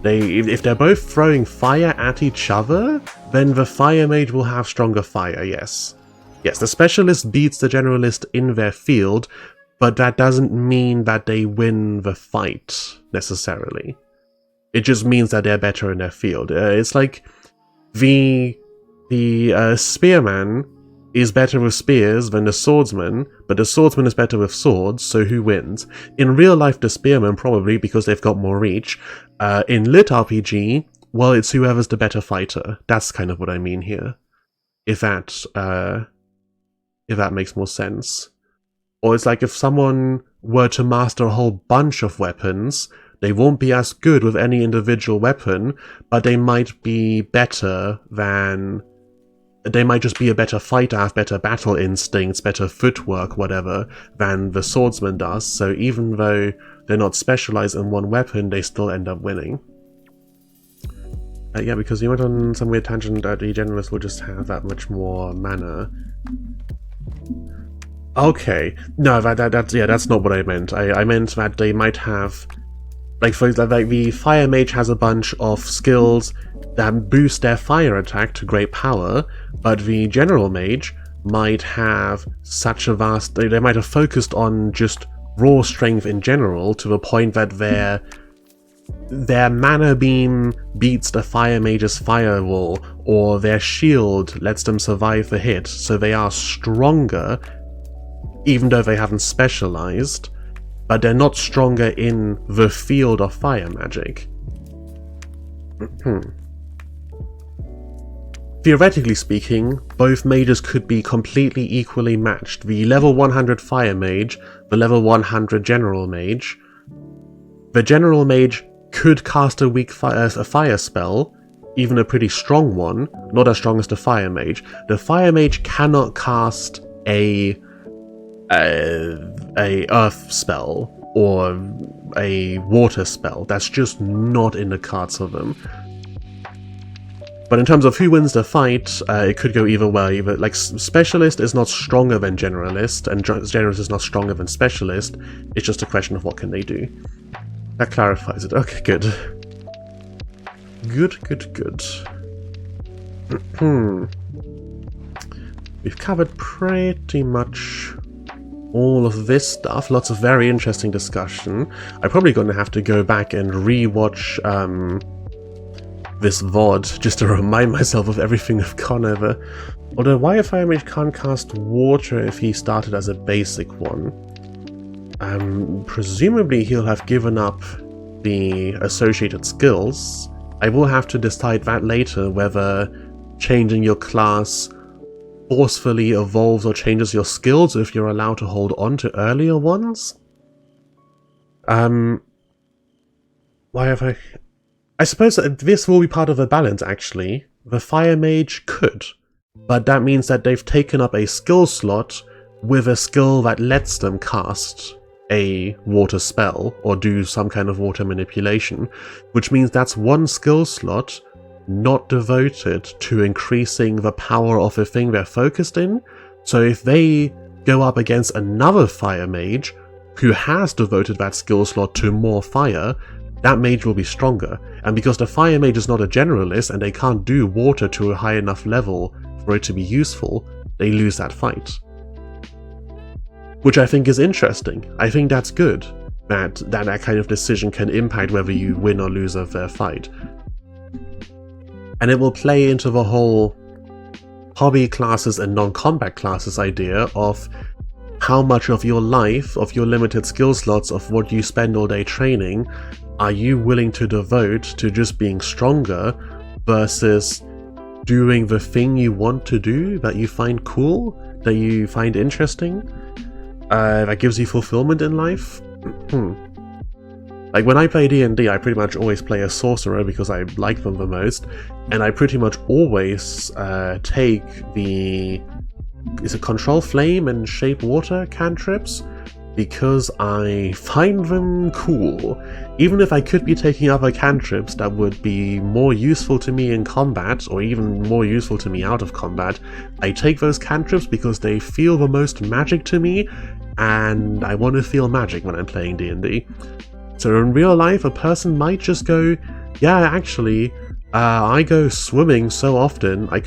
If they're both throwing fire at each other, then the fire mage will have stronger fire, yes. Yes, the specialist beats the generalist in their field, but that doesn't mean that they win the fight, necessarily. It just means that they're better in their field. It's like the spearman is better with spears than the swordsman, but the swordsman is better with swords, so who wins? In real life, the spearmen probably, because they've got more reach. In litrpg, well, it's whoever's the better fighter. That's kind of what I mean here. If that makes more sense. Or it's like if someone were to master a whole bunch of weapons, they won't be as good with any individual weapon, but they might be better than... They might just be a better fighter, have better battle instincts, better footwork, whatever, than the swordsman does, so even though they're not specialized in one weapon, they still end up winning. Yeah, because you went on some weird tangent that the generalist will just have that much more mana. Okay, no, that's not what I meant. I meant that they might have... Like, for example, like the fire mage has a bunch of skills that boost their fire attack to great power, but the general mage might have such a vast... They might have focused on just raw strength in general to the point that their mana beam beats the fire mage's firewall, or their shield lets them survive the hit, so they are stronger even though they haven't specialized, but they're not stronger in the field of fire magic. Theoretically speaking, both mages could be completely equally matched. The level 100 fire mage, the level 100 general mage. The general mage could cast a weak fire spell, even a pretty strong one, not as strong as the fire mage. The fire mage cannot cast a earth spell or a water spell. That's just not in the cards for them. But in terms of who wins the fight, it could go either way. Either, like, Specialist is not stronger than Generalist, and Generalist is not stronger than Specialist. It's just a question of what can they do. That clarifies it. Okay, good. Good. We've covered pretty much all of this stuff. Lots of very interesting discussion. I'm probably going to have to go back and re-watch this VOD just to remind myself of everything I've gone over. Although, why if Fire Mage can't cast water if he started as a basic one? Presumably he'll have given up the associated skills. I will have to decide that later, whether changing your class forcefully evolves or changes your skills if you're allowed to hold on to earlier ones. Why have I suppose that this will be part of a balance, actually. The Fire Mage could, but that means that they've taken up a skill slot with a skill that lets them cast a water spell or do some kind of water manipulation, which means that's one skill slot not devoted to increasing the power of the thing they're focused in. So if they go up against another Fire Mage who has devoted that skill slot to more fire, that mage will be stronger. And because the Fire Mage is not a generalist and they can't do water to a high enough level for it to be useful, they lose that fight. Which I think is interesting. I think that's good, that kind of decision can impact whether you win or lose of their fight. And it will play into the whole hobby classes and non-combat classes idea of how much of your life, of your limited skill slots, of what you spend all day training, are you willing to devote to just being stronger versus doing the thing you want to do, that you find cool, that you find interesting, that gives you fulfillment in life? Like, when I play D&D, I pretty much always play a sorcerer because I like them the most, and I pretty much always take the... is it Control Flame and Shape Water cantrips? Because I find them cool. Even if I could be taking other cantrips that would be more useful to me in combat, or even more useful to me out of combat, I take those cantrips because they feel the most magic to me, and I want to feel magic when I'm playing D&D. So in real life, a person might just go, yeah, actually, I go swimming so often, I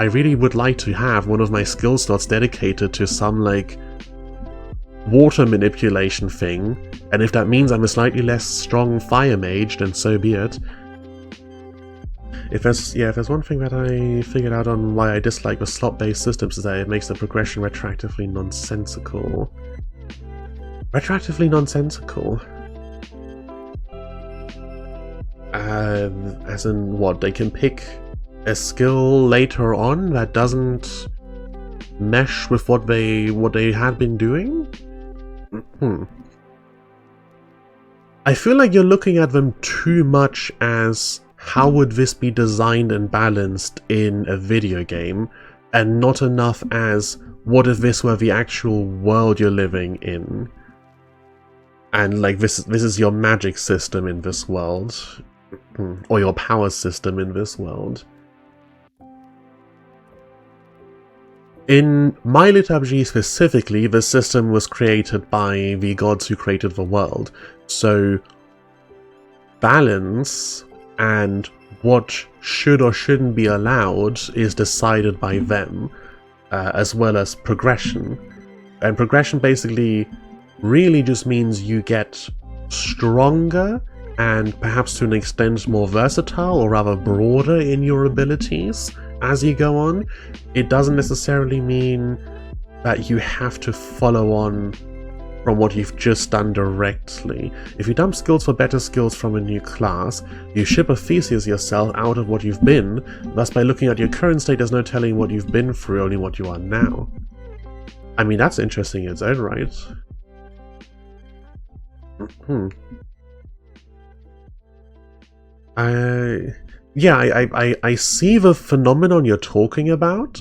really would like to have one of my skill slots dedicated to some, like, water manipulation thing, and if that means I'm a slightly less strong fire mage, then so be it. If there's one thing that I figured out on why I dislike the slot-based systems is that it makes the progression retroactively nonsensical. Retroactively nonsensical? As in what? They can pick a skill later on that doesn't mesh with what they had been doing? I feel like you're looking at them too much as how would this be designed and balanced in a video game, and not enough as what if this were the actual world you're living in. And like this is your magic system in this world. Or your power system in this world. In my litrpg specifically, the system was created by the gods who created the world. So balance and what should or shouldn't be allowed is decided by them, as well as progression. And progression basically really just means you get stronger and perhaps to an extent more versatile, or rather broader in your abilities as you go on. It doesn't necessarily mean that you have to follow on from what you've just done directly. If you dump skills for better skills from a new class, you ship a thesis yourself out of what you've been, thus by looking at your current state there's no telling what you've been through, only what you are now. I mean, that's interesting in its own right. I see the phenomenon you're talking about,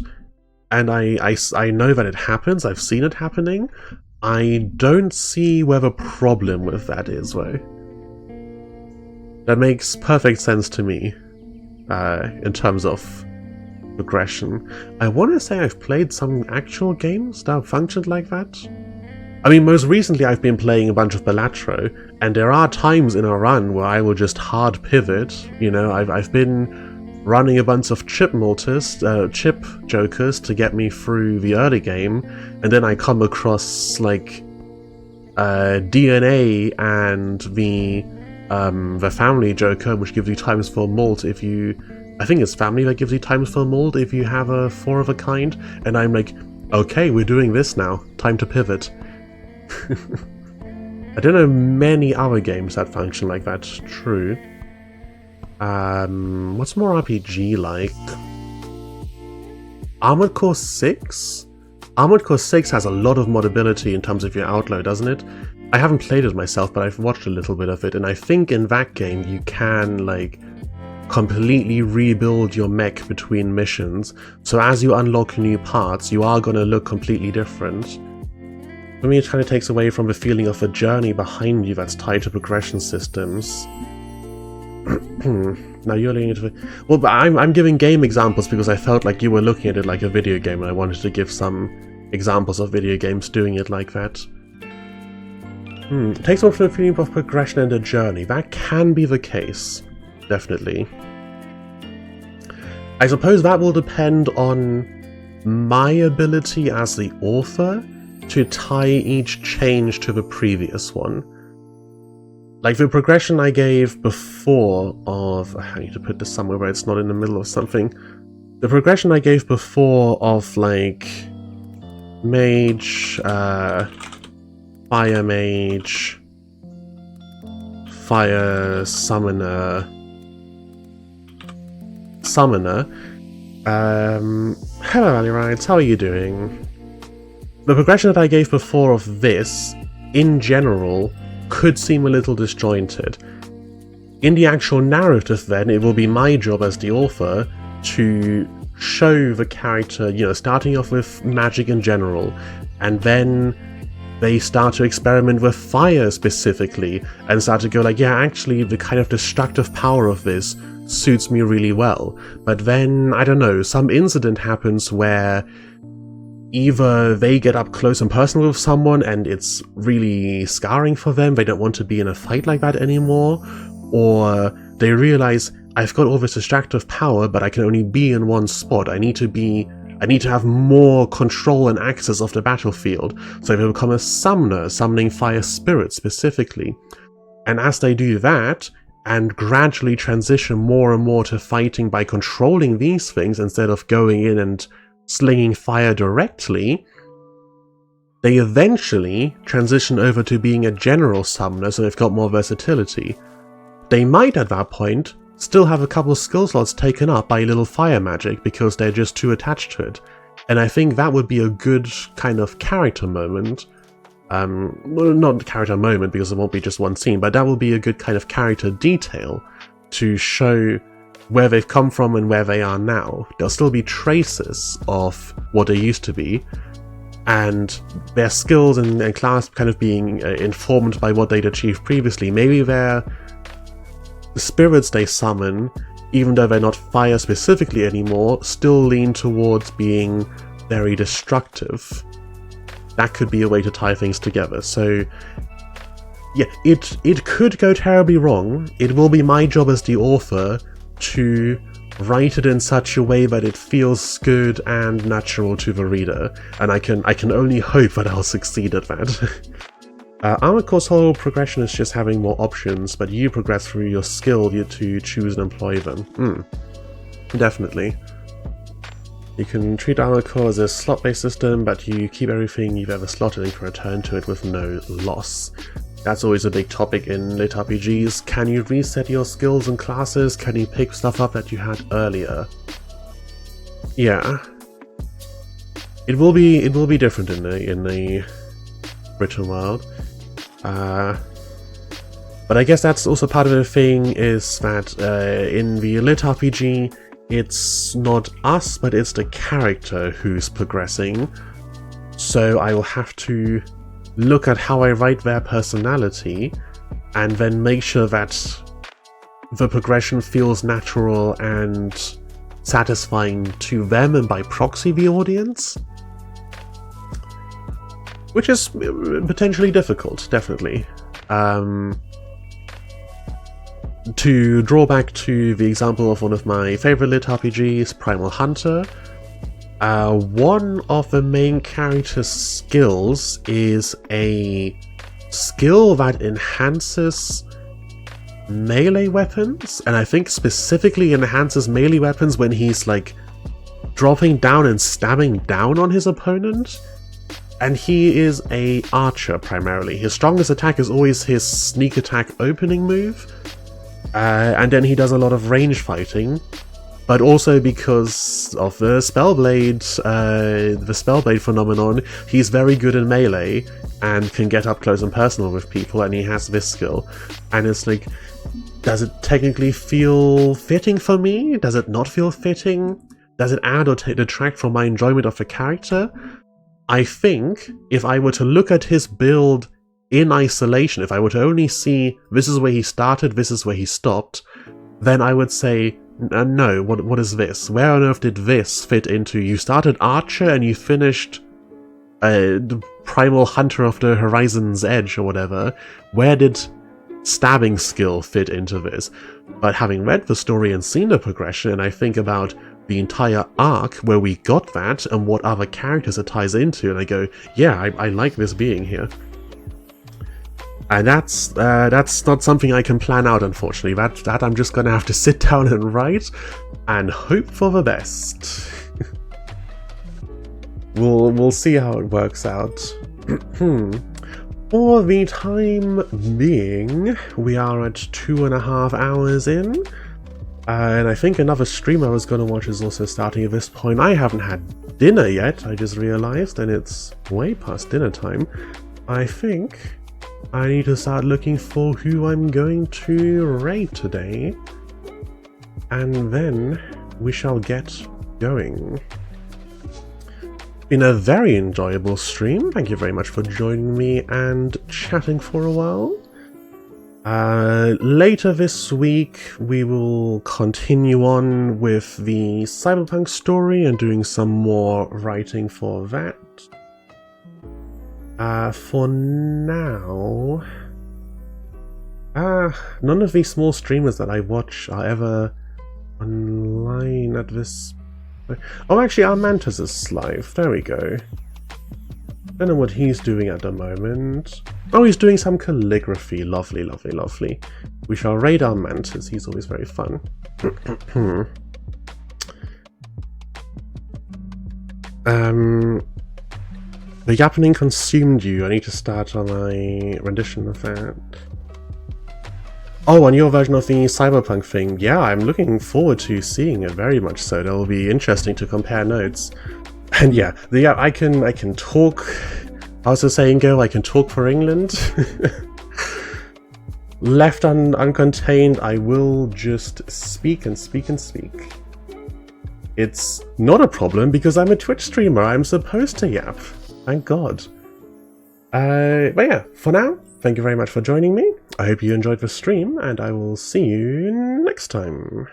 and I know that it happens, I've seen it happening. I don't see where the problem with that is, though. That makes perfect sense to me, in terms of progression. I want to say I've played some actual games that functioned like that. I mean, most recently I've been playing a bunch of Balatro, and there are times in a run where I will just hard pivot. You know, I've been running a bunch of chip jokers to get me through the early game, and then I come across like DNA and the family joker, which gives you ×4 mult if you, I think it's family that gives you ×4 mult if you have a 4 of a kind, and I'm like, okay, we're doing this now, time to pivot. I don't know many other games that function like that, true. What's more RPG like? Armored Core 6? Armored Core 6 has a lot of modability in terms of your outlaw, doesn't it? I haven't played it myself, but I've watched a little bit of it, and I think in that game you can, like, completely rebuild your mech between missions, so as you unlock new parts, you are going to look completely different. For me, it kind of takes away from the feeling of a journey behind you that's tied to progression systems. Now you're looking at it. Well, but I'm giving game examples because I felt like you were looking at it like a video game, and I wanted to give some examples of video games doing it like that. It takes one from the feeling of progression and a journey. That can be the case, definitely. I suppose that will depend on my ability as the author to tie each change to the previous one. Like the progression I gave before of... I need to put this somewhere where it's not in the middle of something. The progression I gave before of like... Mage... Fire Mage... Fire Summoner... Hello Alleyrides, how are you doing? The progression that I gave before of this, in general, could seem a little disjointed. In the actual narrative then, it will be my job as the author to show the character, you know, starting off with magic in general, and then they start to experiment with fire specifically, and start to go like, yeah, actually the kind of destructive power of this suits me really well. But then, I don't know, some incident happens where either they get up close and personal with someone and it's really scarring for them, they don't want to be in a fight like that anymore, or they realize, I've got all this destructive power, but I can only be in one spot. I need to have more control and access of the battlefield. So they become a summoner, summoning fire spirits specifically. And as they do that, and gradually transition more and more to fighting by controlling these things instead of going in and slinging fire directly, they eventually transition over to being a general summoner, so they've got more versatility. They might at that point still have a couple skill slots taken up by little fire magic because they're just too attached to it. And I think that would be a good kind of character moment. Well, not character moment because it won't be just one scene, but that will be a good kind of character detail to show where they've come from and where they are now. There'll still be traces of what they used to be, and their skills and class kind of being informed by what they'd achieved previously. Maybe the spirits they summon, even though they're not fire specifically anymore, still lean towards being very destructive. That could be a way to tie things together. So yeah, it could go terribly wrong. It will be my job as the author to write it in such a way that it feels good and natural to the reader, and I can only hope that I'll succeed at that. Armored Core's whole progression is just having more options, but you progress through your skill to choose and employ them. Definitely. You can treat Armored Core as a slot-based system, but you keep everything you've ever slotted and can return to it with no loss. That's always a big topic in litrpgs. Can you reset your skills and classes? Can you pick stuff up that you had earlier? Yeah. It will be different in the written world. But I guess that's also part of the thing, is that in the litrpg, it's not us, but it's the character who's progressing. So I will have to look at how I write their personality, and then make sure that the progression feels natural and satisfying to them, and by proxy the audience. Which is potentially difficult, definitely. To draw back to the example of one of my favourite litrpgs, Primal Hunter, one of the main character's skills is a skill that enhances melee weapons, and I think specifically enhances melee weapons when he's like dropping down and stabbing down on his opponent. And he is a archer primarily. His strongest attack is always his sneak attack opening move, and then he does a lot of range fighting. But also because of the Spellblade phenomenon, he's very good in melee and can get up close and personal with people, and he has this skill. And it's like, does it technically feel fitting for me? Does it not feel fitting? Does it add or detract from my enjoyment of the character? I think if I were to look at his build in isolation, if I were to only see this is where he started, this is where he stopped, then I would say, no, what is this? Where on earth did this fit into? You started Archer and you finished Primal Hunter of the Horizon's Edge or whatever. Where did stabbing skill fit into this? But having read the story and seen the progression, and I think about the entire arc where we got that and what other characters it ties into, and I go, yeah, I like this being here. And that's not something I can plan out, unfortunately. That I'm just gonna have to sit down and write and hope for the best. We'll see how it works out. For the time being, we are at 2.5 hours in. And I think another stream I was going to watch is also starting at this point. I haven't had dinner yet, I just realized, and it's way past dinner time. I think I need to start looking for who I'm going to raid today. And then we shall get going. Been a very enjoyable stream. Thank you very much for joining me and chatting for a while. Later this week we will continue on with the Cyberpunk story and doing some more writing for that. For now, none of these small streamers that I watch are ever online at this point. Oh, actually, our Mantis is live. There we go. Don't know what he's doing at the moment. Oh, he's doing some calligraphy. Lovely, lovely, lovely. We shall raid our mantis, he's always very fun. The yappening consumed you. I need to start on my rendition of that. Oh, on your version of the cyberpunk thing. Yeah, I'm looking forward to seeing it very much so. It'll be interesting to compare notes. And yeah, I can talk. How's the saying go? I can talk for England. Left uncontained, I will just speak and speak and speak. It's not a problem because I'm a Twitch streamer. I'm supposed to yap. Thank God. But yeah, for now, thank you very much for joining me. I hope you enjoyed the stream, and I will see you next time.